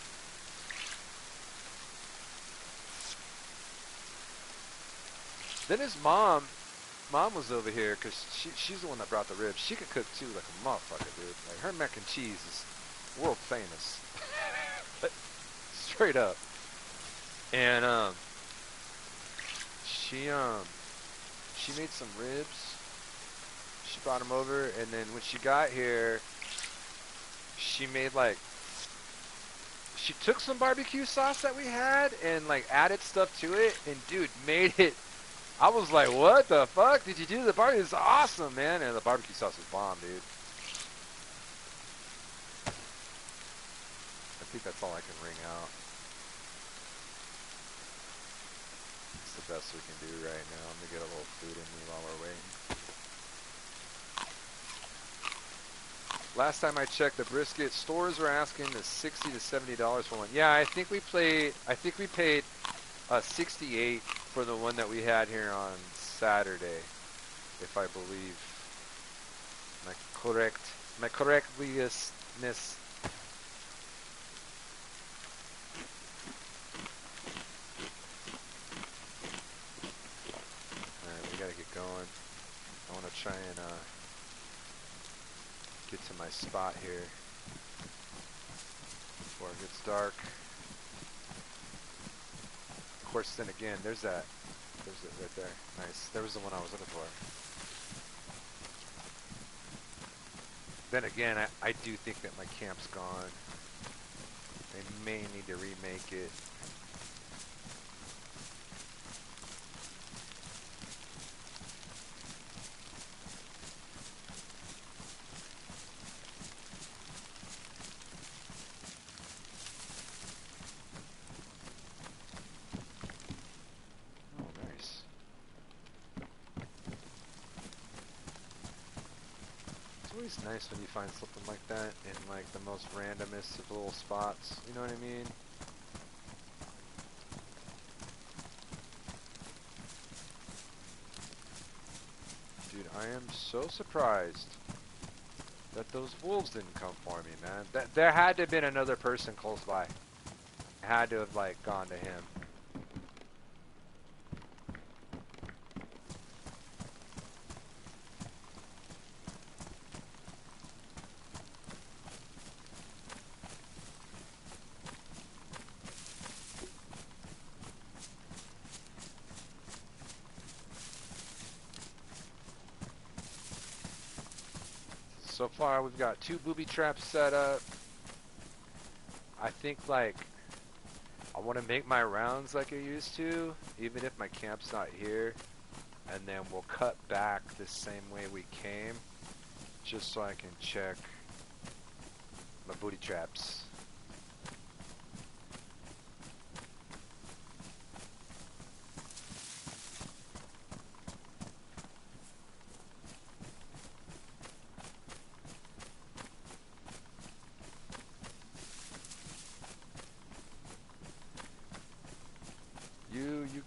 [SPEAKER 6] Then his mom was over here because she's the one that brought the ribs. She could cook too, like a motherfucker, dude. Like her mac and cheese is world famous, straight up. And she made some ribs. She brought them over, and then when she got here, she made like she took some barbecue sauce that we had and like added stuff to it, and dude made it. I was like, what the fuck did you do to the barbecue? It's awesome, man. And the barbecue sauce was bomb, dude. I think that's all I can ring out. It's the best we can do right now. I'm gonna get a little food in me while we're waiting. Last time I checked, the brisket stores were asking the $60 to $70 for one. Yeah, I think we paid 68 for the one that we had here on Saturday, if I believe my correctness. Alright, we gotta get going. I wanna try and get to my spot here before it gets dark. Of course, then again, there's it right there. Nice. There was the one I was looking for. Then again, I do think that my camp's gone. They may need to remake it. It's nice when you find something like that in like the most randomest of little spots, you know what I mean? Dude, I am so surprised that those wolves didn't come for me, man. There had to have been another person close by. I had to have like gone to him. So far, we've got 2 booby traps set up. I think, like, I want to make my rounds like I used to, even if my camp's not here. And then we'll cut back the same way we came, just so I can check my booty traps.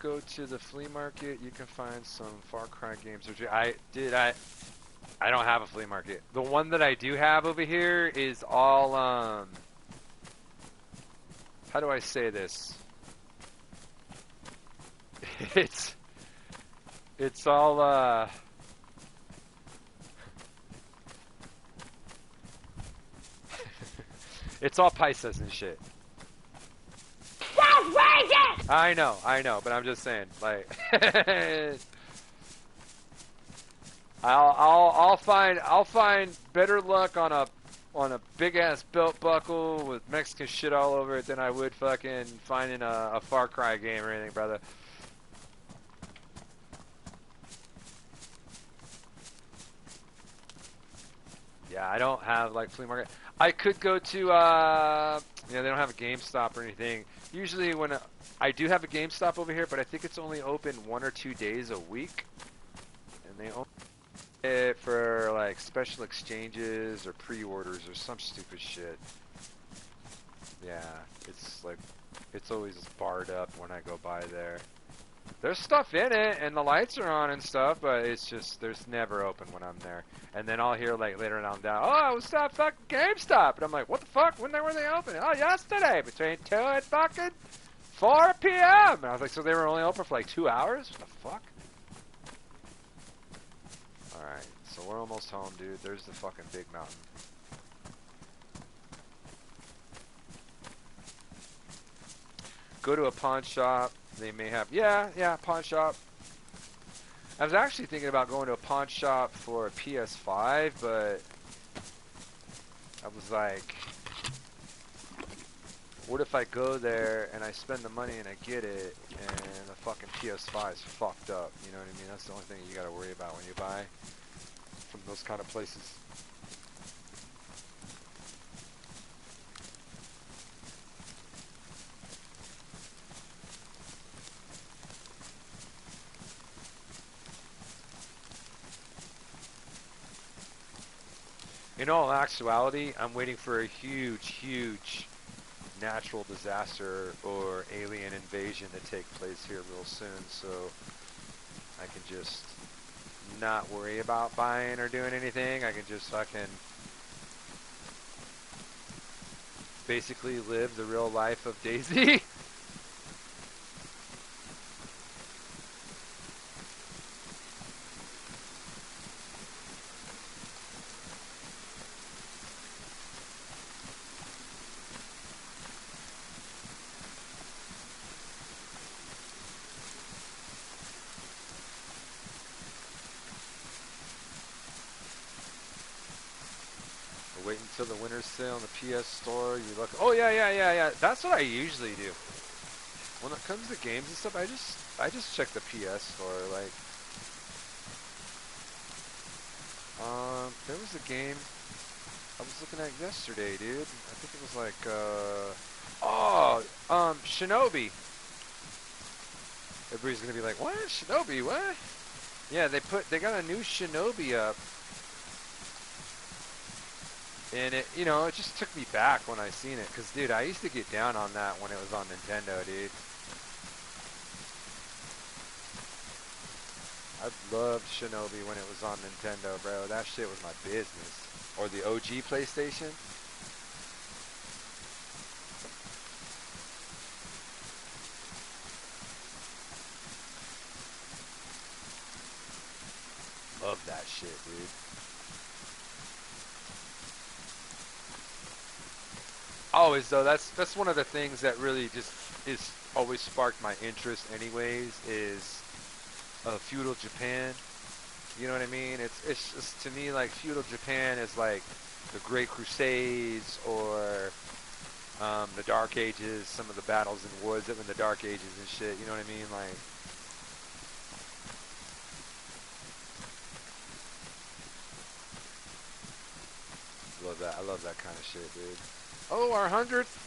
[SPEAKER 6] go to the flea market, you can find some Far Cry games. I don't have a flea market. The one that I do have over here is all, how do I say this? It's all, it's all paisas and shit.
[SPEAKER 5] That's racist!
[SPEAKER 6] I know, but I'm just saying, like, I'll find better luck on a big ass belt buckle with Mexican shit all over it than I would fucking finding a Far Cry game or anything, brother. Yeah, I don't have like flea market. I could go to they don't have a GameStop or anything. Usually when I do have a GameStop over here, but I think it's only open 1 or 2 days a week, and they only it for like special exchanges or pre-orders or some stupid shit. Yeah, it's like it's always barred up when I go by there. There's stuff in it and the lights are on and stuff, but it's just there's never open when I'm there. And then I'll hear like later on down, oh, it was that fucking GameStop, and I'm like, what the fuck? When were they open? Oh, yesterday between 2 and fucking 4 p.m. And I was like, so they were only open for like 2 hours? What the fuck? Alright, so we're almost home, dude. There's the fucking big mountain. Go to a pawn shop. They may have... Yeah, pawn shop. I was actually thinking about going to a pawn shop for a PS5, but... I was like... What if I go there and I spend the money and I get it and the fucking PS5 is fucked up? You know what I mean? That's the only thing you gotta worry about when you buy from those kind of places. In all actuality, I'm waiting for a huge natural disaster or alien invasion to take place here real soon, so I can just not worry about buying or doing anything. I can just fucking basically live the real life of DayZ. Wait until the winter sale on the PS Store. You look. Oh yeah. That's what I usually do. When it comes to games and stuff, I just check the PS Store. Like, there was a game I was looking at yesterday, dude. I think it was like, Shinobi. Everybody's gonna be like, what? Shinobi? What? Yeah, they got a new Shinobi up. And it just took me back when I seen it. Because, dude, I used to get down on that when it was on Nintendo, dude. I loved Shinobi when it was on Nintendo, bro. That shit was my business. Or the OG PlayStation. Love that shit, dude. Always though, that's one of the things that really just is always sparked my interest anyways, is feudal Japan. You know what I mean? It's just, to me, like, feudal Japan is like the Great Crusades or the Dark Ages, some of the battles in woods in the Dark Ages and shit. You know what I mean? Like, I love that kind of shit, dude. Oh, our 100th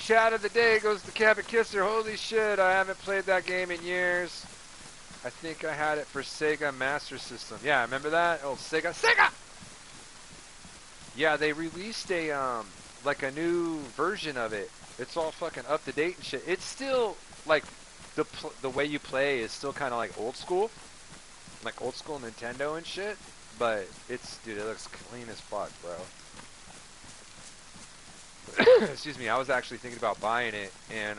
[SPEAKER 6] chat of the day goes to Cabot Kisser. Holy shit, I haven't played that game in years. I think I had it for Sega Master System. Yeah, remember that? Oh, Sega! Yeah, they released a, like a new version of it. It's all fucking up to date and shit. It's still, like, the way you play is still kind of like old school Nintendo and shit. But dude, it looks clean as fuck, bro. Excuse me, I was actually thinking about buying it and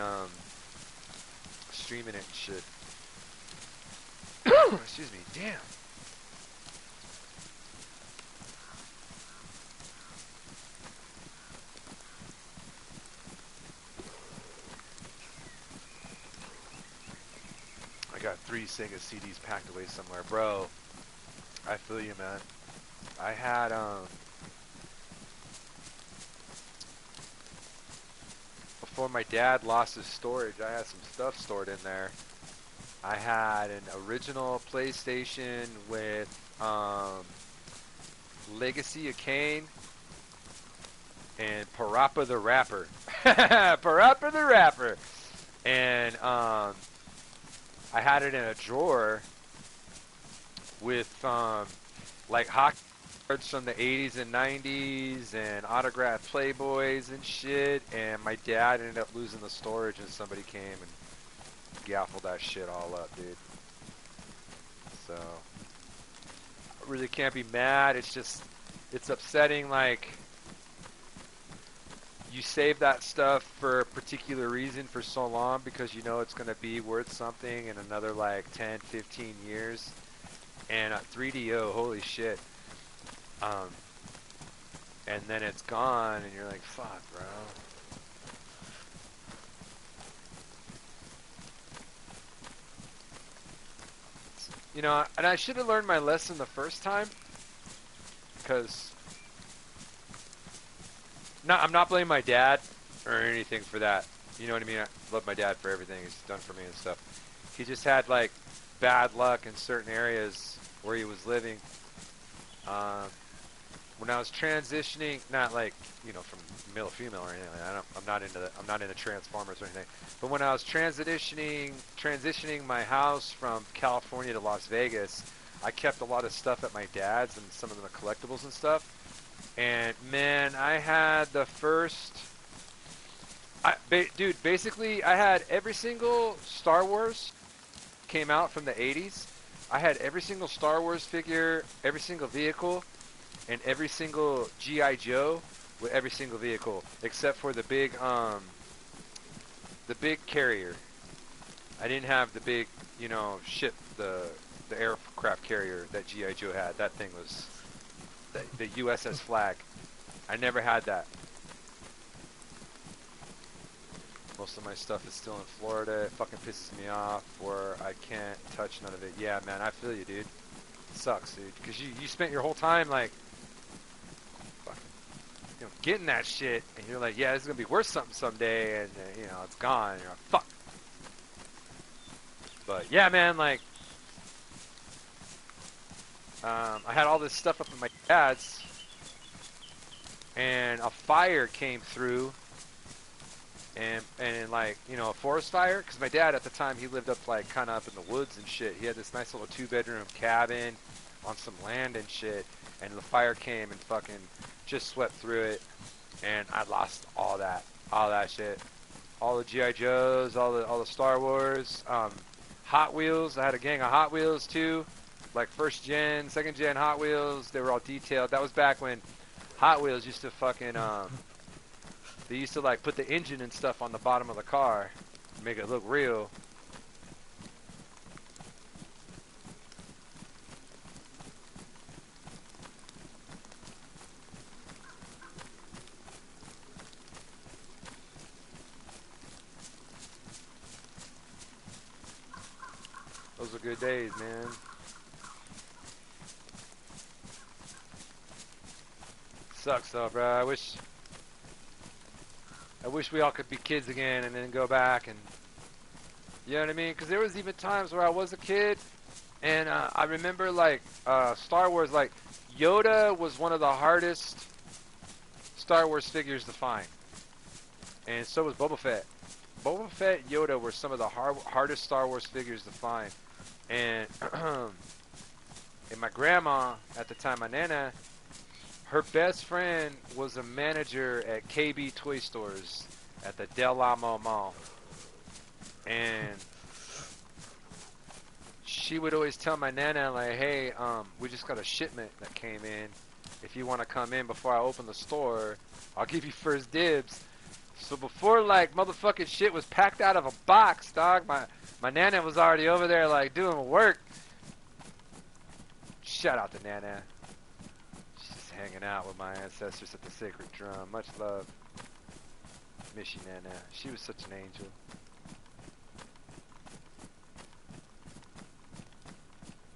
[SPEAKER 6] streaming it and shit. Excuse me, damn. I got 3 Sega CDs packed away somewhere, bro. I feel you, man. I had before my dad lost his storage, I had some stuff stored in there. I had an original PlayStation with Legacy of Kain and Parappa the Rapper. Parappa the Rapper. And I had it in a drawer with like hockey cards from the 80s and 90s and autographed Playboys and shit. And my dad ended up losing the storage and somebody came and gaffled that shit all up, dude. So I really can't be mad. It's just, it's upsetting. Like, you save that stuff for a particular reason for so long because you know it's going to be worth something in another like 10, 15 years. And 3DO, holy shit. And then it's gone and you're like, fuck, bro. You know, and I should have learned my lesson the first time, because I'm not blaming my dad or anything for that. You know what I mean? I love my dad for everything he's done for me and stuff. He just had like bad luck in certain areas where he was living. When I was transitioning, not like, you know, from male to female or anything. I'm not into Transformers or anything. But when I was transitioning my house from California to Las Vegas, I kept a lot of stuff at my dad's and some of the collectibles and stuff. And man, I had the first, dude, basically I had every single Star Wars came out from the 80s. I had every single Star Wars figure, every single vehicle, and every single G.I. Joe with every single vehicle, except for the big carrier. I didn't have the big, you know, ship, the aircraft carrier that G.I. Joe had. That thing was the USS Flag. I never had that. Most of my stuff is still in Florida. It fucking pisses me off where I can't touch none of it. Yeah, man, I feel you, dude. It sucks, dude. Because you spent your whole time, like, fucking, you know, getting that shit. And you're like, yeah, this is going to be worth something someday. And, you know, it's gone. And you're like, fuck. But, yeah, man, like, I had all this stuff up in my dad's. And a fire came through. And like, you know, a forest fire, because my dad at the time, he lived up like kind of up in the woods and shit. He had this nice little 2-bedroom cabin on some land and shit, and the fire came and fucking just swept through it, and I lost all that shit, all the G.I. Joes, all the Star Wars, Hot Wheels. I had a gang of Hot Wheels too, like 1st gen, 2nd gen Hot Wheels. They were all detailed. That was back when Hot Wheels used to fucking they used to like put the engine and stuff on the bottom of the car to make it look real. Those were good days, man. Sucks though, bro. I wish we all could be kids again and then go back and, you know what I mean? Because there was even times where I was a kid and I remember like Star Wars, like Yoda was one of the hardest Star Wars figures to find. And so was Boba Fett. Boba Fett, Yoda were some of the hardest Star Wars figures to find. And, and my grandma, at the time, my Nana, her best friend was a manager at KB Toy Stores at the Del Amo Mall. And she would always tell my nana, like, hey, we just got a shipment that came in. If you want to come in before I open the store, I'll give you first dibs. So before, like, motherfucking shit was packed out of a box, dog, my nana was already over there, like, doing work. Shout out to Nana. She's just hanging out with my ancestors at the sacred drum. Much love. Miss you, Nana. She was such an angel.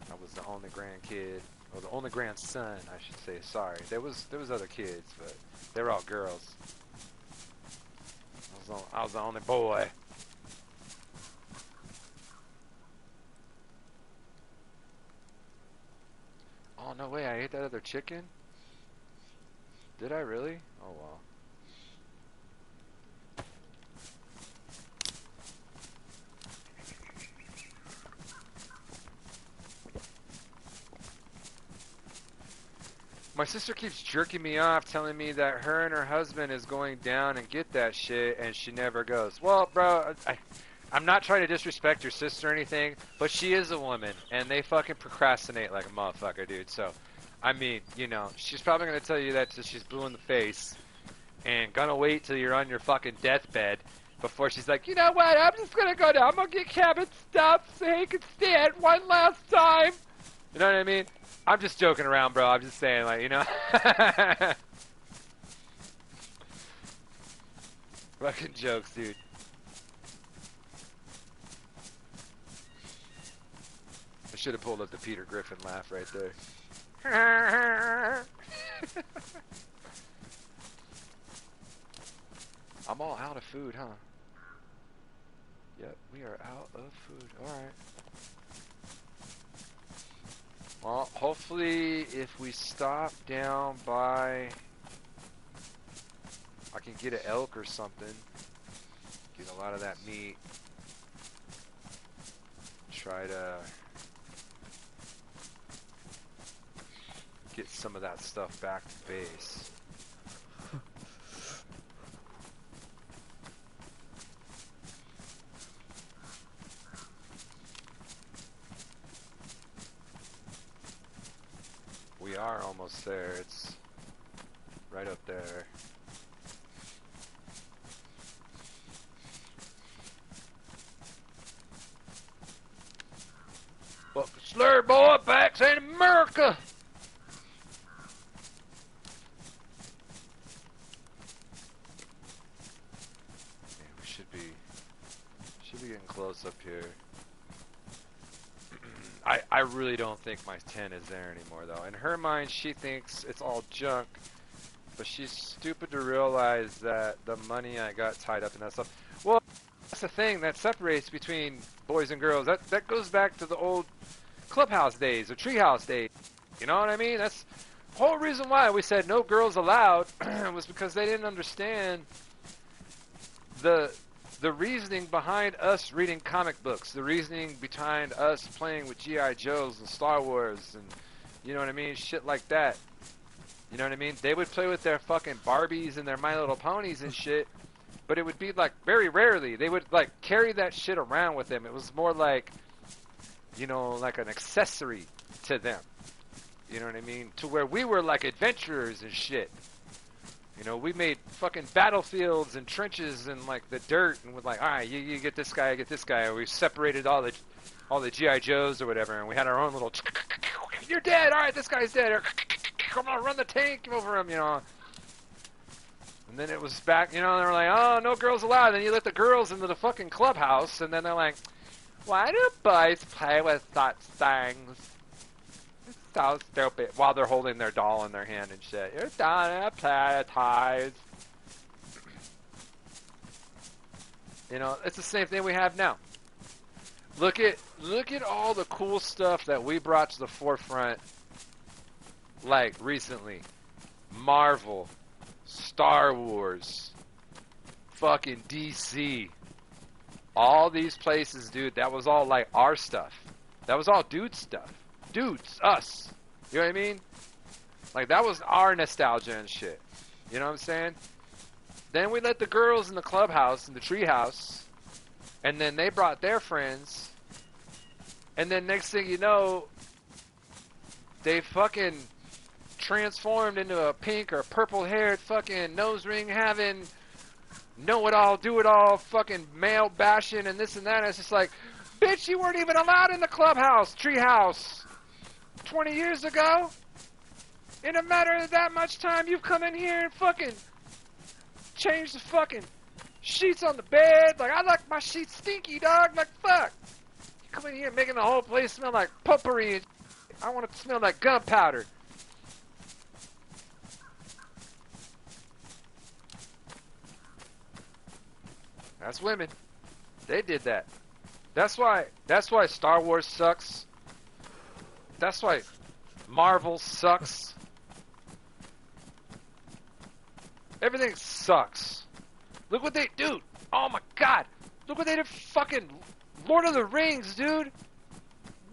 [SPEAKER 6] I was the only grandkid, or the only grandson, I should say. Sorry, there was other kids, but they were all girls. I was the only boy. Oh no way! I ate that other chicken. Did I really? Oh well. My sister keeps jerking me off, telling me that her and her husband is going down and get that shit, and she never goes. Well, bro, I'm not trying to disrespect your sister or anything, but she is a woman, and they fucking procrastinate like a motherfucker, dude. So, I mean, you know, she's probably going to tell you that till she's blue in the face, and gonna wait till you're on your fucking deathbed before she's like, you know what, I'm just going to go down, I'm going to get Kevin stuff so he can stand one last time. You know what I mean? I'm just joking around, bro. I'm just saying, like, you know. Fucking jokes, dude. I should have pulled up the Peter Griffin laugh right there. I'm all out of food, huh? Yep, we are out of food. Alright. Well, hopefully if we stop down by... I can get an elk or something. Get a lot of that meat. Try to... get some of that stuff back to base. We are almost there. It's right up there. Fucking slur boy, back's in America. Yeah, we should be getting close up here. I really don't think my 10 is there anymore, though. In her mind, she thinks it's all junk, but she's stupid to realize that the money I got tied up in that stuff. Well, that's the thing that separates between boys and girls. That goes back to the old clubhouse days or treehouse days. You know what I mean? That's the whole reason why we said no girls allowed was because they didn't understand the reasoning behind us reading comic books, the reasoning behind us playing with G.I. Joes and Star Wars and, you know what I mean, shit like that. You know what I mean? They would play with their fucking Barbies and their My Little Ponies and shit, but it would be, like, very rarely. They would, like, carry that shit around with them. It was more like, you know, like an accessory to them. You know what I mean? To where we were, like, adventurers and shit. You know, we made fucking battlefields and trenches and like the dirt, and was like, all right, you get this guy, I get this guy. Or we separated all the GI Joes or whatever, and we had our own little. You're dead. All right, this guy's dead. Or, come on, run the tank over him. You know. And then it was back. You know, they were like, oh, no girls allowed. Then you let the girls into the fucking clubhouse, and then they're like, why do boys play with such things? So stupid, while they're holding their doll in their hand and shit. You're done to play toys. You know, it's the same thing we have now. Look at all the cool stuff that we brought to the forefront, like recently. Marvel, Star Wars, fucking DC. All these places, dude, that was all like our stuff. That was all dude stuff. Dudes, us. You know what I mean? Like, that was our nostalgia and shit. You know what I'm saying? Then we let the girls in the clubhouse, in the treehouse, and then they brought their friends, And then next thing you know, they fucking transformed into a pink or purple-haired fucking nose ring having, know-it-all, do-it-all, fucking male bashing and this and that. And it's just like, bitch, you weren't even allowed in the clubhouse, treehouse, 20 years ago. In a matter of that much time, you've come in here and fucking changed the fucking sheets on the bed. Like, I like my sheets stinky, dog. Like, fuck. You come in here making the whole place smell like potpourri and I want it to smell like gunpowder. That's women. They did that. That's why Star Wars sucks. That's why Marvel sucks. Everything sucks. Look what they do. Oh my god. Look what they did fucking Lord of the Rings, dude.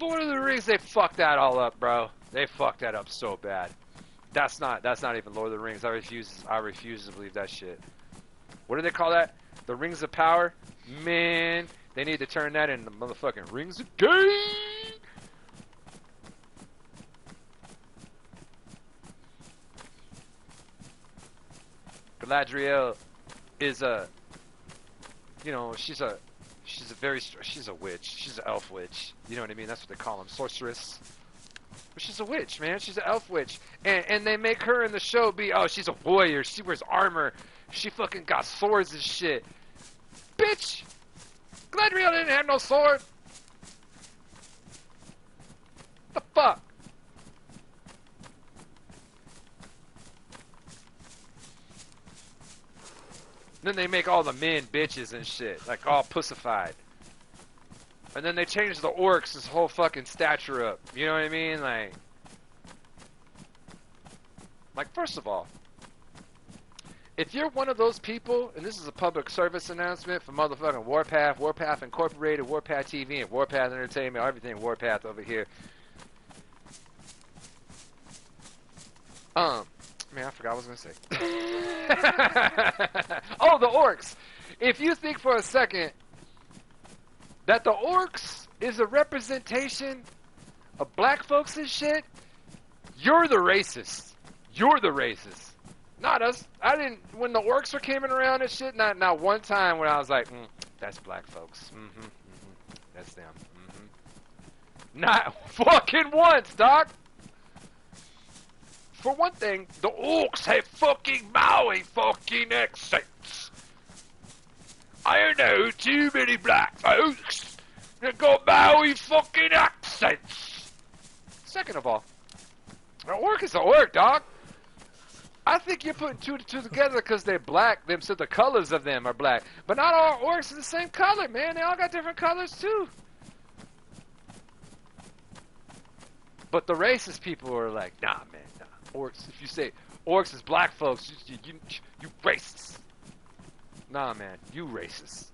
[SPEAKER 6] Lord of the Rings, they fucked that all up, bro. They fucked that up so bad. That's not even Lord of the Rings. I refuse to believe that shit. What do they call that? The Rings of Power? Man, they need to turn that into motherfucking Rings of Game. Galadriel is a, you know, she's a witch. She's an elf witch. You know what I mean? That's what they call them, sorceress. But she's a witch, man. She's an elf witch. And they make her in the show be, oh, she's a warrior. She wears armor. She fucking got swords and shit. Bitch! Galadriel didn't have no sword. The fuck? Then they make all the men bitches and shit, like all pussified. And then they change the orcs' whole fucking stature up. You know what I mean? Like first of all, if you're one of those people, and this is a public service announcement for motherfucking Warpath, Warpath Incorporated, Warpath TV, and Warpath Entertainment, everything Warpath over here. Man, I forgot what I was going to say. Oh, the orcs. If you think for a second that the orcs is a representation of black folks and shit, you're the racist. You're the racist. Not us. I didn't, when the orcs were coming around and shit, not one time when I was like, that's black folks. That's them. Not fucking once, doc. For one thing, the orcs have fucking Maui fucking accents. I know too many black folks that got Maui fucking accents. Second of all, an orc is an orc, dog. I think you're putting two and two together because they're black, them so the colors of them are black. But not all orcs are the same color, man. They all got different colors too. But the racist people are like, nah, man, nah. Orcs, if you say orcs is black folks, you racist. Nah, man, you racist.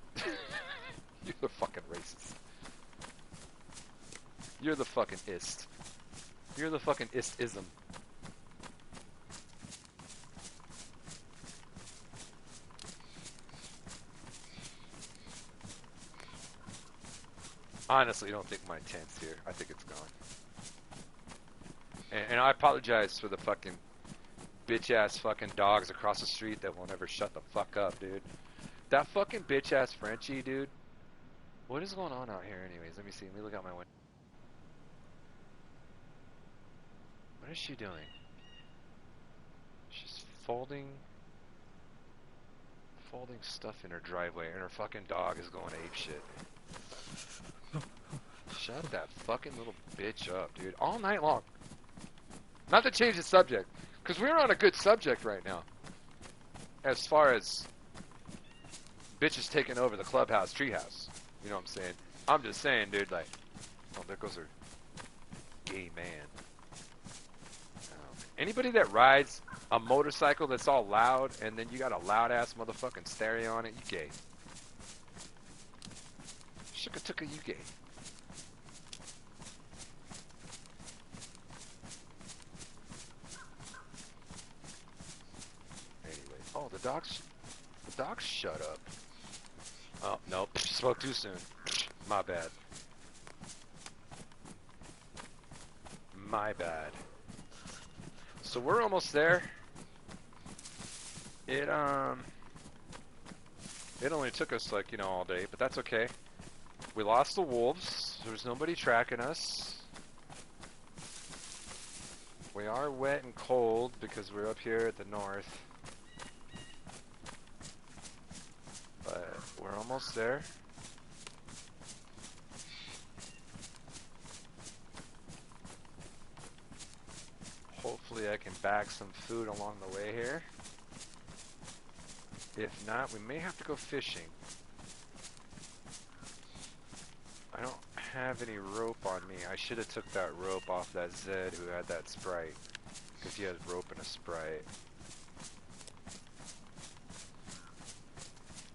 [SPEAKER 6] You're the fucking racist. You're the fucking ist. You're the fucking ism. Honestly, I don't think my intent's here. I think it's gone. And I apologize for the fucking bitch-ass fucking dogs across the street that won't ever shut the fuck up, dude. That fucking bitch-ass Frenchie, dude. What is going on out here anyways? Let me see. Let me look out my window. What is she doing? She's folding stuff in her driveway, and her fucking dog is going apeshit. Shut that fucking little bitch up, dude. All night long. Not to change the subject, because we're on a good subject right now. As far as bitches taking over the clubhouse, treehouse. You know what I'm saying? I'm just saying, dude, like, oh, there goes her gay man. Anybody that rides a motorcycle that's all loud, and then you got a loud-ass motherfucking stereo on it, you gay. Shooka-tooka, you gay. Oh, the dogs shut up. Oh, nope, spoke too soon. My bad. My bad. So we're almost there. It only took us like, you know, all day, but that's okay. We lost the wolves. There was nobody tracking us. We are wet and cold because we're up here at the north. But we're almost there. Hopefully I can bag some food along the way here. If not, we may have to go fishing. I don't have any rope on me. I should have took that rope off that Zed who had that Sprite. Because he has rope and a Sprite.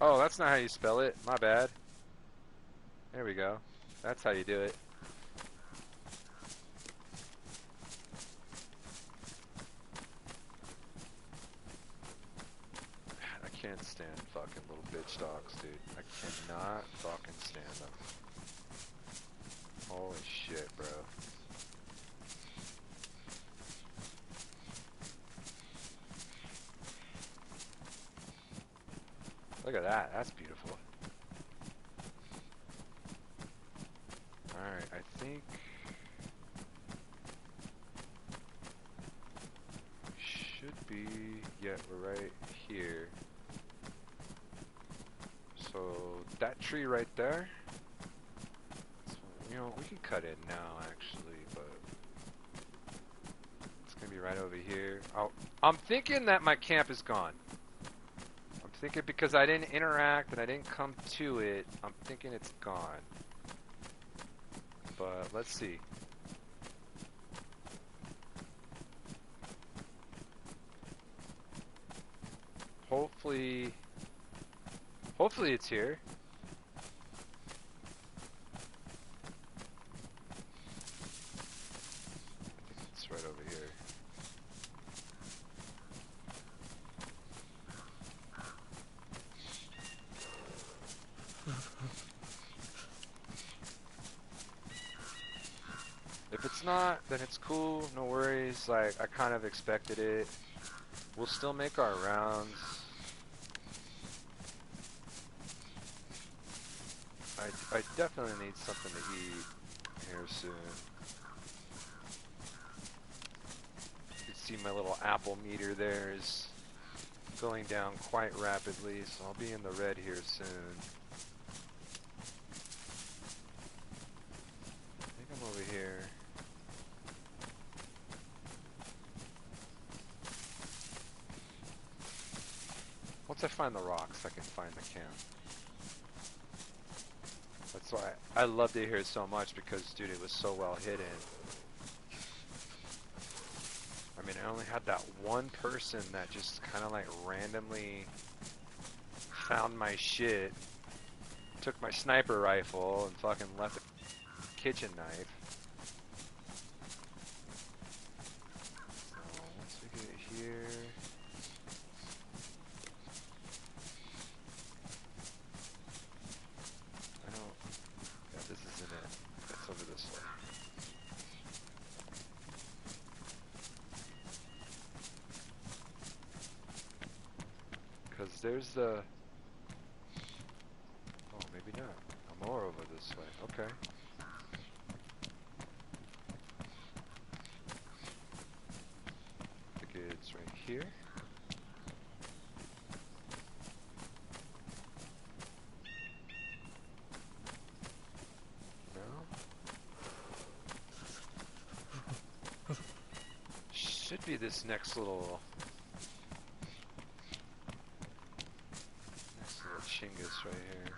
[SPEAKER 6] Oh, that's not how you spell it. My bad. There we go. That's how you do it. I can't stand fucking little bitch dogs, dude. I cannot fucking stand them. Holy shit, bro. Look at that. That's beautiful. Alright, I think we should be, yeah, we're right here. So that tree right there, so, you know, we can cut it now actually, but it's gonna be right over here. Oh, I'm thinking that my camp is gone. I'm thinking because I didn't interact and I didn't come to it, I'm thinking it's gone. But let's see. Hopefully it's here. I think it's right over here. If it's not, then it's cool, no worries. Like, I kind of expected it. We'll still make our rounds. I definitely need something to eat here soon. You can see my little apple meter there is going down quite rapidly, so I'll be in the red here soon. I think I'm over here. Once I find the rocks, I can find the camp. That's why I loved it here so much, because, dude, it was so well hidden. I mean, I only had that one person that just kind of like randomly found my shit, took my sniper rifle, and fucking left a kitchen knife. So once we get here... There's the... Oh, maybe not. I'm more over this way. Okay. I think it's right here. No? Should be this next little... Chingus right here.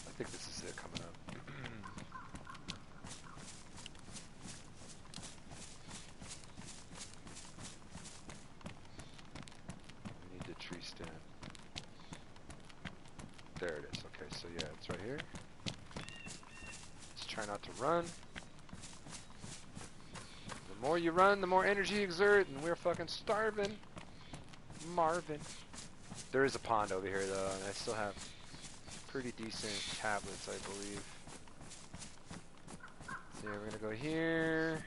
[SPEAKER 6] I think this is it coming up. We need the tree stand. There it is. Okay, so yeah, it's right here. Let's try not to run. The more you run, the more energy you exert, and we're fucking starving. Marvin. There is a pond over here though, and I still have pretty decent tablets, I believe. Yeah, we're gonna go here.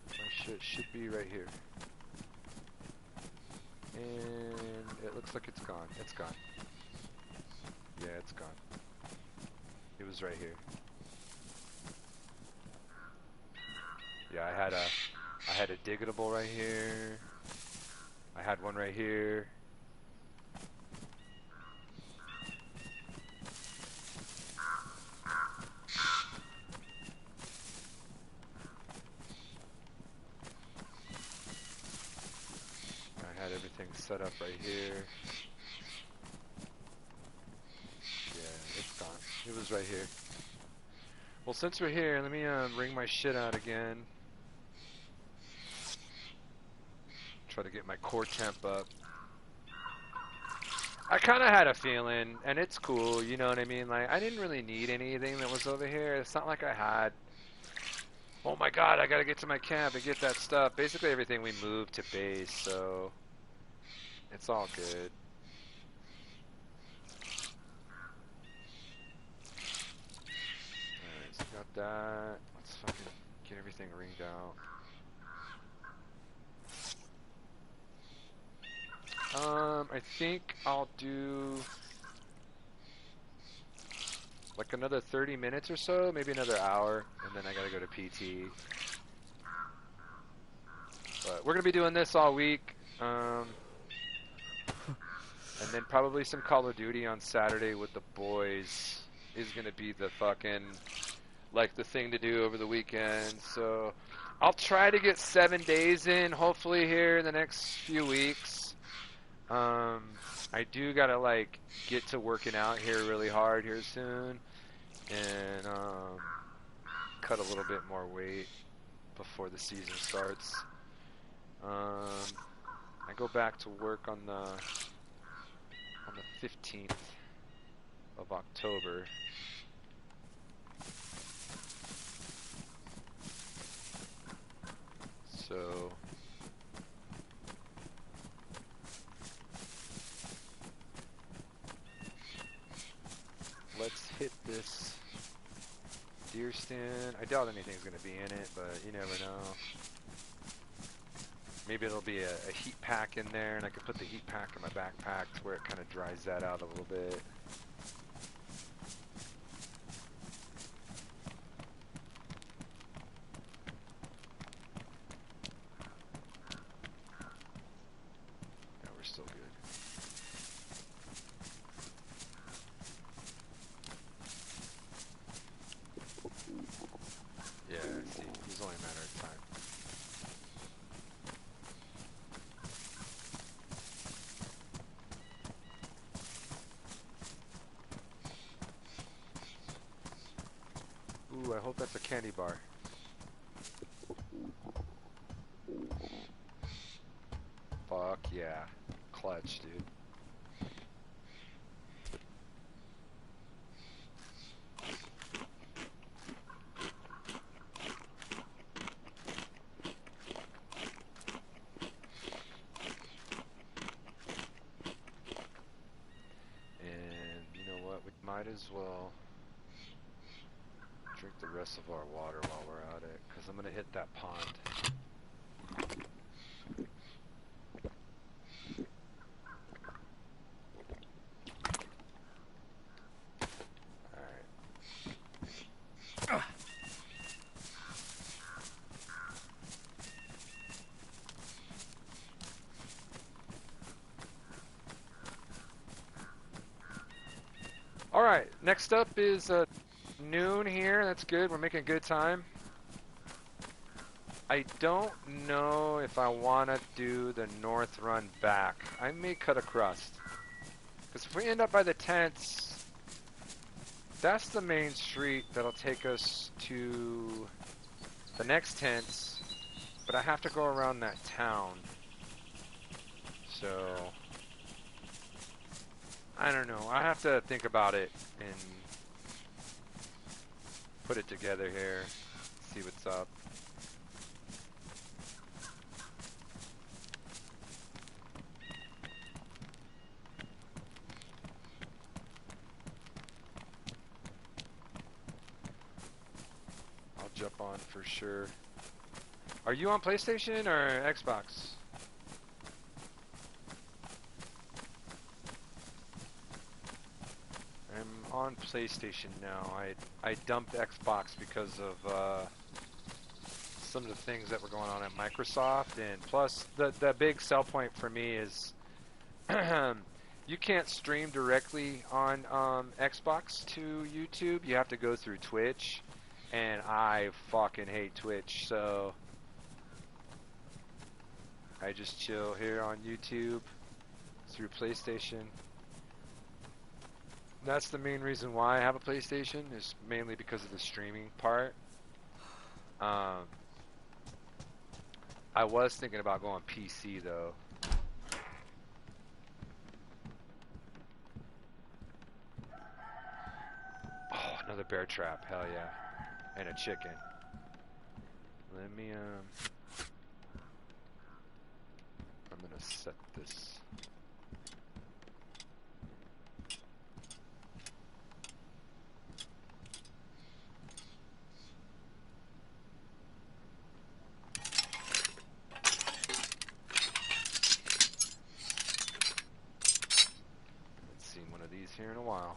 [SPEAKER 6] My shit should be right here. And it looks like it's gone. It's gone. Yeah, it's gone. It was right here. Yeah, I had a digitable right here. I had one right here. I had everything set up right here. Yeah, it's gone. It was right here. Well, since we're here, let me bring my shit out again. Try to get my core temp up. I kind of had a feeling, and it's cool, you know what I mean? Like, I didn't really need anything that was over here. It's not like I had, oh my god, I gotta get to my camp and get that stuff. Basically, everything we moved to base, so it's all good. Alright, so got that. Let's fucking get everything ringed out. I think I'll do like another 30 minutes or so, maybe another hour, and then I gotta go to PT. But we're gonna be doing this all week, and then probably some Call of Duty on Saturday with the boys is gonna be the fucking, like, the thing to do over the weekend. So I'll try to get 7 days in, hopefully, here in the next few weeks. I do gotta, like, get to working out here really hard here soon, and cut a little bit more weight before the season starts. I go back to work on the 15th of October. So let's hit this deer stand. I doubt anything's going to be in it, but you never know. Maybe it'll be a heat pack in there, and I could put the heat pack in my backpack to where it kind of dries that out a little bit. Yeah, we're still good. Yeah, see, it's only a matter of time. Ooh, I hope that's a candy bar. Fuck yeah. Clutch, dude. And you know what? We might as well drink the rest of our water while we're at it, because I'm going to hit that pond. Alright. Alright, next up is noon here. That's good. We're making good time. I don't know if I want to do the north run back. I may cut across. Because if we end up by the tents, that's the main street that'll take us to the next tents. But I have to go around that town. So I don't know. I have to think about it and put it together here. See what's up. fun for sure. Are you on PlayStation or Xbox? I'm on PlayStation now. I dumped Xbox because of some of the things that were going on at Microsoft, and plus the big sell point for me is you can't stream directly on Xbox to YouTube. You have to go through Twitch, and I fucking hate Twitch, so I just chill here on YouTube through PlayStation. That's the main reason why I have a PlayStation, is mainly because of the streaming part. I was thinking about going PC though. Oh, another bear trap, hell yeah. And a chicken. Let me, I'm gonna set this. Here in a while.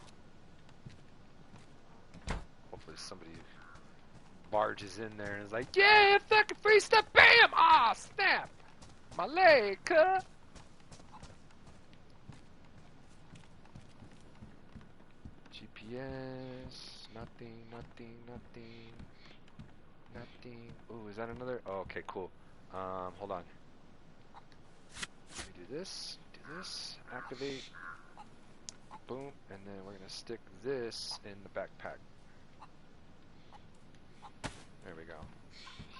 [SPEAKER 6] Hopefully somebody barges in there and is like, yeah, fucking free stuff, bam! Ah, snap! My leg, cut! GPS, nothing. Ooh, is that another? Oh, okay, cool. Hold on. Let me do this, activate. Boom, and then we're gonna stick this in the backpack. There we go.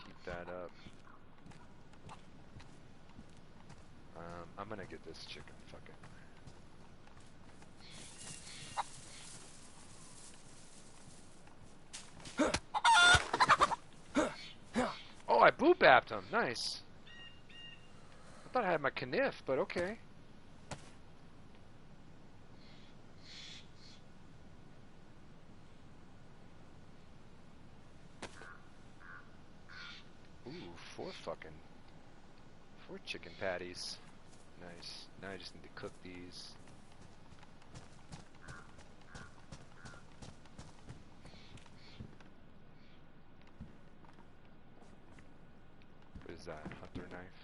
[SPEAKER 6] Heat that up. I'm gonna get this chicken. Fuck it. Oh, I boop-bapped him. Nice. I thought I had my kniff, but okay. Ooh, four chicken patties. Nice. Now I just need to cook these. What is that? Hunter knife.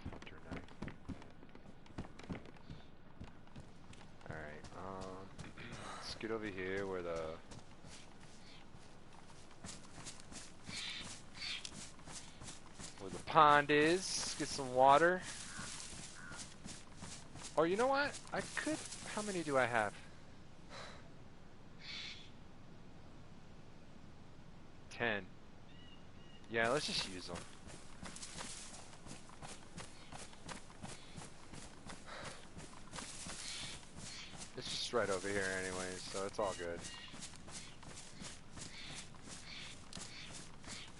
[SPEAKER 6] Alright, let's get over here where the pond is. Get some water. Or you know what? I could. How many do I have? 10. Yeah, let's just use them. It's just right over here anyway, so it's all good.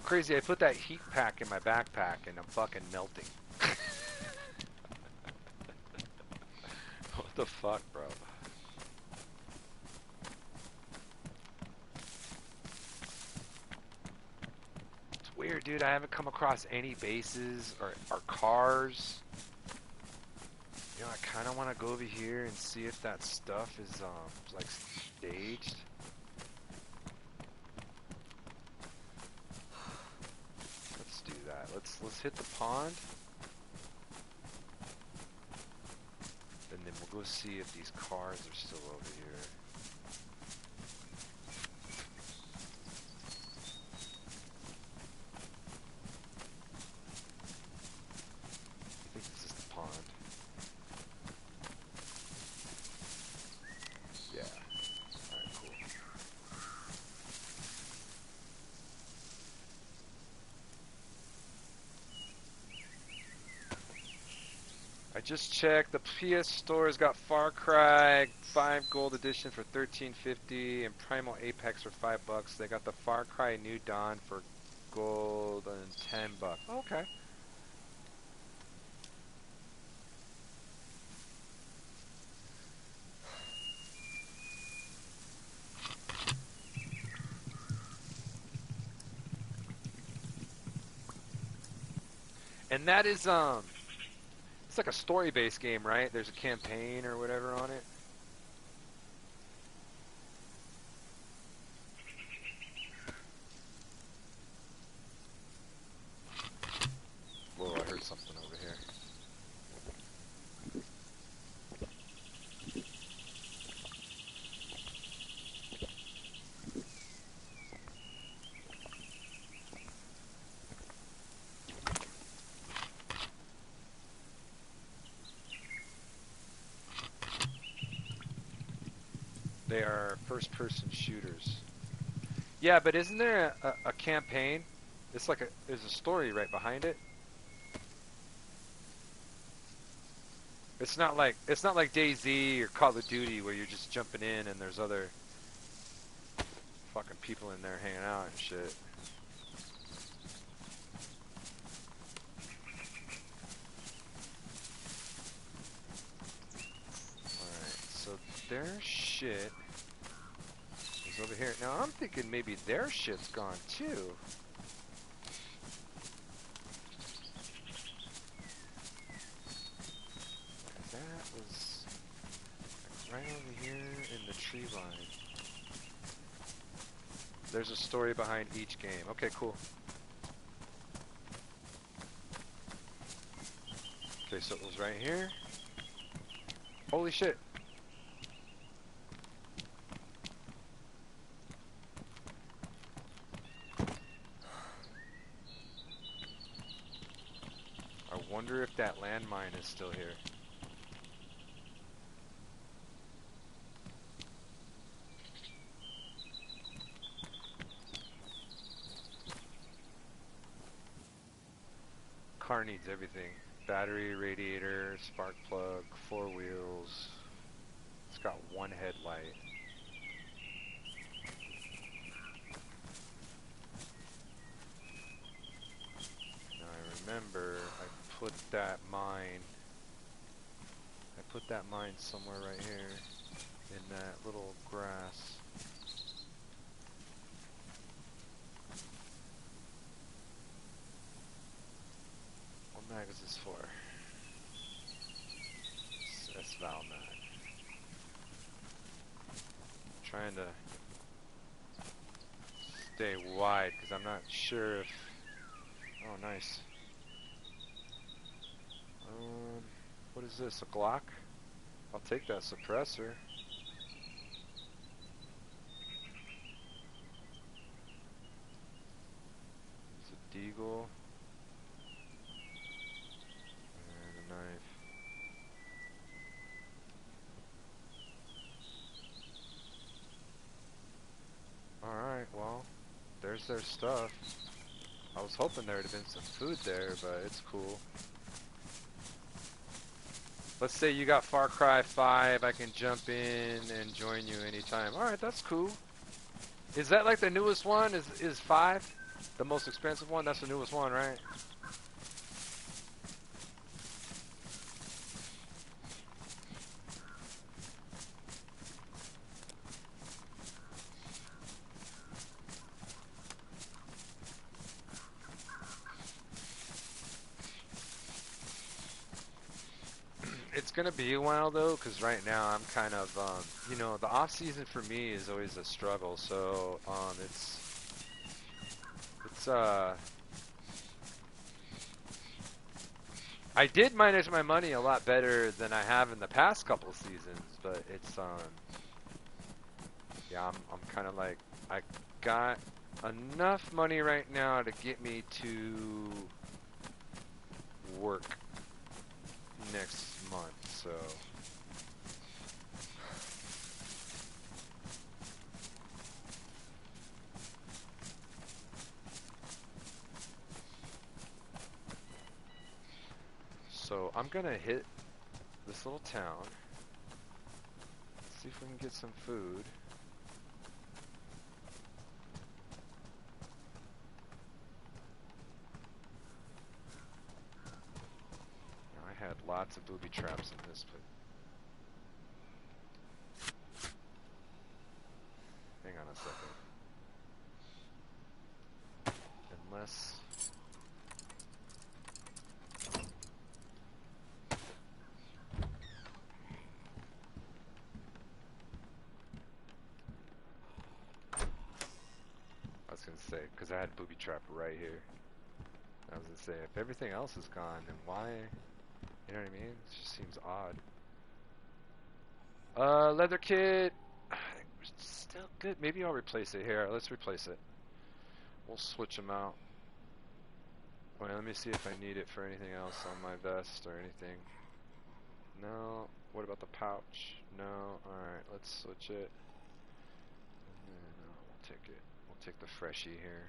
[SPEAKER 6] Crazy, I put that heat pack in my backpack and I'm fucking melting. What the fuck, bro? It's weird, dude. I haven't come across any bases or cars. You know, I kind of want to go over here and see if that stuff is, like, staged. Let's do that. Let's hit the pond. And then we'll go see if these cars are still over here. I think this is the pond. Yeah. Alright, cool. I just checked. The PS Store's got Far Cry 5 Gold Edition for $13.50 and Primal Apex for $5. They got the Far Cry New Dawn for gold and $10. Okay. And that is it's like a story-based game, right? There's a campaign or whatever on it. Whoa, I heard something over here. They are first-person shooters. Yeah, but isn't there a campaign? It's like there's a story right behind it. It's not like DayZ or Call of Duty where you're just jumping in and there's other fucking people in there hanging out and shit. Alright, so their shit is over here. Now I'm thinking maybe their shit's gone too. That was right over here in the tree line. There's a story behind each game. Okay, cool. Okay, so it was right here. Holy shit. I wonder if that landmine is still here. Car needs everything. Battery, radiator, spark plug, 4 wheels. It's got one headlight. Now I remember I put that mine somewhere right here in that little grass. What mag is this for? That's Val mag. Trying to stay wide because I'm not sure if. Oh, nice. What is this? A Glock? I'll take that suppressor. It's a deagle. And a knife. Alright, well, there's their stuff. I was hoping there would have been some food there, but it's cool. Let's say you got Far Cry 5, I can jump in and join you anytime. Alright, that's cool. Is that like the newest one? Is 5 the most expensive one? That's the newest one, right? It's gonna be a while though, because right now I'm kind of, you know, the off season for me is always a struggle. So it's I did manage my money a lot better than I have in the past couple of seasons, but it's yeah, I'm kind of like, I got enough money right now to get me to work next month, so I'm gonna hit this little town, see if we can get some food. I had lots of booby traps in this place. Hang on a second. Unless had a booby trap right here. I was gonna say, if everything else is gone, then why? You know what I mean? It just seems odd. Leather kit. I think we're still good. Maybe I'll replace it here. Let's replace it. We'll switch them out. Wait, let me see if I need it for anything else on my vest or anything. No. What about the pouch? No. Alright, let's switch it. No, we'll take it. We'll take the freshie here.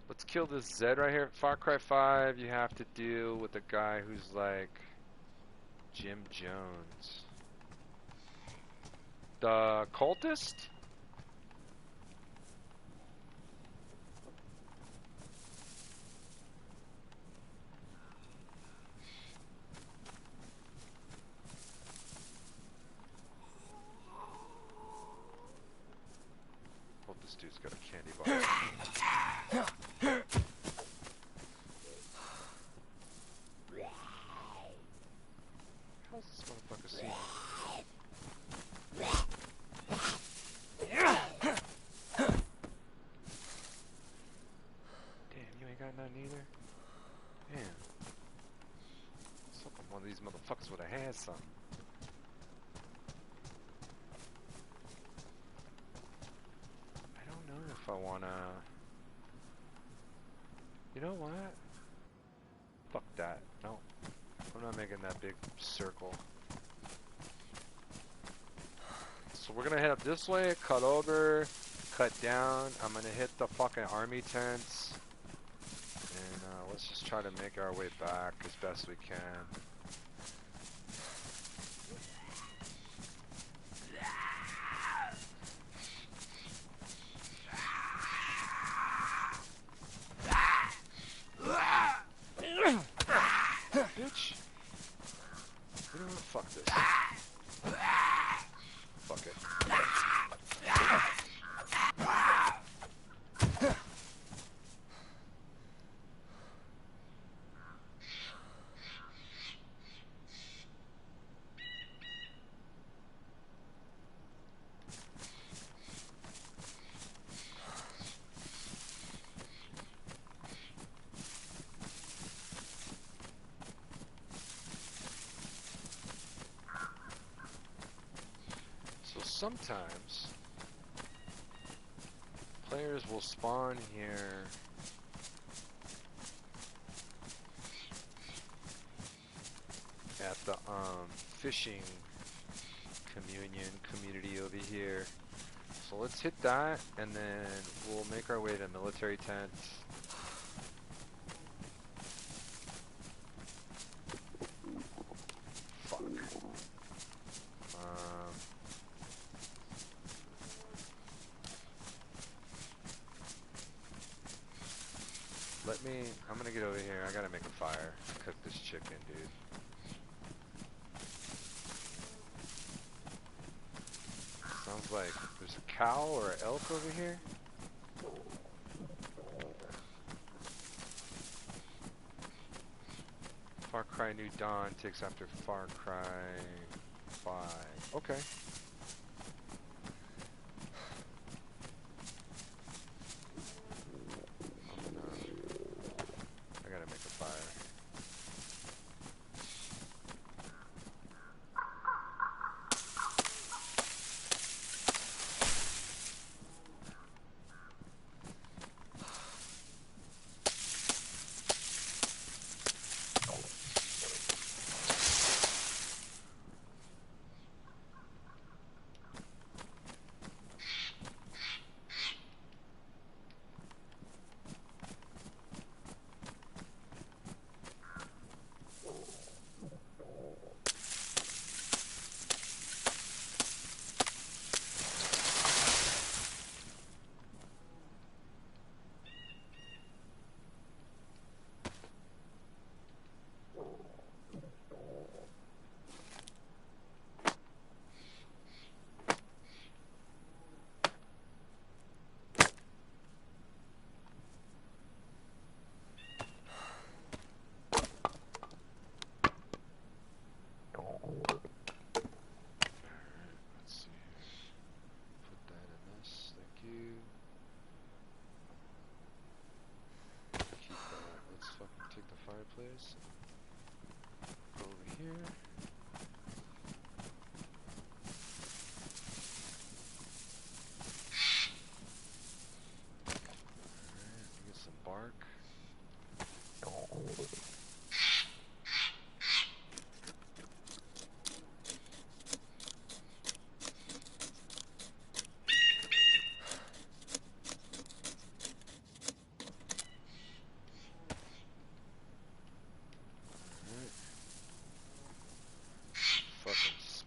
[SPEAKER 6] Let's kill this Zed right here. Far Cry 5, you have to deal with a guy who's like Jim Jones. The cultist? Hope this dude's got a candy bar. How's this motherfucker see me? Damn, you ain't got nothing either? Damn. Let's hope one of these motherfuckers would have had something. I don't know if I wanna... You know what? Fuck that. No. I'm not making that big circle. So we're gonna head up this way, cut over, cut down. I'm gonna hit the fucking army tents. And let's just try to make our way back as best we can. Bitch. You know what? Fuck this. Fuck it. Sometimes players will spawn here at the fishing community over here. So let's hit that and then we'll make our way to military tents. Fuck. I'm gonna get over here. I gotta make a fire. Cook this chicken, dude. Sounds like there's a cow or an elk over here. Far Cry New Dawn takes after Far Cry 5. Okay.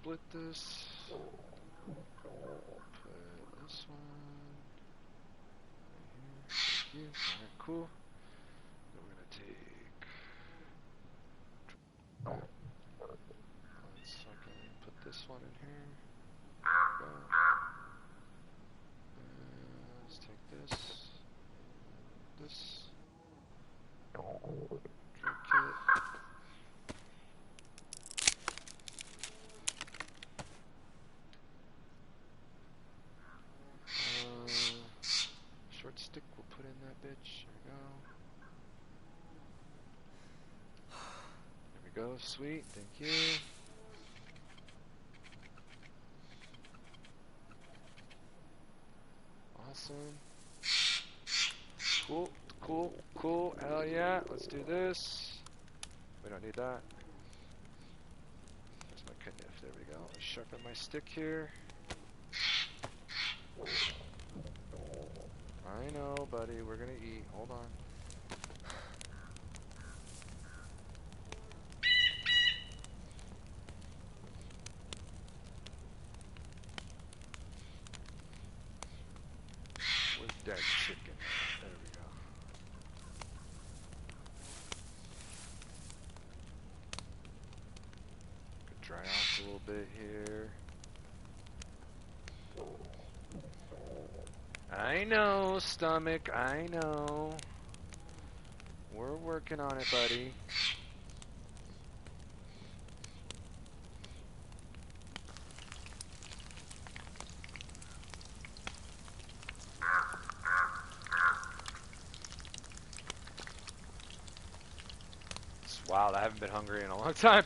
[SPEAKER 6] split this. Put this one right here. Alright, cool. Then we're gonna take. Let's fucking put this one in here. Go. Let's take this. This. Drink it. Short stick we'll put in that bitch. There we go. There we go. Sweet. Thank you. Awesome. Cool. Cool. Cool. Hell yeah. Let's do this. We don't need that. There's my knife. There we go. Let's sharpen my stick here. I know, buddy. We're gonna eat. Hold on. Where's that chicken? There we go. Could dry off a little bit here. I know, stomach, I know. We're working on it, buddy. It's wild, I haven't been hungry in a long time.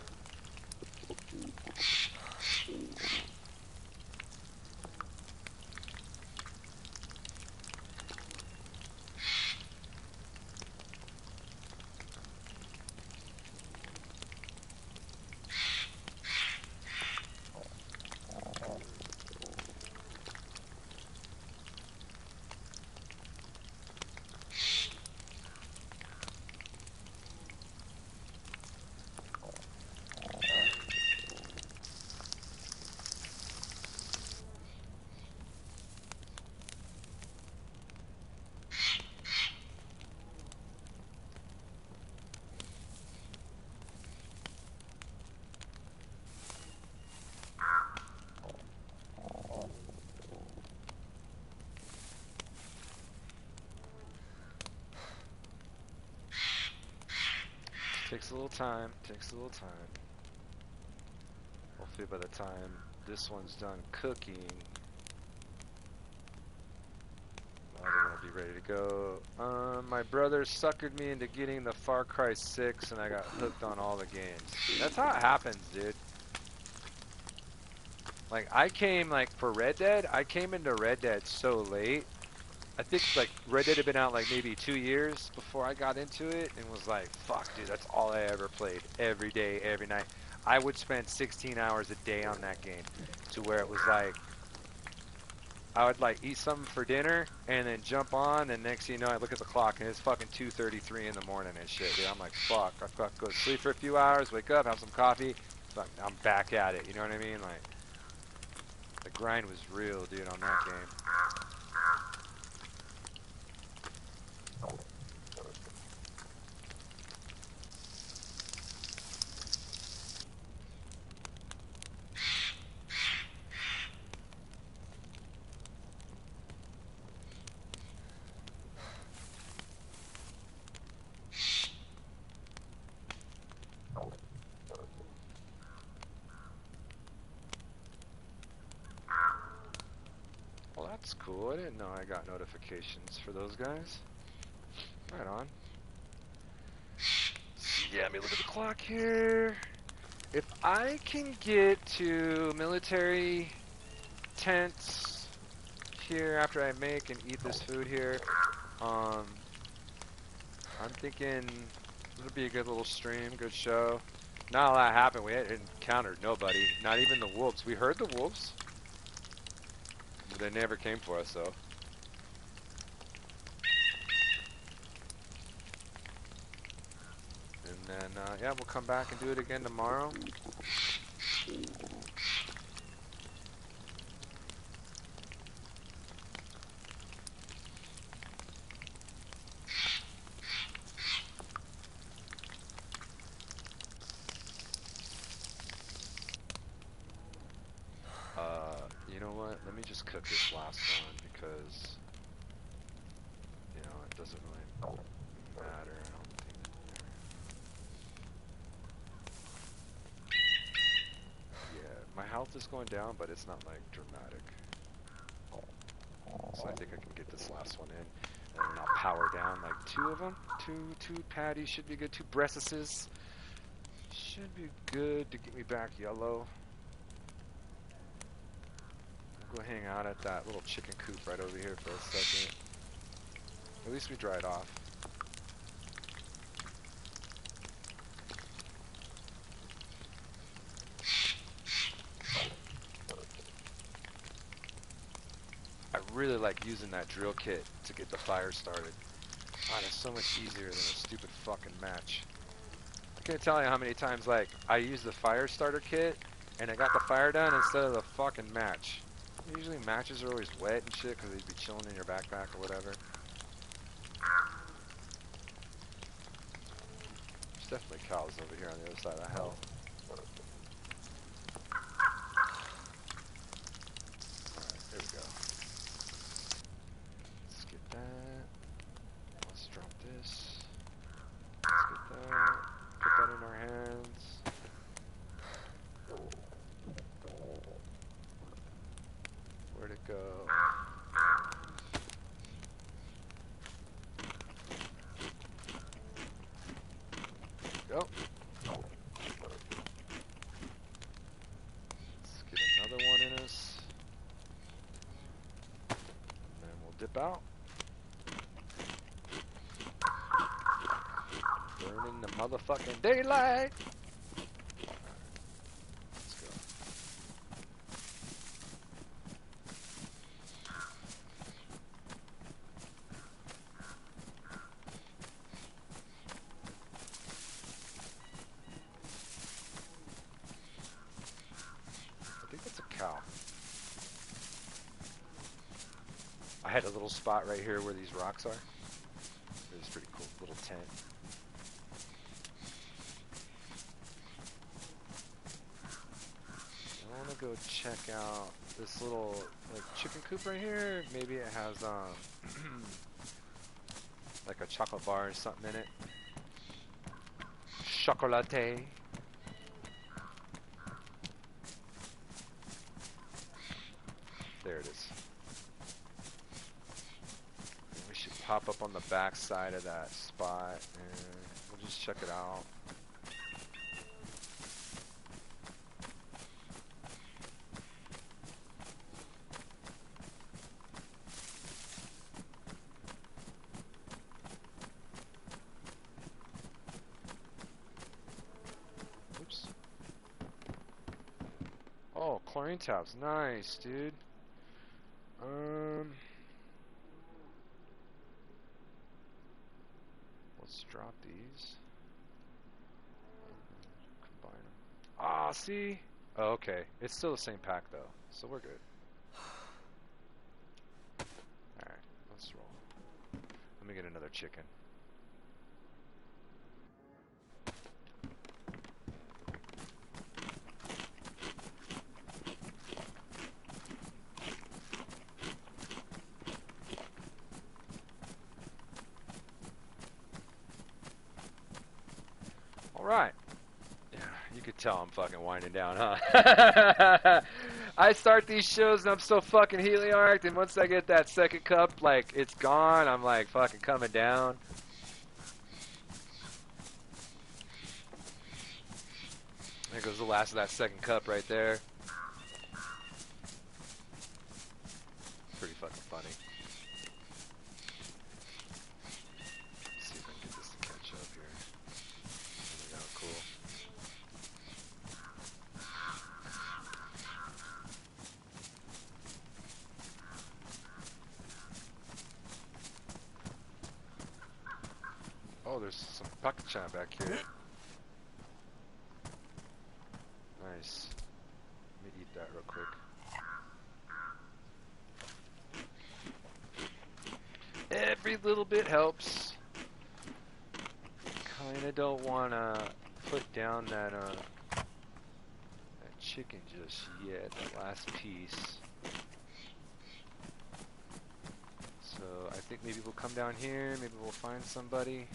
[SPEAKER 6] Takes a little time, takes a little time. Hopefully by the time this one's done cooking, they're gonna be ready to go. My brother suckered me into getting the Far Cry 6 and I got hooked on all the games. That's how it happens, dude. Like, I came, like, for Red Dead, I came into Red Dead so late. I think, like, Red Dead had been out, like, maybe 2 years before I got into it, and was like, fuck, dude, that's all I ever played. Every day, every night. I would spend 16 hours a day on that game, to where it was like, I would, like, eat something for dinner, and then jump on, and next thing you know, I look at the clock, and it's fucking 2:33 in the morning and shit, dude. I'm like, fuck, I fuck, go to sleep for a few hours, wake up, have some coffee, fuck, I'm back at it, you know what I mean? Like, the grind was real, dude, on that game. Well, that's cool. I didn't know I got notifications for those guys. Right on. Yeah, let me look at the clock here. If I can get to military tents here after I make and eat this food here, I'm thinking it'll be a good little stream, good show. Not a lot happened. We hadn't encountered nobody, not even the wolves. We heard the wolves, but they never came for us, though. And then, yeah, we'll come back and do it again tomorrow. me just cook this last one because, you know, it doesn't really matter, I don't think. Yeah, my health is going down, but it's not like dramatic. So I think I can get this last one in, and then I'll power down like 2 of them. Two patties should be good. 2 breastises should be good to get me back yellow. I'll go hang out at that little chicken coop right over here for a second. At least we dried off. I really like using that drill kit to get the fire started. God, it's so much easier than a stupid fucking match. I can't tell you how many times, like, I use the fire starter kit and I got the fire done instead of the fucking match. Usually matches are always wet and shit because they'd be chilling in your backpack or whatever. There's definitely cows over here on the other side of the hell. Alright, there we go. Let's get that. Let's drop this. Let's get that. Put that in our hands. Where'd it go? Go. Let's get another one in us. And then we'll dip out. Burning the motherfucking daylight. Let's go. I think that's a cow. I had a little spot right here where these rocks are. It was pretty cool, little tent. I want to go check out this little like chicken coop right here. Maybe it has like a chocolate bar or something in it. Chocolate. There it is. And we should pop up on the back side of that spot and we'll just check it out. Oops. Oh, chlorine tabs. Nice, dude. Let's drop these. Combine them. Ah, see? Oh, okay. It's still the same pack, though. So we're good. Alright, let's roll. Let me get another chicken. Alright. Yeah, you could tell I'm fucking winding down, huh? I start these shows and I'm so fucking heliarched, and once I get that second cup, like, it's gone, I'm like fucking coming down. There goes the last of that second cup right there. Pretty fucking funny. Let's see if I can get this to catch up here. There we go, cool. Oh, there's some pocket china back here. Nice. Let me eat that real quick. Every little bit helps. Kinda don't wanna put down that chicken just yet, that last piece. So I think maybe we'll come down here, maybe we'll find somebody.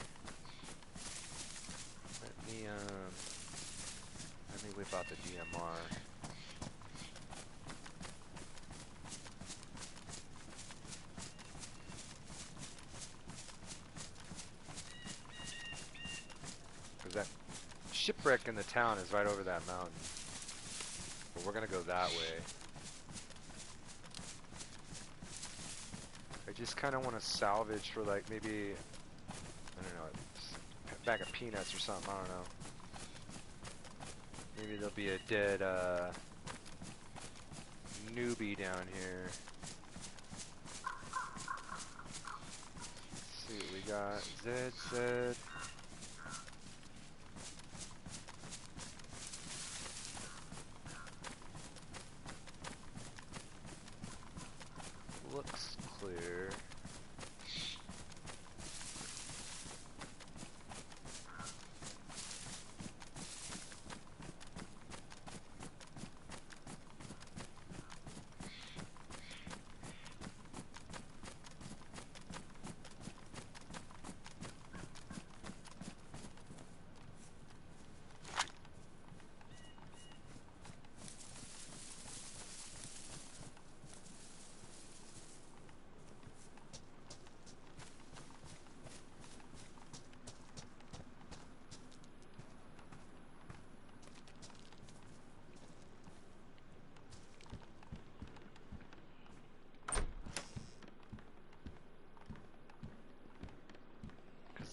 [SPEAKER 6] Let me whip out the DMR. Cause that shipwreck in the town is right over that mountain. But we're gonna go that way. I just kind of want to salvage for like maybe, I don't know, a bag of peanuts or something, I don't know. Maybe there'll be a dead newbie down here. Let's see what we got. ZZ. Looks clear.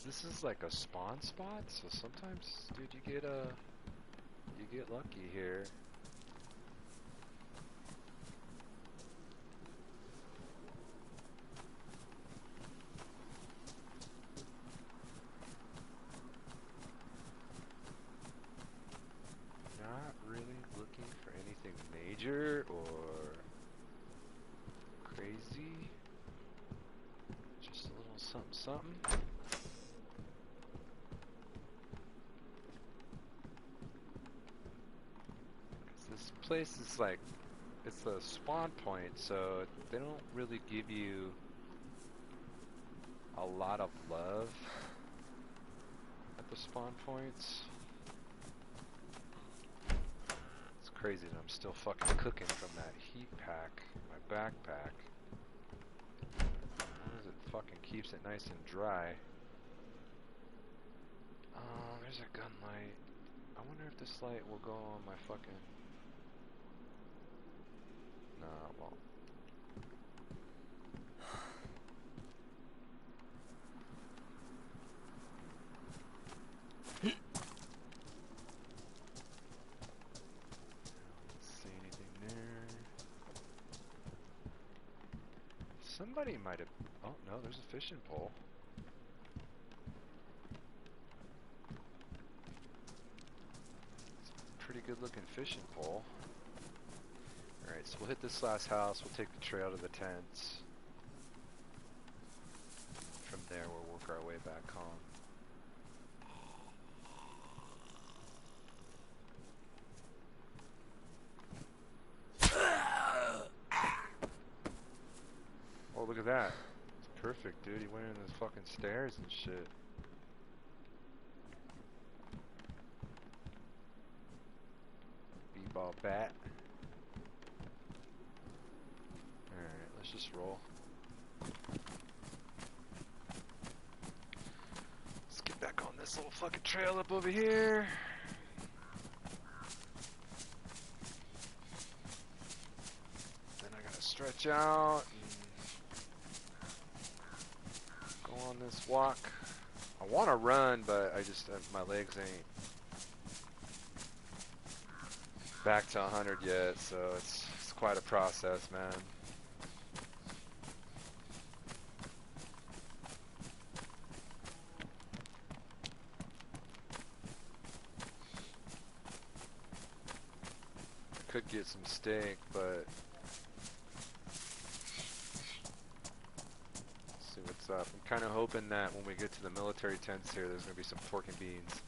[SPEAKER 6] This is like a spawn spot, so sometimes, dude, you get lucky here. Not really looking for anything major or crazy. Just a little something something. This place is like, it's a spawn point, so they don't really give you a lot of love at the spawn points. It's crazy that I'm still fucking cooking from that heat pack in my backpack. As long as it fucking keeps it nice and dry. There's a gun light. I wonder if this light will go on my fucking... No, it won't. See anything there? Somebody might have... Oh, no, there's a fishing pole. It's a pretty good looking fishing pole. Alright, so we'll hit this last house, we'll take the trail to the tents. From there we'll work our way back home. Oh, look at that. It's perfect, dude. He went in those fucking stairs and shit. B-ball bat. Alright, let's just roll. Let's get back on this little fucking trail up over here. Then I gotta stretch out and go on this walk. I wanna run, but I just, my legs ain't back to 100 yet, so it's quite a process, man. Could get some steak, but let's see what's up. I'm kind of hoping that when we get to the military tents here, there's going to be some pork and beans.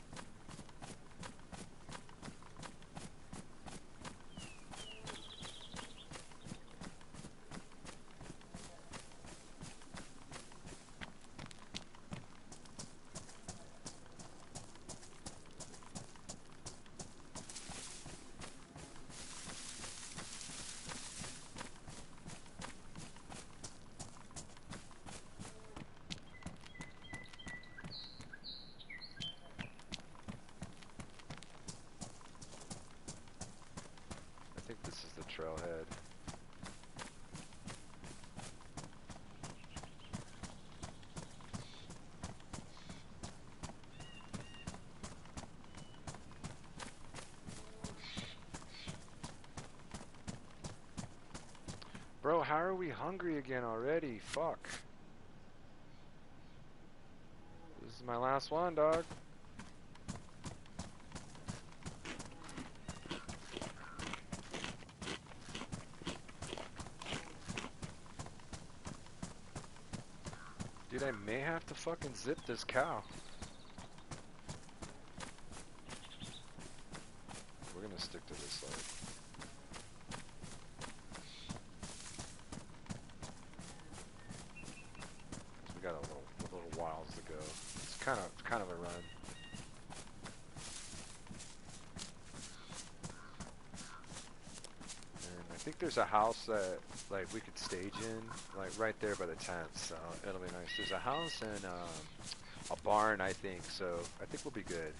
[SPEAKER 6] This is the trailhead. Bro, how are we hungry again already? Fuck. This is my last one, dog. Dude, I may have to fucking zip this cow. We're gonna stick to this side. We got a little whiles to go. It's kind of a run. And I think there's a house that like we could stage in, like right there by the tent, so it'll be nice. There's a house and a barn, I think, so I think we'll be good.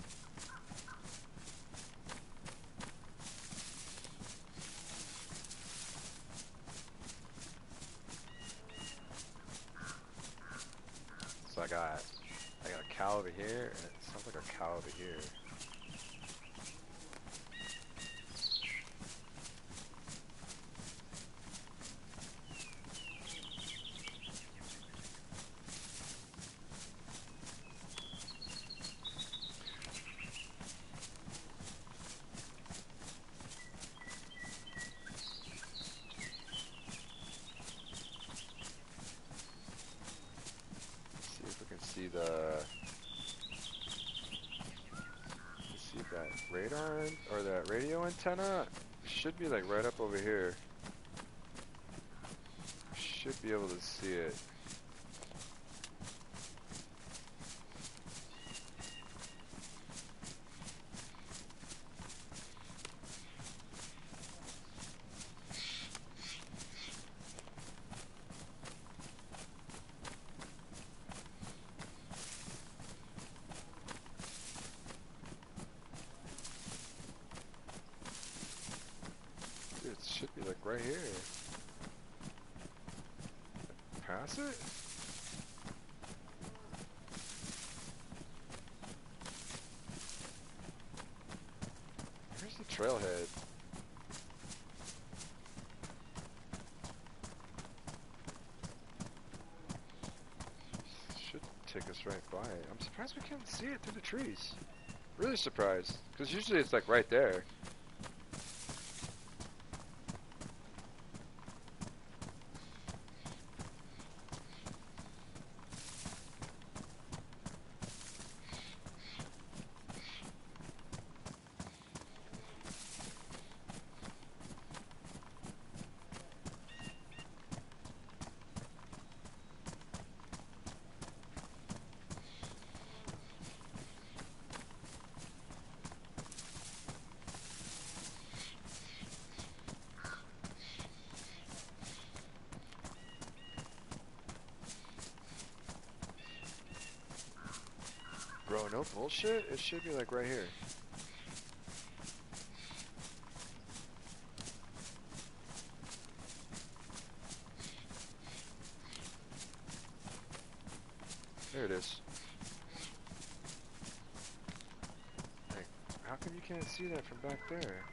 [SPEAKER 6] So I got a cow over here, and it sounds like a cow over here. See that radar or that radio antenna should be like right up over here. Should be able to see it. Should be like right here. Pass it? Here's the trailhead. Should take us right by it. I'm surprised we can't see it through the trees. Really surprised. Because usually it's like right there. Bro, no bullshit? It should be like right here. There it is. Like, how come you can't see that from back there?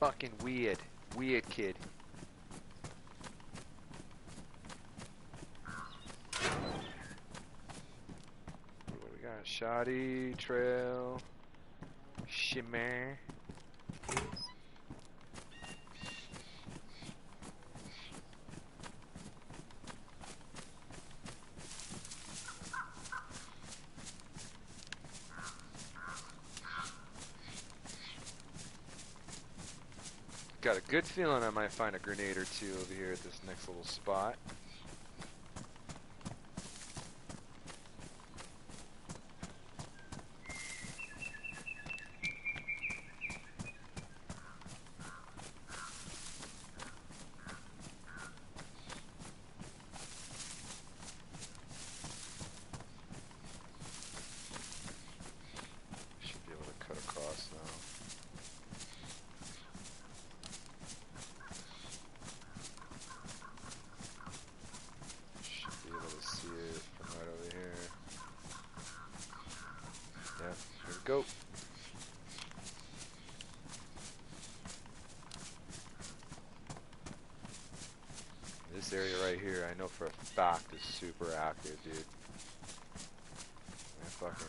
[SPEAKER 6] Fucking weird. Weird kid. Shoddy, trail, shimmer. Got a good feeling I might find a grenade or two over here at this next little spot. Should be able to cut across now. stocked is super active, dude. I fucking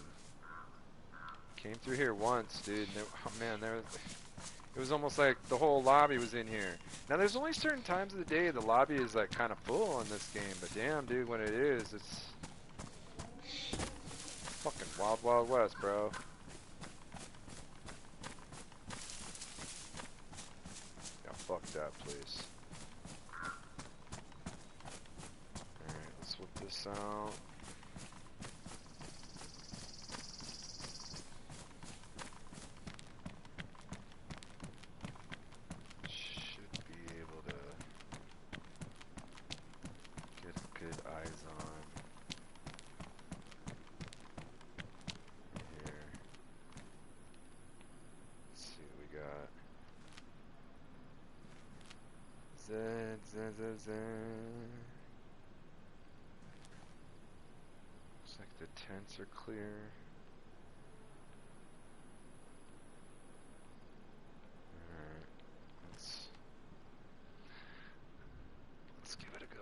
[SPEAKER 6] came through here once, dude. And oh man, it was almost like the whole lobby was in here. Now there's only certain times of the day the lobby is like kind of full in this game, but damn, dude, when it is, it's fucking wild, wild west, bro. Yeah, fuck that place. Alright, let's whip this out. Looks like the tents are clear. Alright, let's give it a go.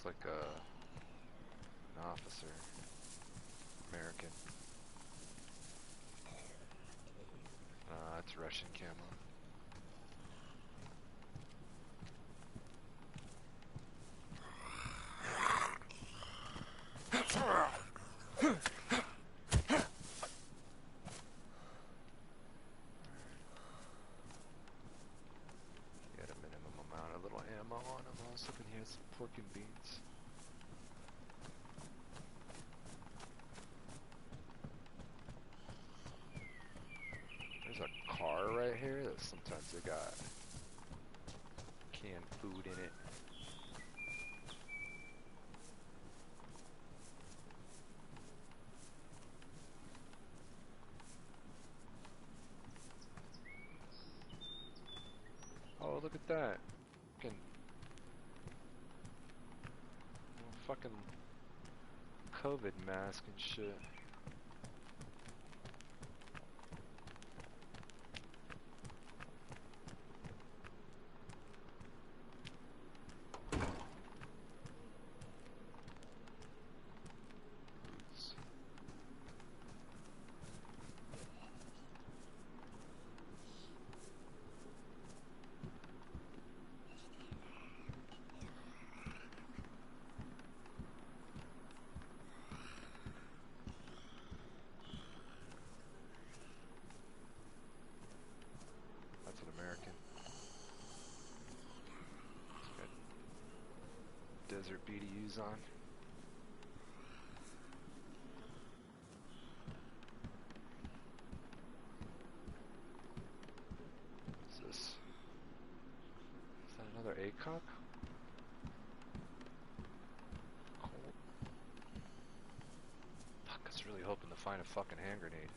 [SPEAKER 6] Like an officer, American. It's Russian camo. Get a minimum amount of little ammo on him. I was hoping he had some pork and beans. There's a car right here that sometimes they got canned food in it. Oh, look at that. Fucking COVID mask and shit. Desert BDUs on. What's this? Is that another ACOG? Cool. Fuck, I was really hoping to find a fucking hand grenade.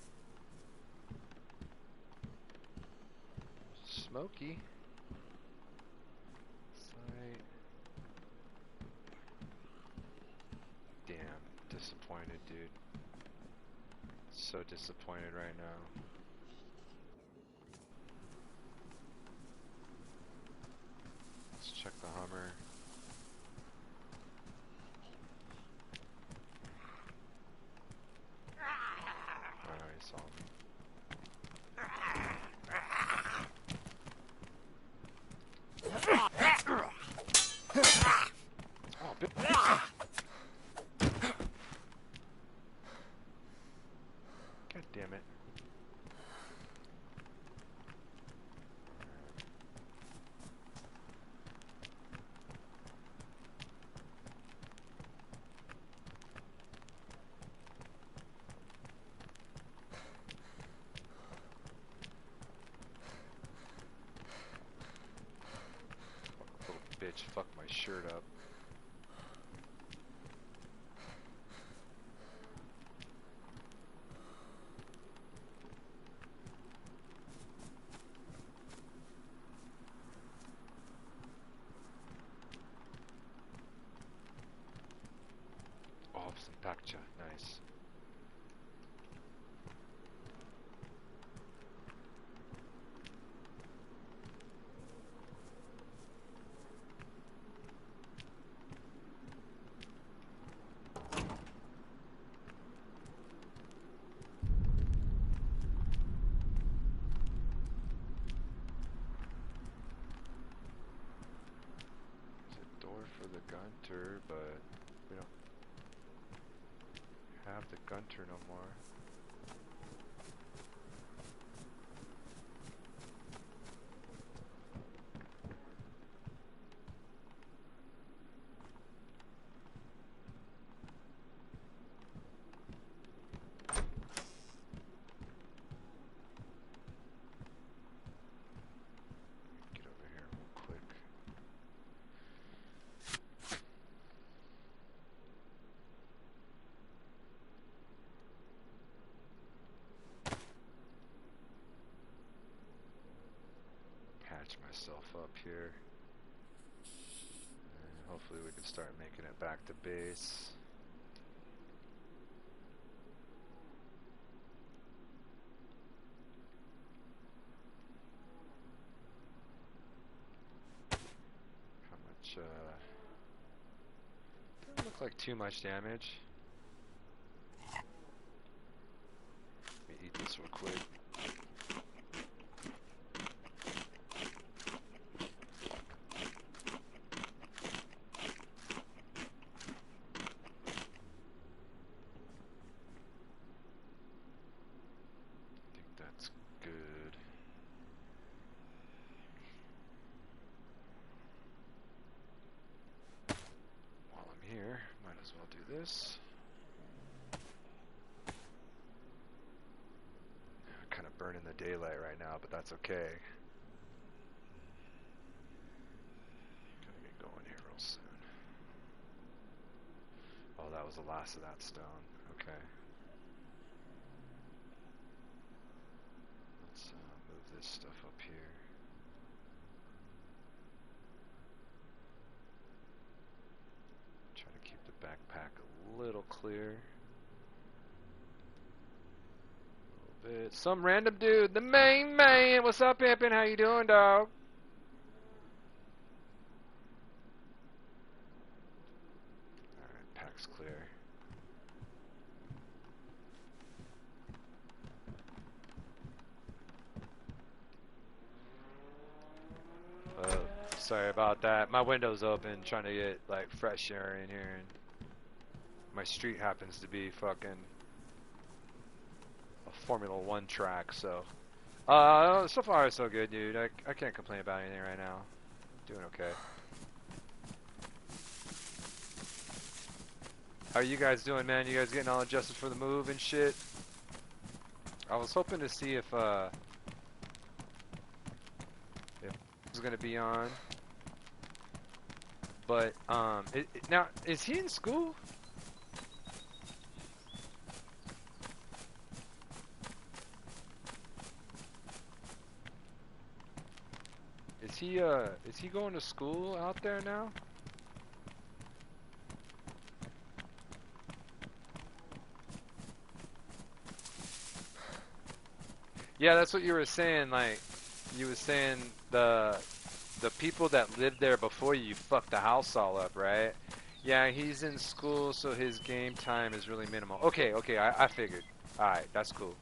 [SPEAKER 6] Smoky. Disappointed, dude. So disappointed right now. Let's check the Hummer. Oh, he saw me. Damn it. which fucked my shirt up. Oh, some pakcha, nice. For the Gunter, but we don't have the Gunter no more. Get over here real quick. Patch myself up here, and hopefully we can start making it back to base. How much, doesn't look like too much damage. Let me eat this real quick. Kind of burning the daylight right now, but that's okay. Gonna get going here real soon. Oh, that was the last of that stone. Okay. Let's move this stuff up here. Try to keep the backpack a little clear. Some random dude, the main man. What's up, Pimpin'? How you doing, dog? Alright, pack's clear. Sorry about that. My window's open, trying to get like fresh air in here, and my street happens to be fucking Formula 1 track, so so far so good, dude. I can't complain about anything right now. Doing okay. How are you guys doing, man? You guys getting all adjusted for the move and shit? I was hoping to see if it was gonna be on, but now is he in school? Is he going to school out there now? Yeah, that's what you were saying. Like, you were saying the people that lived there before you fucked the house all up, right? Yeah, he's in school, so his game time is really minimal. Okay, I figured. All right, that's cool.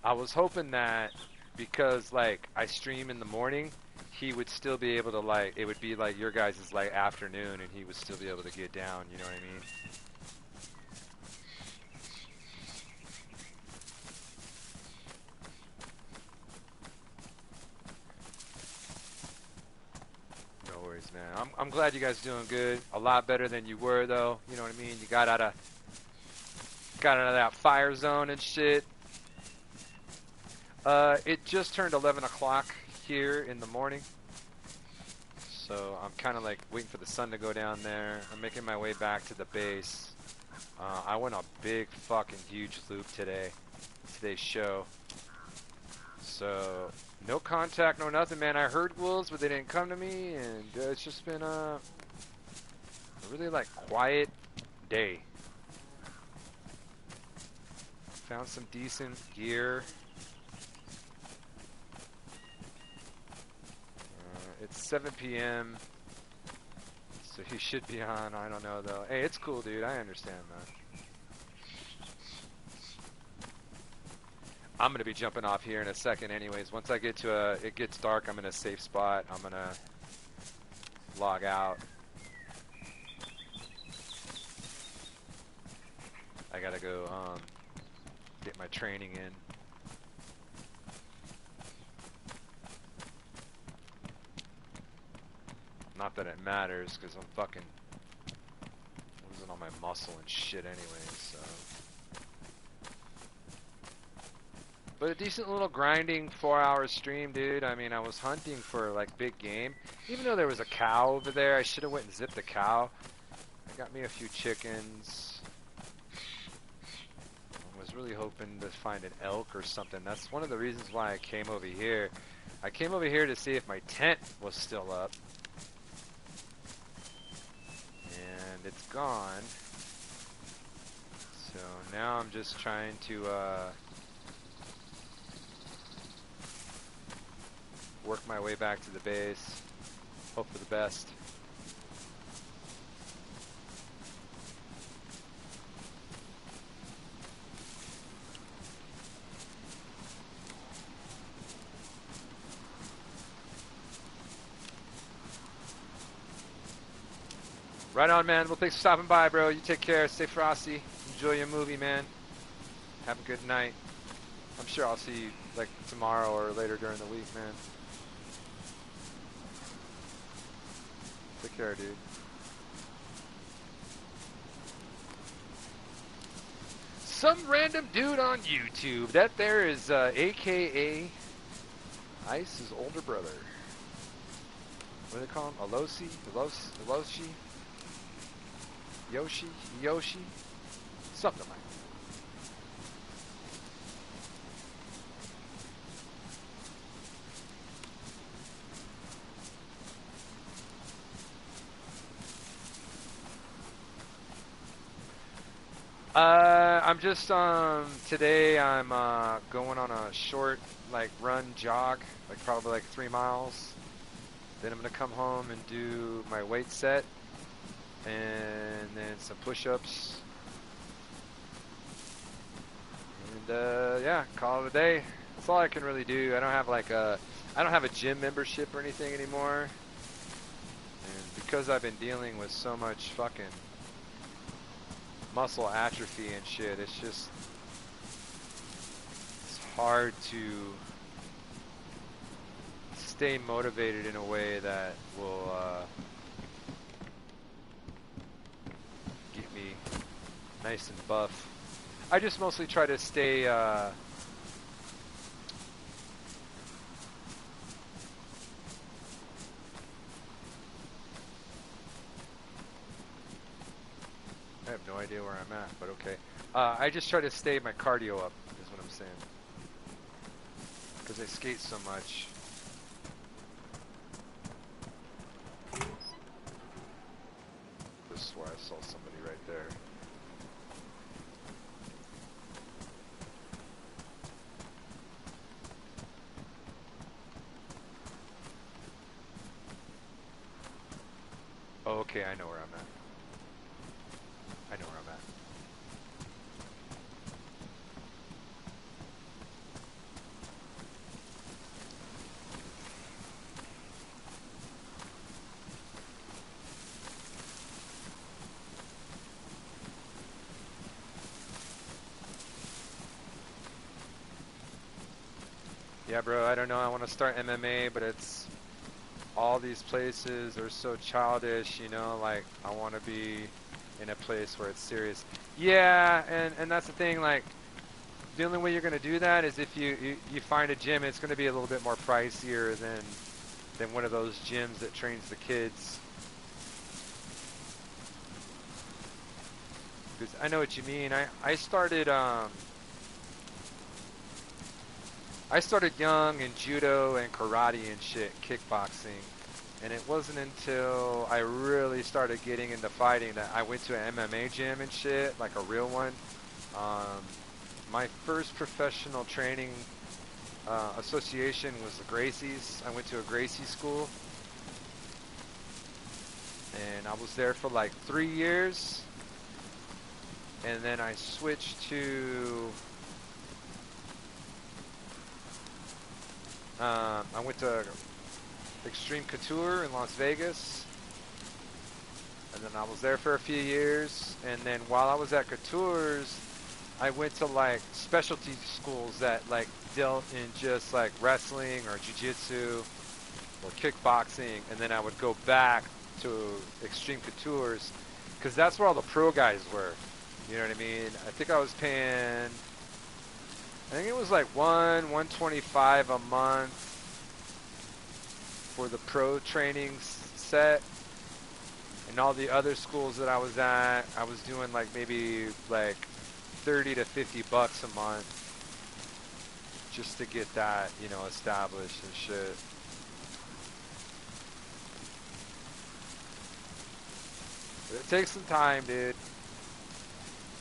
[SPEAKER 6] I was hoping that because like I stream in the morning, he would still be able to like, it would be like your guys' like afternoon, and he would still be able to get down, you know what I mean? No worries, man. I'm glad you guys are doing good. A lot better than you were though, you know what I mean? You got out of got out of that fire zone and shit. It just turned 11 o'clock here in the morning. So I'm kind of like waiting for the sun to go down there. I'm making my way back to the base. I went a big fucking huge loop today's show. So no contact, no nothing, man. I heard wolves, but they didn't come to me, and it's just been a really like quiet day. Found some decent gear. It's 7 p.m. So he should be on. I don't know though. Hey, it's cool, dude. I understand, man. I'm gonna be jumping off here in a second, anyways. Once I get to it gets dark, I'm in a safe spot. I'm gonna log out. I gotta go get my training in. Not that it matters, because I'm fucking losing all my muscle and shit anyway, so. But a decent little grinding 4-hour stream, dude. I mean, I was hunting for, like, big game. Even though there was a cow over there, I should have went and zipped the cow. I got me a few chickens. I was really hoping to find an elk or something. That's one of the reasons why I came over here. I came over here to see if my tent was still up. And it's gone. So now I'm just trying to work my way back to the base. Hope for the best. Right on, man. Well, thanks for stopping by, bro. You take care. Stay frosty. Enjoy your movie, man. Have a good night. I'm sure I'll see you, like, tomorrow or later during the week, man. Take care, dude. Some random dude on YouTube. That there is AKA Ice's older brother. What do they call him? Alosi? Aloshi? Yoshi? Something like that. I'm just, today I'm, going on a short, like, run jog, like, probably like 3 miles. Then I'm gonna come home and do my weight set, and then some push-ups. And, yeah, call it a day. That's all I can really do. I don't have, like, I don't have a gym membership or anything anymore. And because I've been dealing with so much fucking muscle atrophy and shit, it's just, it's hard to stay motivated in a way that will get me nice and buff. I just mostly try to stay I have no idea where I'm at, but okay. I just try to stay my cardio up, is what I'm saying. Because I skate so much. This is where I saw somebody right there. Oh, okay, I know where I'm at. I know where I'm at. Yeah, bro, I don't know. I want to start MMA, but it's all these places are so childish, you know, like I want to be in a place where it's serious. Yeah, and that's the thing, like, the only way you're going to do that is if you find a gym. It's going to be a little bit more pricier than one of those gyms that trains the kids. Because I know what you mean. I started young in judo and karate and shit, kickboxing. And it wasn't until I really started getting into fighting that I went to an MMA gym and shit, like a real one. My first professional training association was the Gracies. I went to a Gracie school. And I was there for like 3 years. And then I switched to... I went to Extreme Couture in Las Vegas, and then I was there for a few years, and then while I was at Couture's, I went to like specialty schools that like dealt in just like wrestling or jiu-jitsu or kickboxing, and then I would go back to Extreme Couture's because that's where all the pro guys were. You know what I mean? I think I was paying, I think it was like $125 a month for the pro training set, and all the other schools that I was at, I was doing like maybe like $30 to $50 a month just to get that, you know, established and shit. But it takes some time, dude.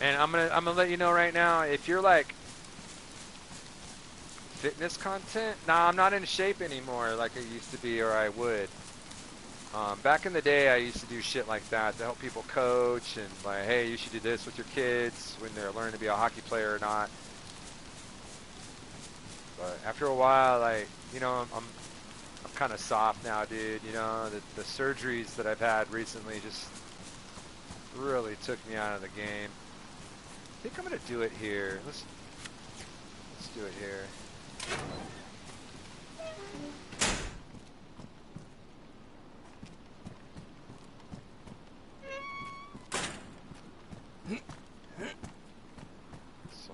[SPEAKER 6] And I'm gonna let you know right now, if you're like fitness content, nah, I'm not in shape anymore like I used to be, or I would. Back in the day, I used to do shit like that to help people coach and like, hey, you should do this with your kids when they're learning to be a hockey player or not. But after a while, like, you know, I'm kind of soft now, dude. You know, the surgeries that I've had recently just really took me out of the game. I think I'm gonna do it here. Let's do it here. So,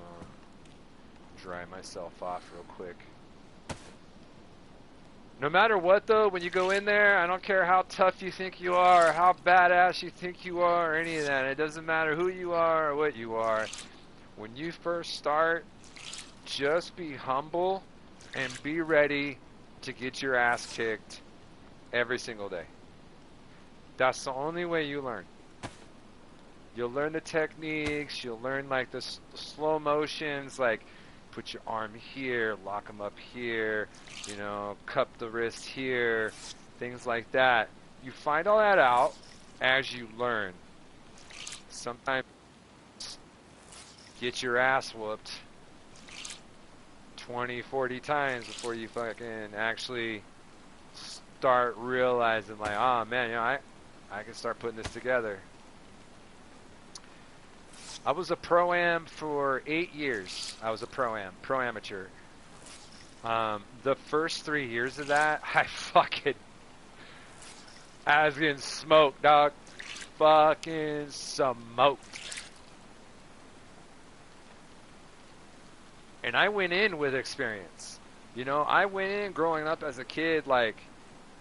[SPEAKER 6] dry myself off real quick. No matter what though, when you go in there, I don't care how tough you think you are, or how badass you think you are, or any of that. It doesn't matter who you are or what you are. When you first start, just be humble and be ready to get your ass kicked every single day. That's the only way you learn. You'll learn the techniques, you'll learn like the slow motions, like put your arm here, lock them up here, you know, cup the wrist here, things like that. You find all that out as you learn. Sometimes get your ass whooped 20, 40 times before you fucking actually start realizing like, oh man, you know, I can start putting this together. I was a pro-am for 8 years. I was a pro-am, pro-amateur. The first 3 years of that, I was getting smoked, dog. Fucking smoked. And I went in with experience. You know, I went in growing up as a kid, like,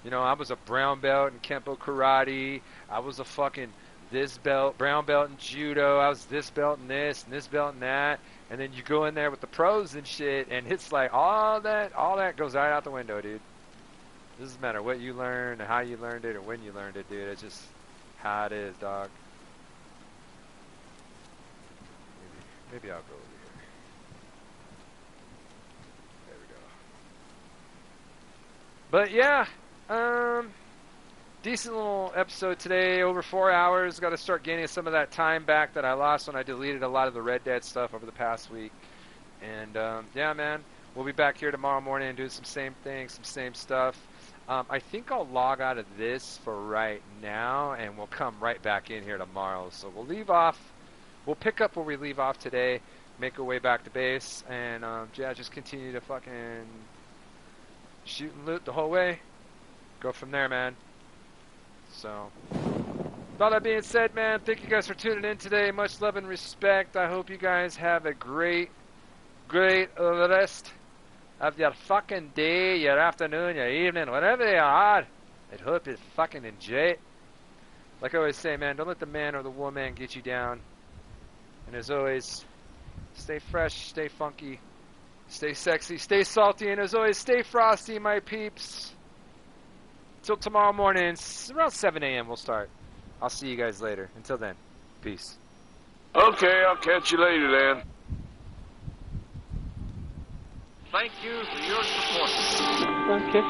[SPEAKER 6] you know, I was a brown belt in Kempo Karate. I was a fucking this belt, brown belt in Judo. I was this belt in this and this belt in that. And then you go in there with the pros and shit, and it's like all that goes right out the window, dude. It doesn't matter what you learn, or how you learned it, or when you learned it, dude. It's just how it is, dog. Maybe I'll go over here. There we go. But yeah, decent little episode today, over 4 hours. Got to start gaining some of that time back that I lost when I deleted a lot of the Red Dead stuff over the past week. And yeah, man, we'll be back here tomorrow morning and do some same things, some same stuff. I think I'll log out of this for right now, and we'll come right back in here tomorrow. So we'll leave off. We'll pick up where we leave off today, make our way back to base, and yeah, just continue to fucking shoot and loot the whole way. Go from there, man. So, With all that being said, man, thank you guys for tuning in today. Much love and respect. I hope you guys have a great rest of your fucking day, your afternoon, your evening, whatever you are. I hope you fucking enjoy it. Like I always say, man, don't let the man or the woman get you down. And as always, stay fresh, stay funky, stay sexy, stay salty, and as always, stay frosty, my peeps. Till tomorrow morning, around 7 a.m. we'll start. I'll see you guys later. Until then, peace.
[SPEAKER 4] Okay, I'll catch you later then.
[SPEAKER 7] Thank you for your support.
[SPEAKER 10] Okay.